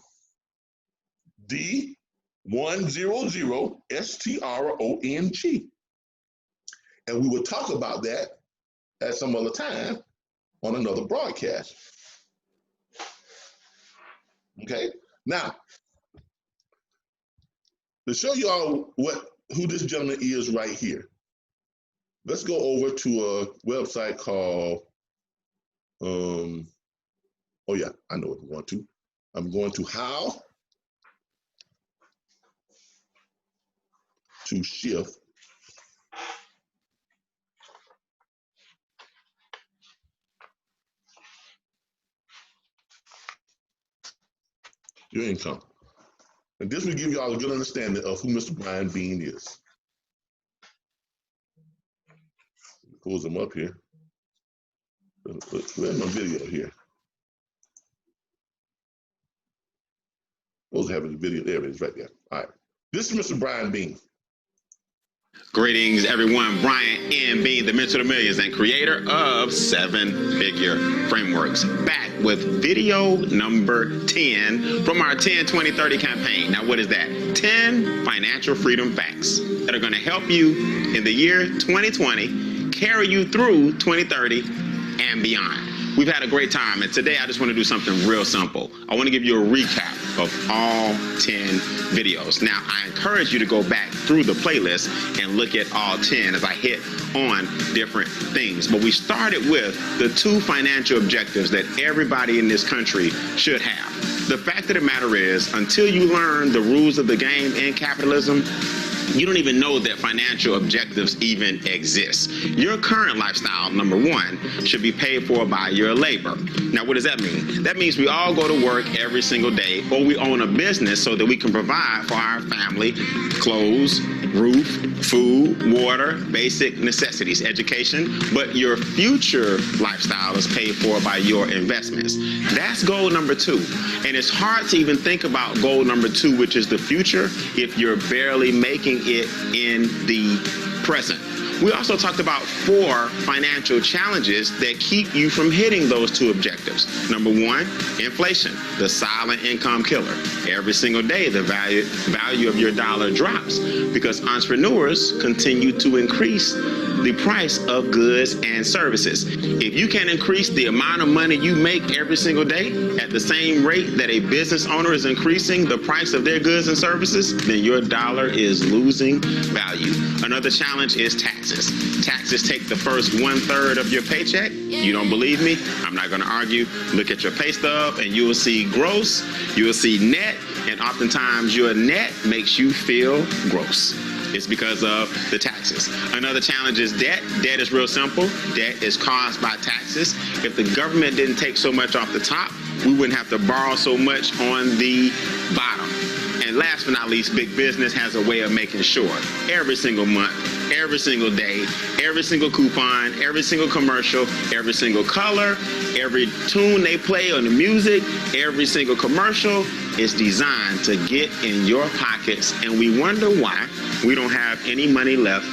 D100 STRONG. And we will talk about that at some other time on another broadcast. Okay, now to show you all who this gentleman is right here, let's go over to a website called, oh yeah, I know what I'm going to. I'm going to How to Shift Your Income. And this will give you all a good understanding of who Mr. Brian Bean is. Pulls him up here. Where's my video here? Supposed to have a video. There it is, right there. All right. This is Mr. Brian Bean. Greetings, everyone. Brian M. Bean, the Mentor to Millions and creator of 7-Figure Frameworks, back with video number 10 from our 10-20-30 campaign. Now, what is that? 10 financial freedom facts that are going to help you in the year 2020, carry you through 2030 and beyond. We've had a great time, and today I just want to do something real simple. I want to give you a recap of all 10 videos. Now, I encourage you to go back through the playlist and look at all 10 as I hit on different things. But we started with the 2 financial objectives that everybody in this country should have. The fact of the matter is, until you learn the rules of the game in capitalism, you don't even know that financial objectives even exist. Your current lifestyle, number 1, should be paid for by your labor. Now, what does that mean? That means we all go to work every single day, or we own a business so that we can provide for our family, clothes, roof, food, water, basic necessities, education, but your future lifestyle is paid for by your investments. That's goal number 2. And it's hard to even think about goal number 2, which is the future, if you're barely making it in the present. We also talked about 4 financial challenges that keep you from hitting those 2 objectives. Number 1, inflation, the silent income killer. Every single day, the value of your dollar drops because entrepreneurs continue to increase the price of goods and services. If you can increase the amount of money you make every single day at the same rate that a business owner is increasing the price of their goods and services, then your dollar is losing value. Another challenge is taxes. Taxes take the first 1/3 of your paycheck. You don't believe me? I'm not going to argue. Look at your pay stub and you will see gross, you will see net, and oftentimes your net makes you feel gross. It's because of the taxes. Another challenge is debt. Debt is real simple. Debt is caused by taxes. If the government didn't take so much off the top, we wouldn't have to borrow so much on the bottom. And last but not least, big business has a way of making sure every single month, every single day, every single coupon, every single commercial, every single color, every tune they play on the music, every single commercial is designed to get in your pockets, and we wonder why we don't have any money left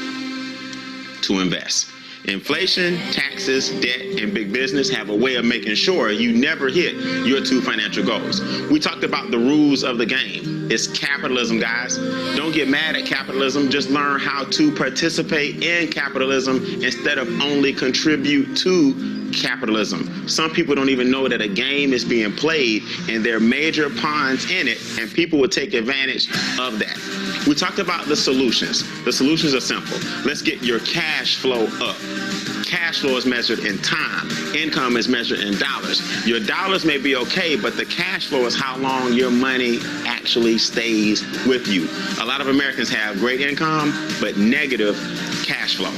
to invest. Inflation, taxes, debt, and big business have a way of making sure you never hit your 2 financial goals. We talked about the rules of the game. It's capitalism, guys. Don't get mad at capitalism. Just learn how to participate in capitalism instead of only contribute to capitalism. Some people don't even know that a game is being played and there are major pawns in it, and people will take advantage of that. We talked about the solutions. The solutions are simple. Let's get your cash flow up. Cash flow is measured in time. Income is measured in dollars. Your dollars may be okay, but the cash flow is how long your money actually stays with you. A lot of Americans have great income, but negative cash flow.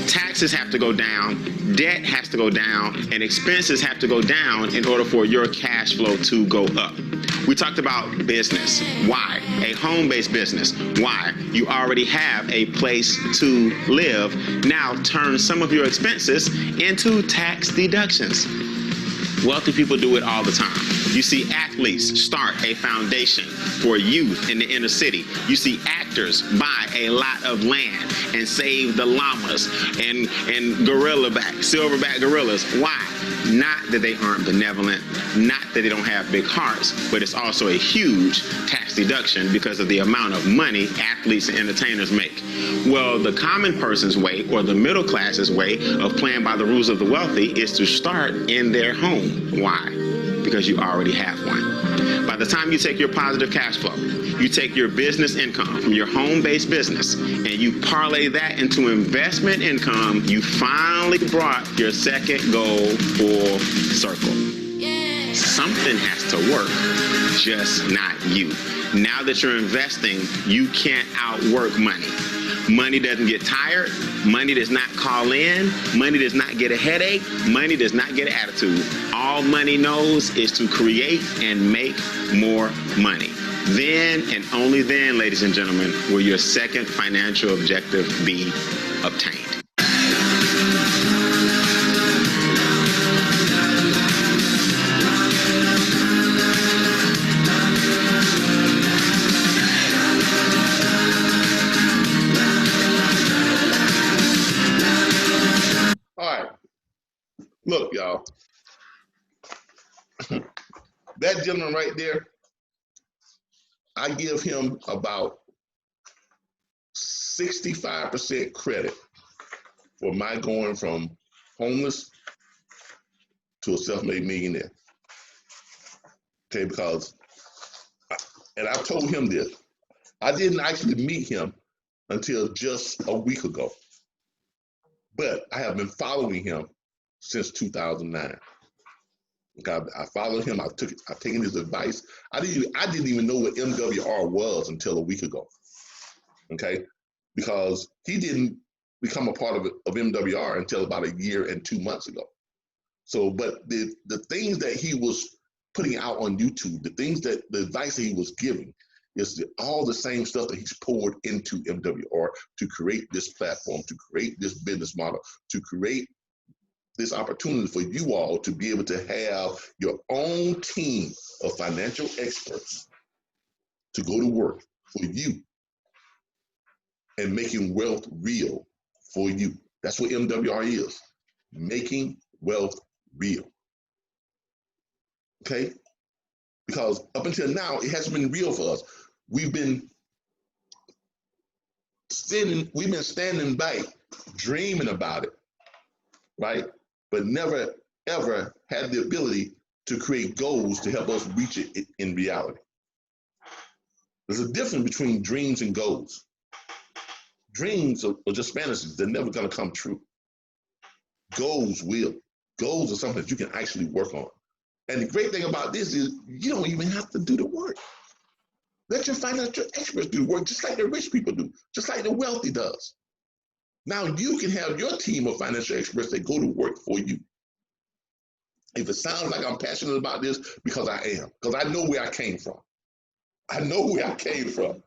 Taxes have to go down, debt has to go down, and expenses have to go down in order for your cash flow to go up. We talked about business. Why? A home-based business. Why? You already have a place to live. Now turn some of your expenses into tax deductions. Wealthy people do it all the time. You see athletes start a foundation for youth in the inner city. You see actors buy a lot of land and save the llamas and silverback gorillas. Why? Not that they aren't benevolent, not that they don't have big hearts, but it's also a huge tax deduction because of the amount of money athletes and entertainers make. Well, the common person's way, or the middle class's way of playing by the rules of the wealthy, is to start in their home. Why? Because you already have one. By the time you take your positive cash flow, you take your business income from your home-based business, and you parlay that into investment income, you finally brought your second goal full circle. Something has to work, just not you. Now that you're investing, you can't outwork money. Money doesn't get tired. Money does not call in. Money does not get a headache. Money does not get an attitude. All money knows is to create and make more money. Then and only then, ladies and gentlemen, will your second financial objective be obtained. Look, y'all, that gentleman right there, I give him about 65% credit for my going from homeless to a self-made millionaire. Okay, because, and I told him this, I didn't actually meet him until just a week ago, but I have been following him since 2009. Okay, I followed him. I've taken his advice. I didn't even know what MWR was until a week ago. Okay, because he didn't become a part of MWR until about a year and 2 months ago. So, but the things that he was putting out on YouTube, the advice that he was giving, is all the same stuff that he's poured into MWR to create this platform, to create this business model, to create this opportunity for you all to be able to have your own team of financial experts to go to work for you and making wealth real for you. That's what MWR is, making wealth real. Okay? Because up until now, it hasn't been real for us. We've been standing back, dreaming about it, right? But never, ever had the ability to create goals to help us reach it in reality. There's a difference between dreams and goals. Dreams are just fantasies. They're never going to come true. Goals will. Goals are something that you can actually work on. And the great thing about this is you don't even have to do the work. Let your financial experts do the work just like the rich people do, just like the wealthy does. Now you can have your team of financial experts that go to work for you. If it sounds like I'm passionate about this, because I am, because I know where I came from. I know where I came from.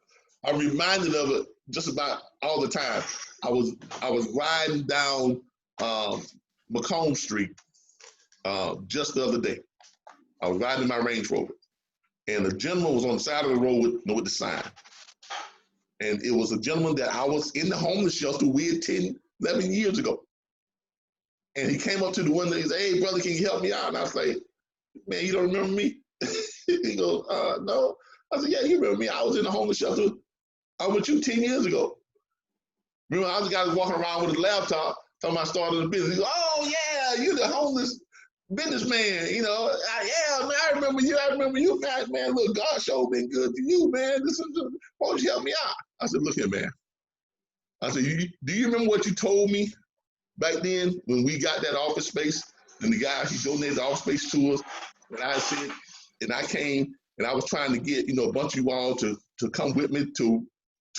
I'm reminded of it just about all the time. I was riding down Macomb Street just the other day. I was riding my Range Rover, and the gentleman was on the side of the road with the sign. And it was a gentleman that I was in the homeless shelter with 10, 11 years ago. And he came up to the window and he said, "Hey, brother, can you help me out?" And I was like, "Man, you don't remember me?" He goes, "No." I said, "Yeah, you remember me. I was in the homeless shelter. I was with you 10 years ago. Remember, I was the guy walking around with a laptop talking about starting a business." He goes, "Oh, yeah, you're the homeless businessman. You know, yeah, man, I remember you, man. Look, God sure been good to you, man. Why don't you help me out?" I said, "Look here, man." I said, do you remember what you told me back then when we got that office space and the guy, he donated the office space to us? And I said, and I came and I was trying to get, a bunch of you all to come with me to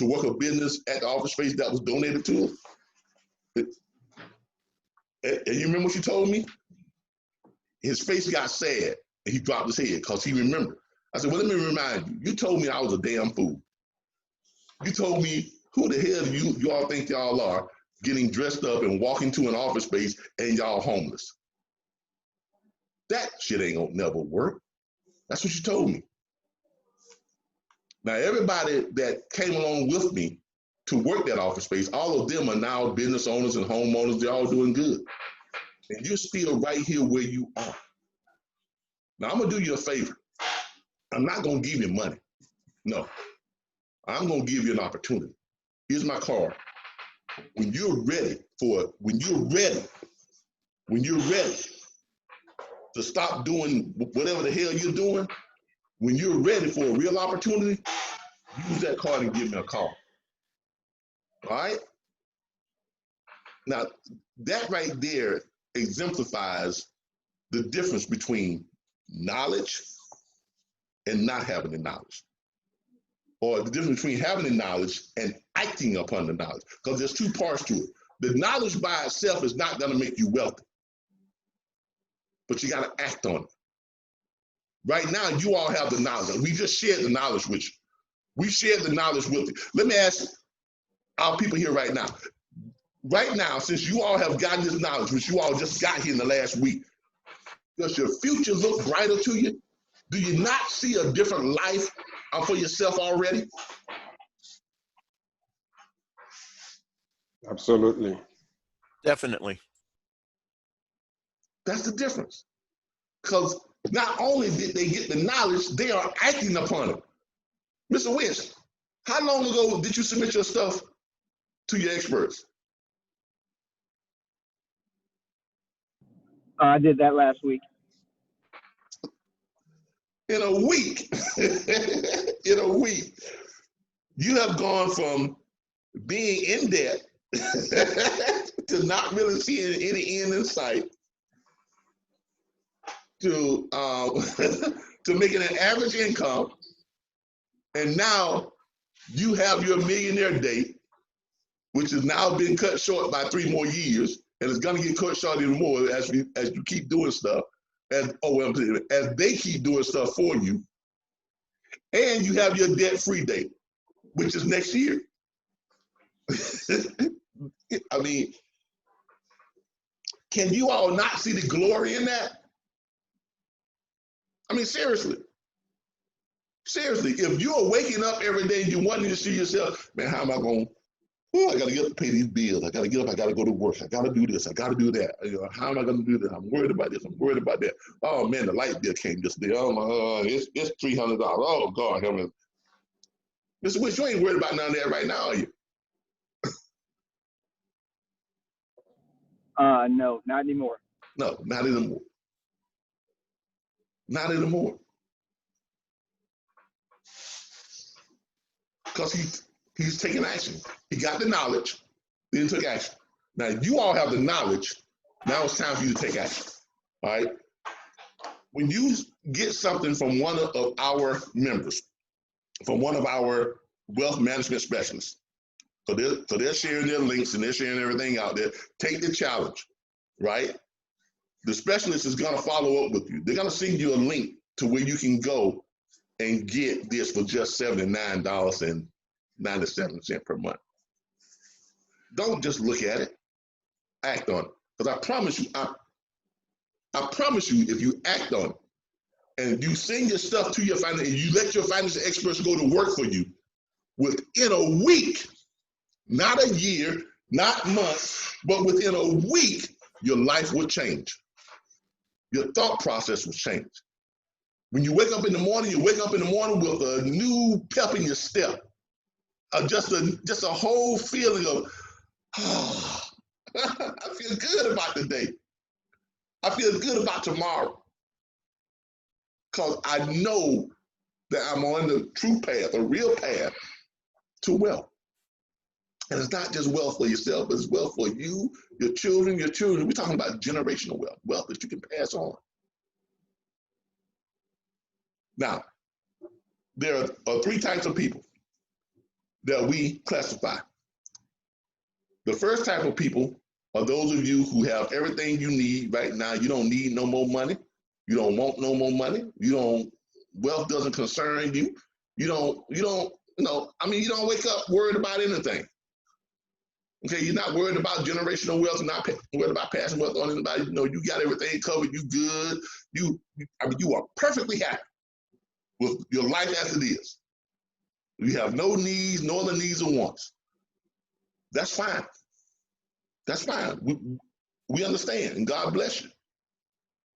work a business at the office space that was donated to us. And you remember what you told me? His face got sad and he dropped his head because he remembered. I said, "Well, let me remind you, you told me I was a damn fool. You told me, who the hell do you all think y'all are, getting dressed up and walking to an office space and y'all homeless? That shit ain't gonna never work. That's what you told me. Now, everybody that came along with me to work that office space, all of them are now business owners and homeowners. They're all doing good. And you're still right here where you are. Now, I'm going to do you a favor. I'm not going to give you money. No. I'm going to give you an opportunity. Here's my card. When you're ready for it, when you're ready to stop doing whatever the hell you're doing, when you're ready for a real opportunity, use that card and give me a call. All right? Now, that right there exemplifies the difference between knowledge and not having the knowledge, or the difference between having the knowledge and acting upon the knowledge, because there's two parts to it. The knowledge by itself is not going to make you wealthy, but you got to act on it. Right now, you all have the knowledge. We just shared the knowledge with you. We shared the knowledge with you. Let me ask our people here right now. Right now, since you all have gotten this knowledge, which you all just got here in the last week, does your future look brighter to you? Do you not see a different life for yourself already? Absolutely. Definitely. That's the difference. Because not only did they get the knowledge, they are acting upon it. Mr. Winch, how long ago did you submit your stuff to your experts? I did that last week. In a week, in a week, you have gone from being in debt to not really seeing any end in sight to to making an average income, and now you have your millionaire date, which has now been cut short by 3 more years, and it's going to get cut short even more as you keep doing stuff, as they keep doing stuff for you, and you have your debt-free date, which is next year. I mean, can you all not see the glory in that? I mean, seriously. Seriously, if you're waking up every day and you're wanting to see yourself, man, how am I going? Oh, I got to get up to pay these bills. I got to get up. I got to go to work. I got to do this. I got to do that. You know, how am I going to do this? I'm worried about this. I'm worried about that. Oh man, the light bill came yesterday. Oh my, it's $300. Oh God, I mean, Mr. Wish, you ain't worried about none of that right now, are you? No, not anymore. No, not anymore. Not anymore. Because he's taking action. He got the knowledge, then took action. Now you all have the knowledge. Now it's time for you to take action. All right. When you get something from one of our members, from one of our wealth management specialists, so they're sharing their links and they're sharing everything out there. Take the challenge, right? The specialist is going to follow up with you. They're going to send you a link to where you can go and get this for just $79.97 per month. Don't just look at it, act on it. Because I promise you, if you act on it and you send your stuff to your financial, and you let your financial experts go to work for you, within a week, not a year, not months, but within a week, your life will change. Your thought process will change. When you wake up in the morning, with a new pep in your step, just a whole feeling of, oh, I feel good about the day. I feel good about tomorrow. Because I know that I'm on the true path, a real path to wealth. And it's not just wealth for yourself, but it's wealth for you, your children. We're talking about generational wealth, wealth that you can pass on. Now, there are 3 types of people that we classify. The first type of people are those of you who have everything you need right now. You don't need no more money. You don't want no more money. Wealth doesn't concern you. You don't wake up worried about anything. Okay, you're not worried about generational wealth, not worried about passing wealth on anybody. You got everything covered. You good. You are perfectly happy. with your life as it is. You have no needs, no other needs or wants. That's fine. That's fine. We understand, and God bless you.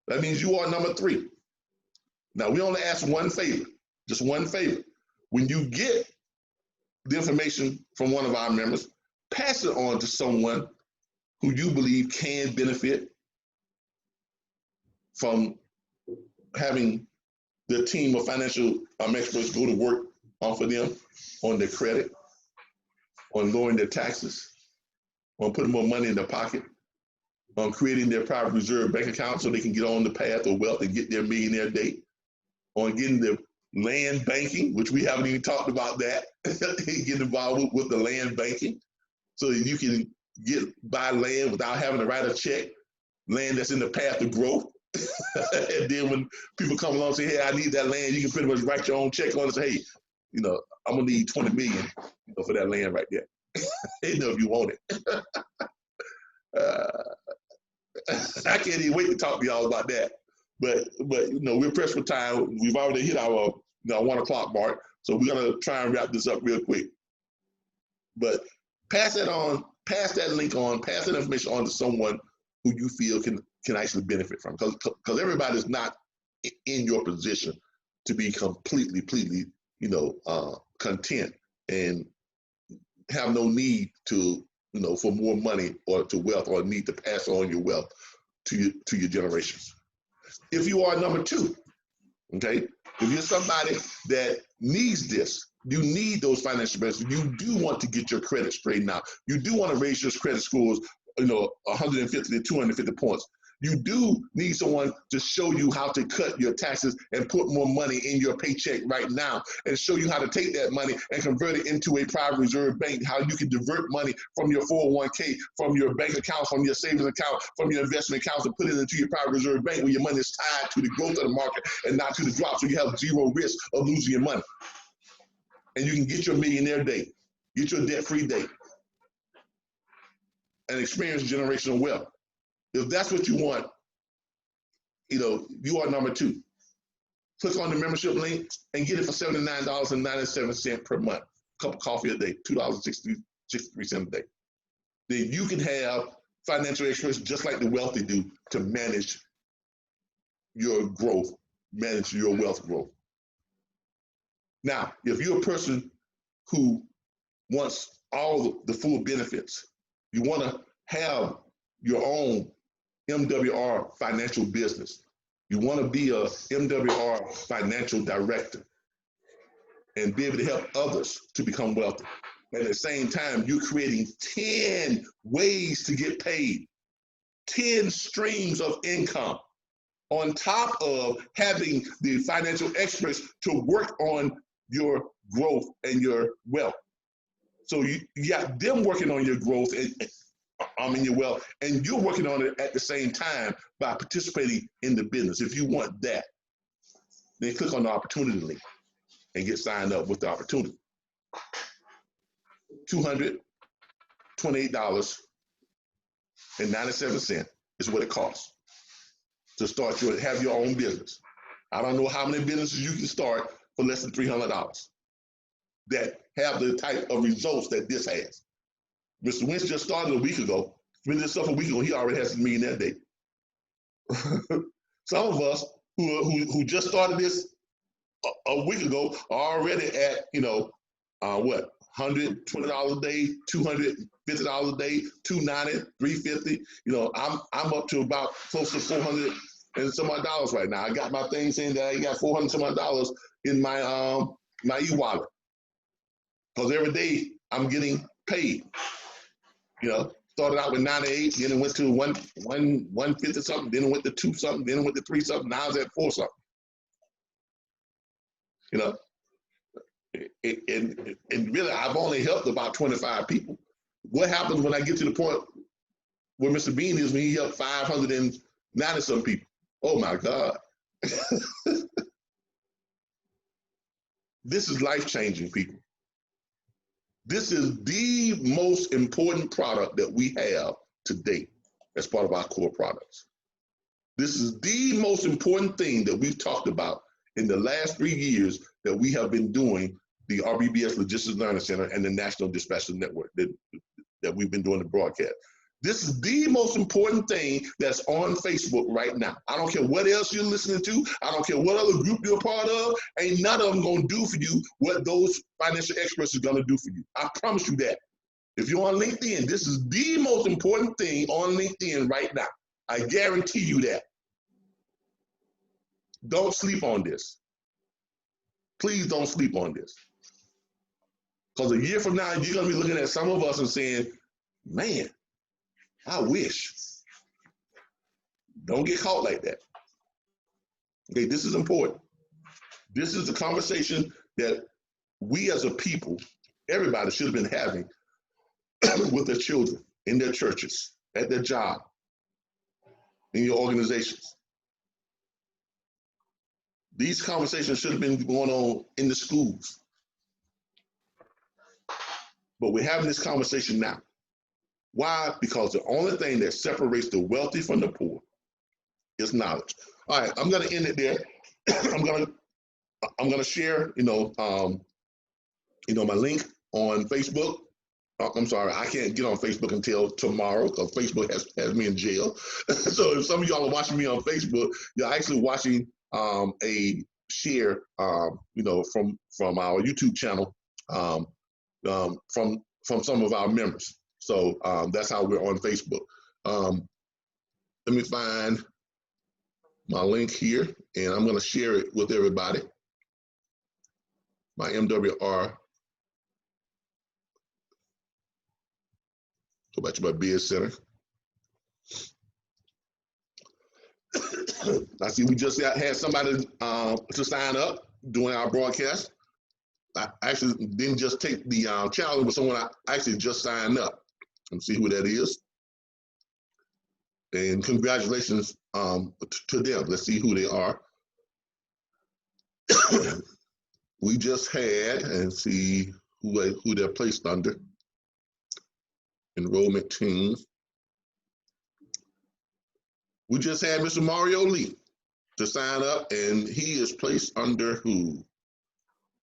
That means you are number 3. Now, we only ask one favor, just one favor. When you get the information from one of our members, pass it on to someone who you believe can benefit from having the team of financial experts go to work on for them on their credit, on lowering their taxes, on putting more money in their pocket, on creating their private reserve bank account so they can get on the path of wealth and get their millionaire date, on getting the land banking, which we haven't even talked about that, get involved with the land banking so that you can buy land without having to write a check, land that's in the path of growth. And then when people come along and say, hey, I need that land, you can pretty much write your own check on it and say, hey, I'm gonna need 20 million for that land right there. If you want it. I can't even wait to talk to y'all about that. But we're pressed for time. We've already hit our 1 o'clock mark, so we're gonna try and wrap this up real quick. But pass that on, pass that link on, pass that information on to someone who you feel can actually benefit from, because everybody's not in your position to be completely content and have no need to for more money or to wealth, or need to pass on your wealth to your generations. If you are number 2, okay, if you're somebody that needs this, you need those financial benefits, you do want to get your credit straightened out, you do want to raise your credit scores 150 to 250 points. You do need someone to show you how to cut your taxes and put more money in your paycheck right now, and show you how to take that money and convert it into a private reserve bank, how you can divert money from your 401k, from your bank account, from your savings account, from your investment accounts, and put it into your private reserve bank where your money is tied to the growth of the market and not to the drop, so you have zero risk of losing your money. And you can get your millionaire day, get your debt-free day, and experience generational wealth. If that's what you want, you are number 2. Click on the membership link and get it for $79.97 per month. Cup of coffee a day, $2.63 a day. Then you can have financial experts just like the wealthy do to manage your growth, manage your wealth growth. Now, if you're a person who wants all the full benefits, you want to have your own MWR financial business, you want to be a MWR financial director and be able to help others to become wealthy. And at the same time, you're creating 10 ways to get paid, 10 streams of income, on top of having the financial experts to work on your growth and your wealth. So you got them working on your growth and your wealth, and you're working on it at the same time by participating in the business. If you want that, then click on the opportunity link and get signed up with the opportunity. $228.97 is what it costs to start have your own business. I don't know how many businesses you can start for less than $300 that have the type of results that this has. Mr. Wentz just started a week ago. When this stuff a week ago, he already has his millionaire day. Some of us who just started this a week ago are already at $120 a day, $250 a day, $290, $350. I'm up to about close to $400 and some odd dollars right now. I got my thing saying that I got $400 some odd dollars in my my e-wallet, because every day I'm getting paid. Started out with 98, then it went to 150 something, then it went to 2 something, then it went to 3 something, now it's at 4 something. And really, I've only helped about 25 people. What happens when I get to the point where Mr. Bean is when he helped 590 some people? Oh my God. This is life-changing, people. This is the most important product that we have today as part of our core products. This is the most important thing that we've talked about in the last 3 years that we have been doing the RBBS Logistics Learning Center and the National Dispatchers Network that we've been doing the broadcast. This is the most important thing that's on Facebook right now. I don't care what else you're listening to. I don't care what other group you're a part of. Ain't none of them going to do for you what those financial experts are going to do for you. I promise you that. If you're on LinkedIn, this is the most important thing on LinkedIn right now. I guarantee you that. Don't sleep on this. Please don't sleep on this. Because a year from now, you're going to be looking at some of us and saying, man, I wish. Don't get caught like that. Okay, this is important. This is the conversation that we as a people, everybody should have been having with their children, in their churches, at their job, in your organizations. These conversations should have been going on in the schools. But we're having this conversation now. Why? Because the only thing that separates the wealthy from the poor is knowledge. All right, I'm going to end it there. I'm going to share, my link on Facebook. I'm sorry, I can't get on Facebook until tomorrow because Facebook has me in jail. So if some of y'all are watching me on Facebook, you're actually watching a share, from our YouTube channel, from some of our members. So that's how we're on Facebook. Let me find my link here, and I'm going to share it with everybody. My MWR. Go back to my Biz Center. I see we just had somebody to sign up during our broadcast. I actually didn't just take the challenge, but someone I actually just signed up. Let's see who that is. And congratulations to them. Let's see who they are. We just had, and see who they're placed under. Enrollment team. We just had Mr. Mario Lee to sign up, and he is placed under who?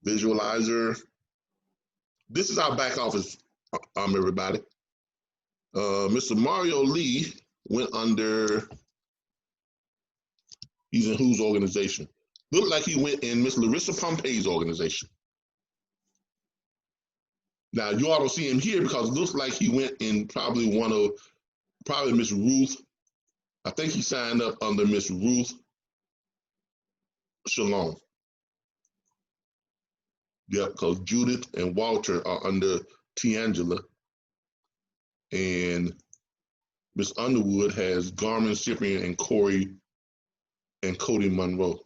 Visualizer. This is our back office, everybody. Mr. Mario Lee went under, he's in whose organization? Looked like he went in Miss Larissa Pompey's organization. Now, you all don't see him here because it looks like he went in probably Miss Ruth. I think he signed up under Miss Ruth Shalom. Yeah, because Judith and Walter are under Tiangela. And Miss Underwood has Garmin, Cyprian, and Corey and Cody Monroe.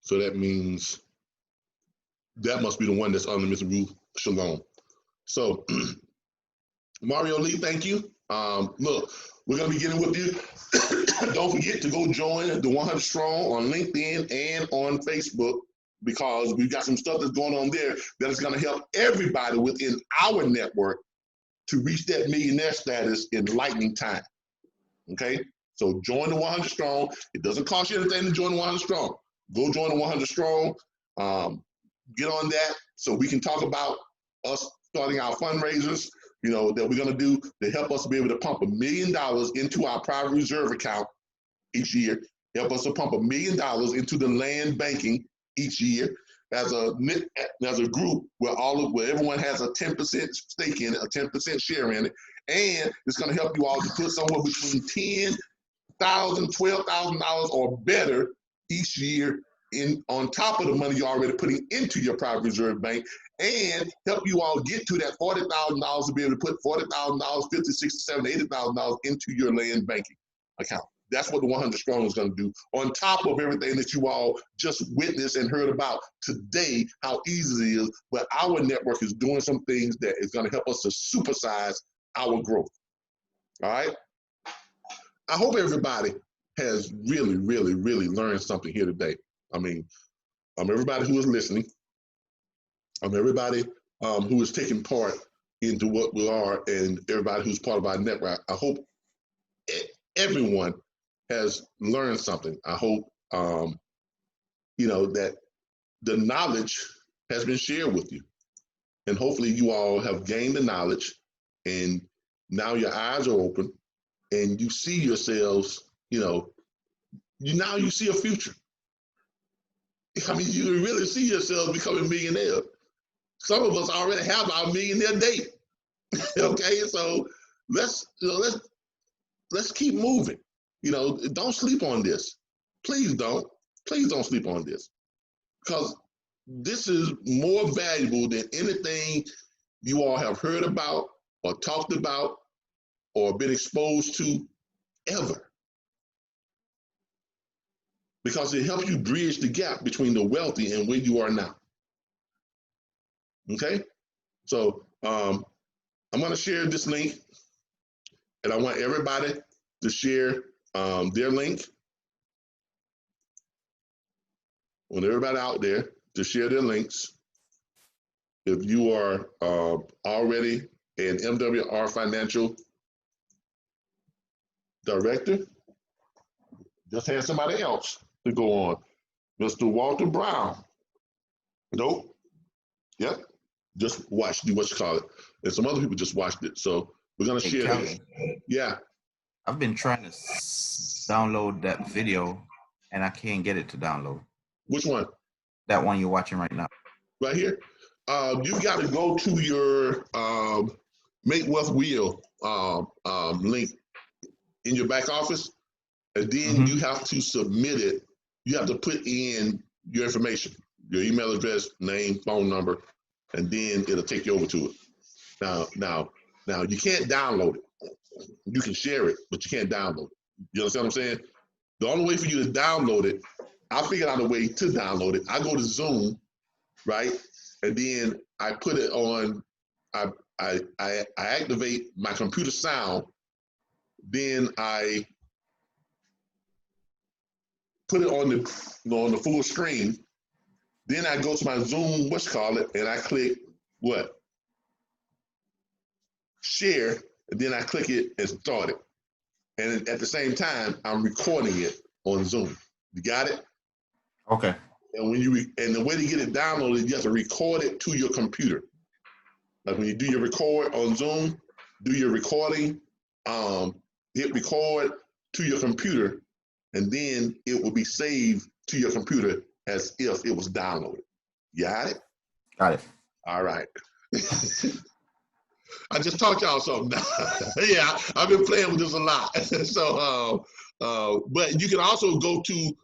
So that means that must be the one that's under Miss Ruth Shalom. So Mario Lee, thank you. Look, we're gonna be getting with you. Don't forget to go join the 100 Strong on LinkedIn and on Facebook, because we've got some stuff that's going on there that is gonna help everybody within our network to reach that millionaire status in lightning time, okay? So join the 100 Strong. It doesn't cost you anything to join the 100 Strong. Go join the 100 Strong. Get on that so we can talk about us starting our fundraisers, that we're going to do to help us to be able to pump $1 million into our private reserve account each year, help us to pump $1 million into the land banking each year as a group where everyone has a 10% stake in it, a 10% share in it, and it's going to help you all to put somewhere between $10,000, $12,000 or better each year on top of the money you're already putting into your private reserve bank, and help you all get to that $40,000 to be able to put $40,000, $50,000, $60,000, $70,000, $80,000 into your land banking account. That's what the 100 Strong is going to do, on top of everything that you all just witnessed and heard about today, how easy it is. But our network is doing some things that is going to help us to supersize our growth. All right? I hope everybody has really, really, really learned something here today. I mean, everybody who is listening, everybody who is taking part into what we are, and everybody who's part of our network. I hope everyone has learned something. I hope, that the knowledge has been shared with you. And hopefully you all have gained the knowledge, and now your eyes are open and you see yourselves, now you see a future. I mean, you really see yourselves becoming millionaires. Some of us already have our millionaire date. Okay, so let's keep moving. Don't sleep on this. Please don't sleep on this, because this is more valuable than anything you all have heard about or talked about or been exposed to ever, because it helps you bridge the gap between the wealthy and where you are now. Okay, so I'm going to share this link, and I want everybody to share their link. I want everybody out there to share their links. If you are already an MWR Financial Director, just have somebody else to go on. Mr. Walter Brown. Nope. Yep. Just watched what you call it. And some other people just watched it. So we're going to share this. Yeah. I've been trying to download that video and I can't get it to download. Which one? That one you're watching right now. Right here. You've got to go to your Make Wealth Wheel link in your back office, and then you have to submit it. You have to put in your information, your email address, name, phone number, and then it'll take you over to it. Now, you can't download it. You can share it, but you can't download it. You understand what I'm saying? The only way for you to download it, I figured out a way to download it. I go to Zoom, right? And then I put it on, I activate my computer sound, then I put it on the full screen. Then I go to my Zoom, and I click what? Share, and then I click it and start it. And at the same time, I'm recording it on Zoom. You got it? Okay. And and the way to get it downloaded, you have to record it to your computer. Like when you do your record on Zoom, do your recording, hit record to your computer, and then it will be saved to your computer as if it was downloaded. You got it? Got it. All right. I just taught y'all something now. Yeah, I've been playing with this a lot. So, but you can also go to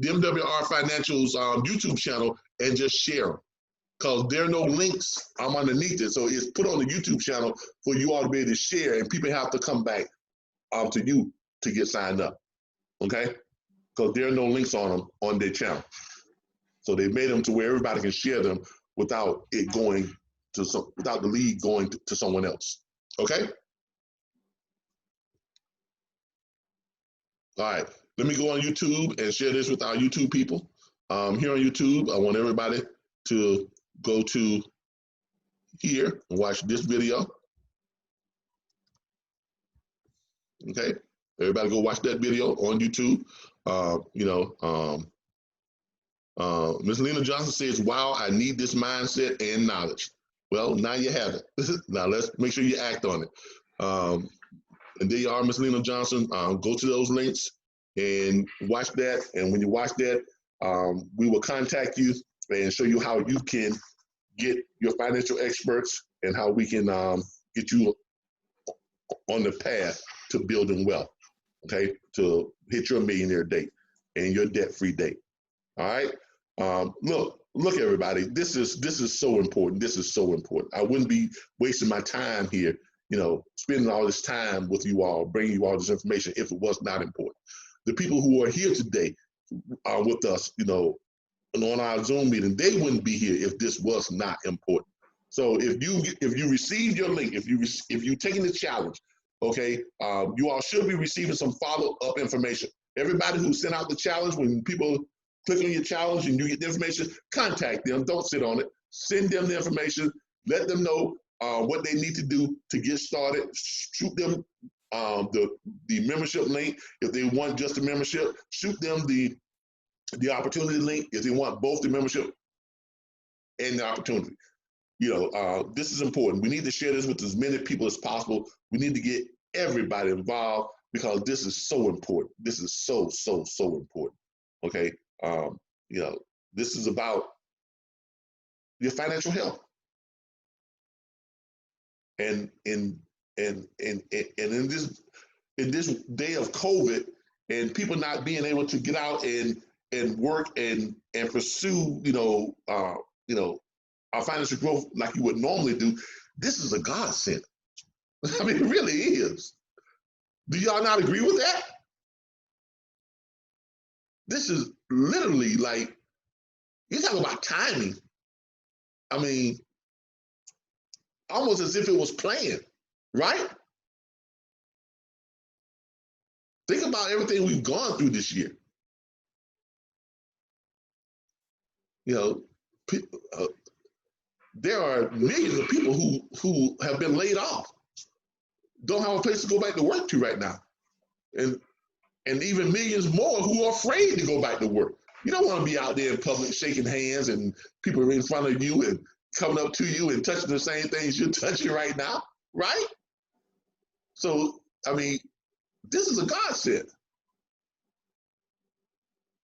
the MWR Financial's YouTube channel and just share them, because there are no links underneath it. So it's put on the YouTube channel for you all to be able to share, and people have to come back to you to get signed up, okay? Because there are no links on them on their channel. So they made them to where everybody can share them without it going to without the lead going to someone else, okay? All right, let me go on YouTube and share this with our YouTube people. Here on YouTube, I want everybody to go to here and watch this video. Okay, everybody go watch that video on YouTube. Ms. Lena Johnson says, wow, I need this mindset and knowledge. Well, now you have it. Now let's make sure you act on it. And there you are, Ms. Lena Johnson. Go to those links and watch that. And when you watch that, we will contact you and show you how you can get your financial experts and how we can get you on the path to building wealth, okay, to hit your millionaire date and your debt-free date. All right. Look, everybody. This is so important. This is so important. I wouldn't be wasting my time here, spending all this time with you all, bringing you all this information if it was not important. The people who are here today with us, on our Zoom meeting, they wouldn't be here if this was not important. So if you received your link, if you taking the challenge, okay, you all should be receiving some follow-up information. Everybody who sent out the challenge, when people click on your challenge and you get the information, contact them. Don't sit on it. Send them the information. Let them know what they need to do to get started. Shoot them the membership link. If they want just the membership, shoot them the opportunity link. If they want both the membership and the opportunity. This is important. We need to share this with as many people as possible. We need to get everybody involved because this is so important. This is so important. Okay. This is about your financial health. And in this day of COVID and people not being able to get out and work and pursue, our financial growth like you would normally do, this is a godsend. I mean, it really is. Do y'all not agree with that? This is literally like, you talk about timing. I mean, almost as if it was planned, right? Think about everything we've gone through this year. There are millions of people who have been laid off, don't have a place to go back to work to right now. And even millions more who are afraid to go back to work. You don't want to be out there in public shaking hands and people in front of you and coming up to you and touching the same things you're touching right now, right? So, I mean, this is a godsend.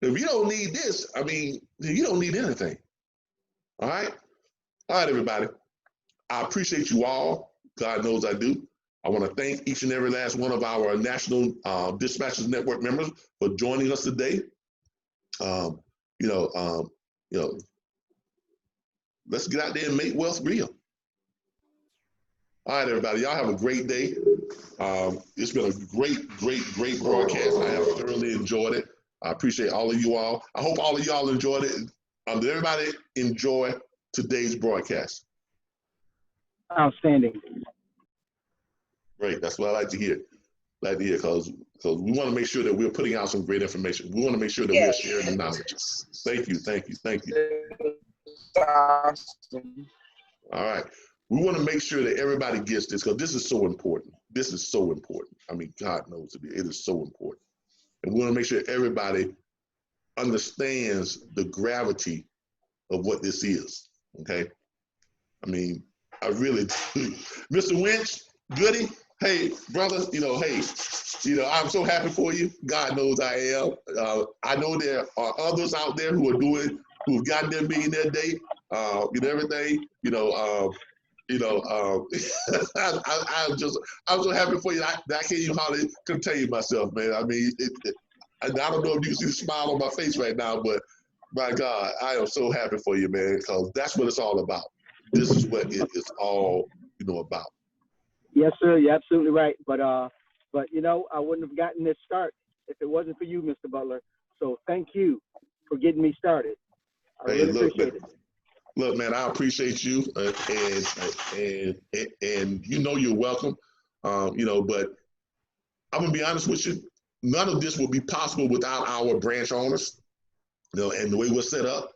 If you don't need this, I mean, you don't need anything. All right? All right, everybody. I appreciate you all. God knows I do. I want to thank each and every last one of our National Dispatchers Network members for joining us today. Let's get out there and make wealth real. All right, everybody. Y'all have a great day. It's been a great broadcast. I have thoroughly enjoyed it. I appreciate all of you all. I hope all of y'all enjoyed it. Did everybody enjoy today's broadcast? Outstanding. Great. That's what I like to hear. Because we want to make sure that we're putting out some great information. We want to make sure that we're sharing the knowledge. Thank you. All right. We want to make sure that everybody gets this because this is so important. This is so important. I mean, God knows it is so important. And we want to make sure everybody understands the gravity of what this is. Okay? I mean, I really do. Mr. Winch, Goody, hey, brother, I'm so happy for you. God knows I am. I know there are others out there who've gotten their millionaire date, everything, I'm so happy for you. I can't even hardly contain myself, man. I mean, I don't know if you can see the smile on my face right now, but my God, I am so happy for you, man, because that's what it's all about. This is what it is all, about. Yes, sir. You're absolutely right. But I wouldn't have gotten this start if it wasn't for you, Mr. Butler. So thank you for getting me started. I really appreciate it. Look, man, I appreciate you, and you're welcome. But I'm gonna be honest with you. None of this would be possible without our branch owners, and the way we're set up.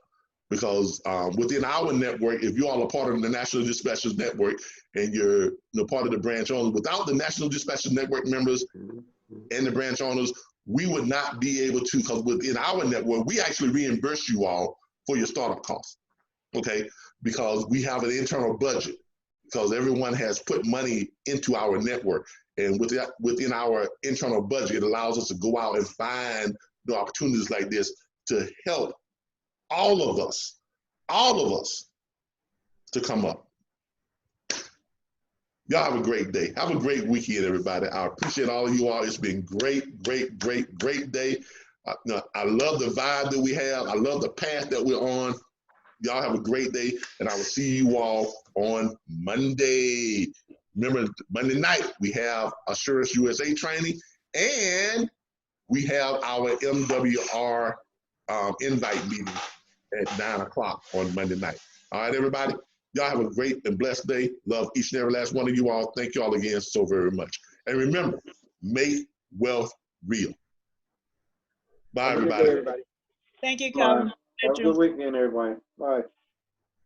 Because within our network, if you all are part of the National Dispatchers Network and you're part of the branch owners, without the National Dispatchers Network members and the branch owners, we would not be able to, because within our network, we actually reimburse you all for your startup costs, okay? Because we have an internal budget, because everyone has put money into our network. And within our internal budget, it allows us to go out and find the opportunities like this to help all of us to come up. Y'all have a great day. Have a great weekend, everybody. I appreciate all of you all. It's been great day. I love the vibe that we have. I love the path that we're on. Y'all have a great day, and I will see you all on Monday. Remember, Monday night, we have Assurance USA training, and we have our MWR invite meeting at 9 o'clock on Monday night. All right, everybody. Y'all have a great and blessed day. Love each and every last one of you all. Thank you all again so very much. And remember, make wealth real. Bye, everybody. Thank you, Calvin. Have a good weekend, everybody. Bye.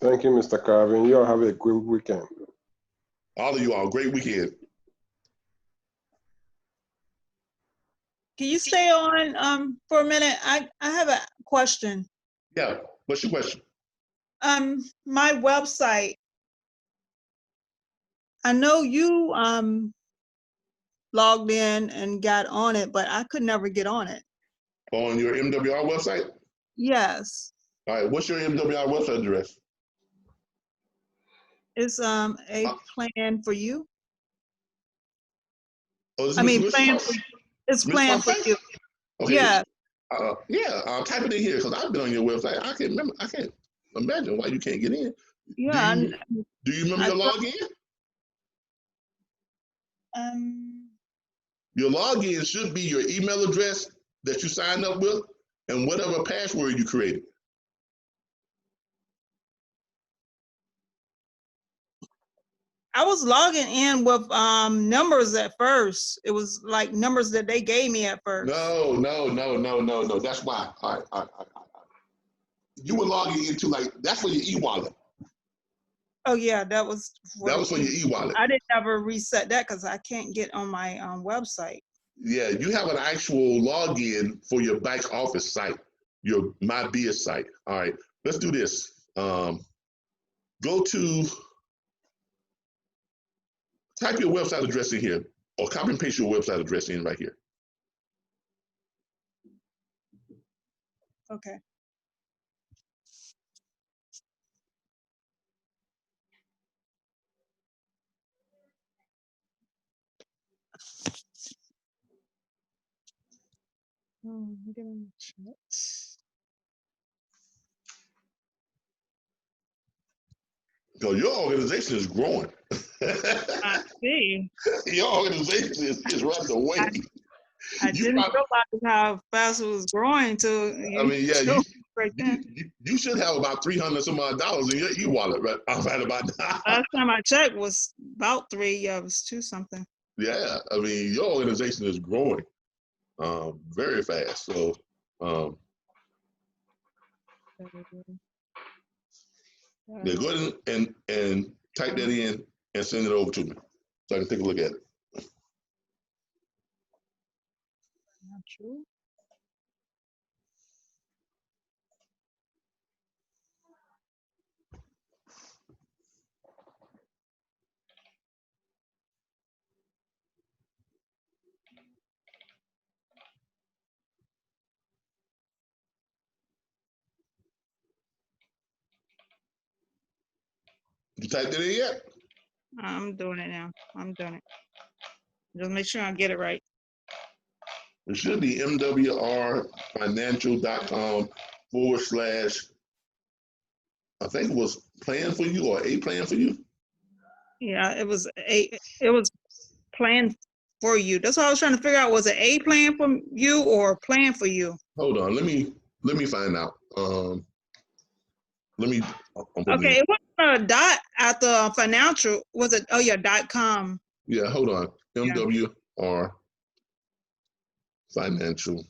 Thank you, Mr. Carvin. You all have a good weekend. All of you all, great weekend. Can you stay on for a minute? I have a question. Yeah, what's your question? My website. I know you logged in and got on it, but I could never get on it. On your MWR website? Yes. All right, what's your MWR website address? It's a plan for you. Oh, I mean, plan for you. It's plan for you. Okay. Yeah. Yeah, I'll type it in here because I've been on your website. I can't remember. I can't imagine why you can't get in. Yeah. Do you remember your login? Your login should be your email address that you signed up with and whatever password you created. I was logging in with numbers at first. It was like numbers that they gave me at first. No. That's why. All right. You were logging into that's for your e-wallet. Oh yeah, that was for your e-wallet. I didn't ever reset that because I can't get on my website. Yeah, you have an actual login for your back office site, your My Biz site. All right, let's do this. Go to, type your website address in here, or copy and paste your website address in right here. Okay. I'm gonna check. So your organization is growing. I see. Your organization is running away. I didn't realize how fast it was growing until you. I mean, yeah, right then. you should have about $300 some odd in your e-wallet right about now. Last time I checked was about 3. Yeah, it was 2 something. Yeah, I mean, your organization is growing very fast. So, yeah, go ahead and type that in and send it over to me so I can take a look at it. Not true. You typed it in yet? I'm doing it now. I'm doing it. Just make sure I get it right. It should be mwrfinancial.com / I think it was plan for you or a plan for you. Yeah, it was planned for you. That's what I was trying to figure out. Was it a plan for you or a plan for you? Hold on, let me find out. Okay, it wasn't a dot at the financial. Was it? Oh yeah, .com. Yeah, hold on. MWR Financial.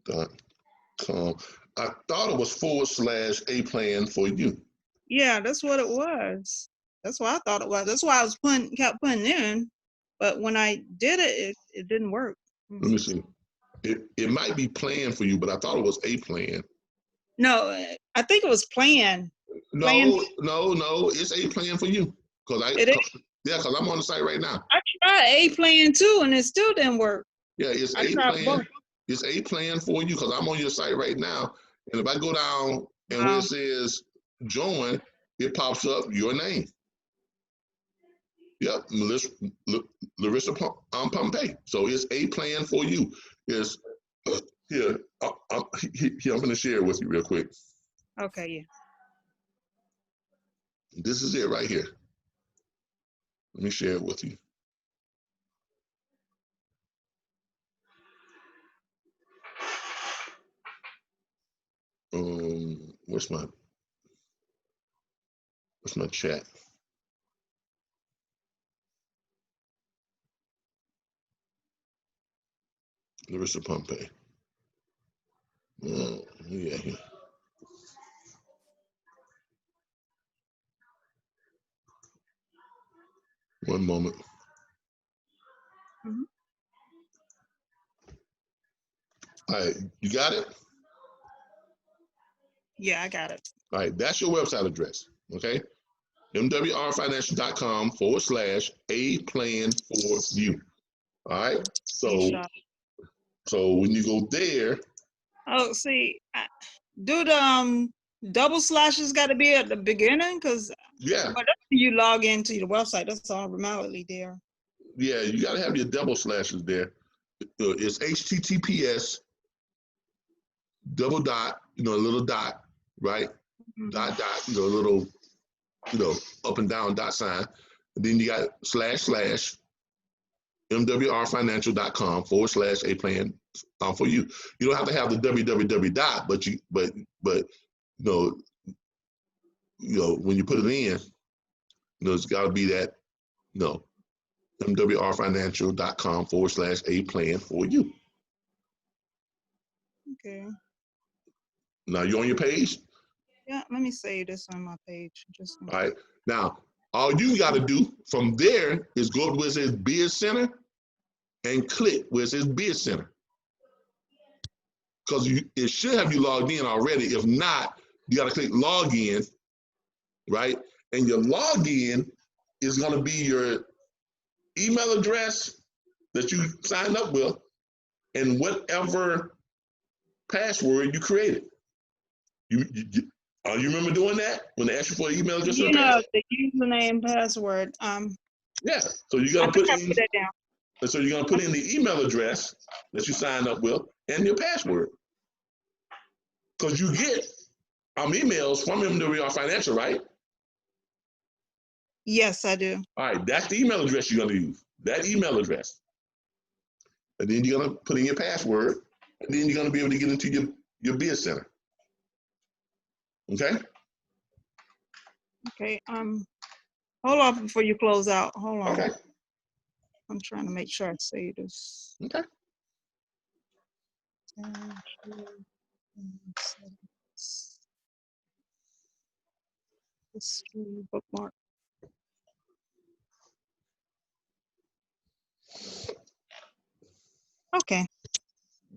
.com. I thought it was / a plan for you. Yeah, that's what it was. That's what I thought it was. That's why I was kept putting in, but when I did it, it didn't work. Let me see. It might be plan for you, but I thought it was a plan. No, I think it was plan. No, it's a plan for you. Because I'm on the site right now. I tried a plan too, and it still didn't work. Yeah, it's a plan. It's a plan for you because I'm on your site right now. And if I go down and where it says join, it pops up your name. Yep, Larissa Pompey. So it's a plan for you. It's here. I'm going to share it with you real quick. Okay, yeah. This is it right here. Let me share it with you. What's my chat? Larissa Pompey. Yeah. One moment. Mhm. All right, you got it? Yeah, I got it. All right, that's your website address, okay? mwrfinancial.com/a plan for you. All right, so when you go there. Oh, see, do the double slashes got to be at the beginning? Because yeah, whatever you log into the website, that's automatically there. Yeah, you got to have your double slashes there. It's HTTPS double dot, a little dot, right? Mm-hmm. Dot, a little, up and down dot sign. And then you got / mwrfinancial.com/a plan for you. You don't have to have the www dot, but when you put it in, it's got to be that, mwrfinancial.com/a plan for you. Okay. Now you on your page? Yeah, let me save this on my page. Just all right. Now, all you got to do from there is go to where it says Biz Center and click where it says Biz Center. Because it should have you logged in already. If not, you got to click Login, right? And your login is going to be your email address that you signed up with and whatever password you created. You remember doing that when they asked you for an email address? Yeah, the username, password. Yeah. So you got to put in. That down. So you're gonna put in the email address that you signed up with and your password. Because you get emails from MWR Financial, right? Yes, I do. All right, that's the email address you're gonna use. That email address. And then you're gonna put in your password, and then you're gonna be able to get into your Biz Center. Okay? Okay. Hold on before you close out. Hold on. Okay. I'm trying to make sure I say this. Okay. History bookmark. Okay.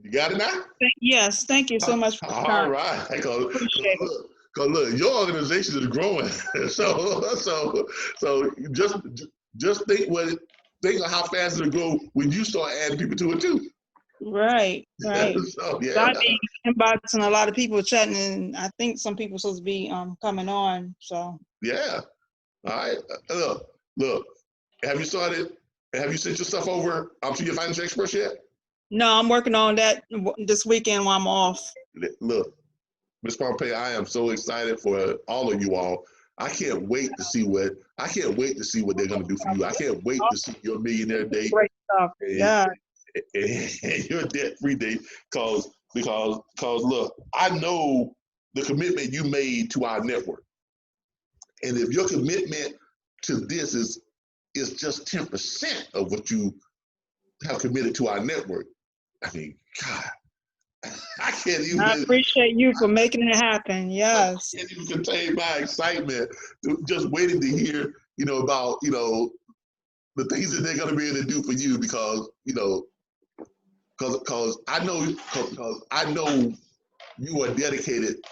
You got it now? Yes. Thank you so much for your time. All right. Appreciate it. Because look, your organization is growing. so just think of how fast it'll grow when you start adding people to it too. Right. So, yeah. I be inboxing a lot of people chatting, and I think some people supposed to be coming on. So yeah. All right. Look. Have you sent your stuff over to your financial experts yet? no, I'm working on that this weekend while I'm off. Look, Ms. Pompey, I am so excited for all of you all. I can't wait to see what they're gonna do for you. I can't wait to see your millionaire date. Great stuff. Yeah. And your debt-free date, because look, I know the commitment you made to our network. And if your commitment to this is just 10% of what you have committed to our network, I mean, God, I can't even. I appreciate you for making it happen. Yes. I can't even contain my excitement just waiting to hear, about, the things that they're going to be able to do for you because I know you are dedicated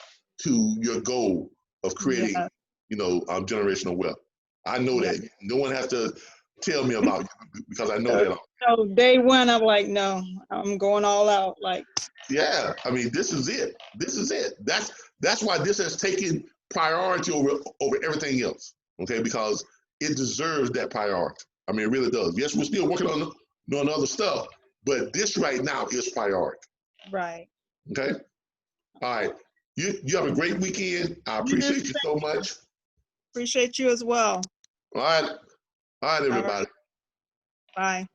to your goal of creating, generational wealth. I know that. No one has to tell me about you because I know that. So day one, I'm like, no, I'm going all out. Like, yeah, I mean, this is it. That's why this has taken priority over everything else. Okay, because it deserves that priority. I mean, it really does. Yes, we're still working on other stuff, but this right now is priority. Right. Okay. All right. You have a great weekend. I appreciate you so much. Appreciate you as well. All right. All right, everybody. Bye.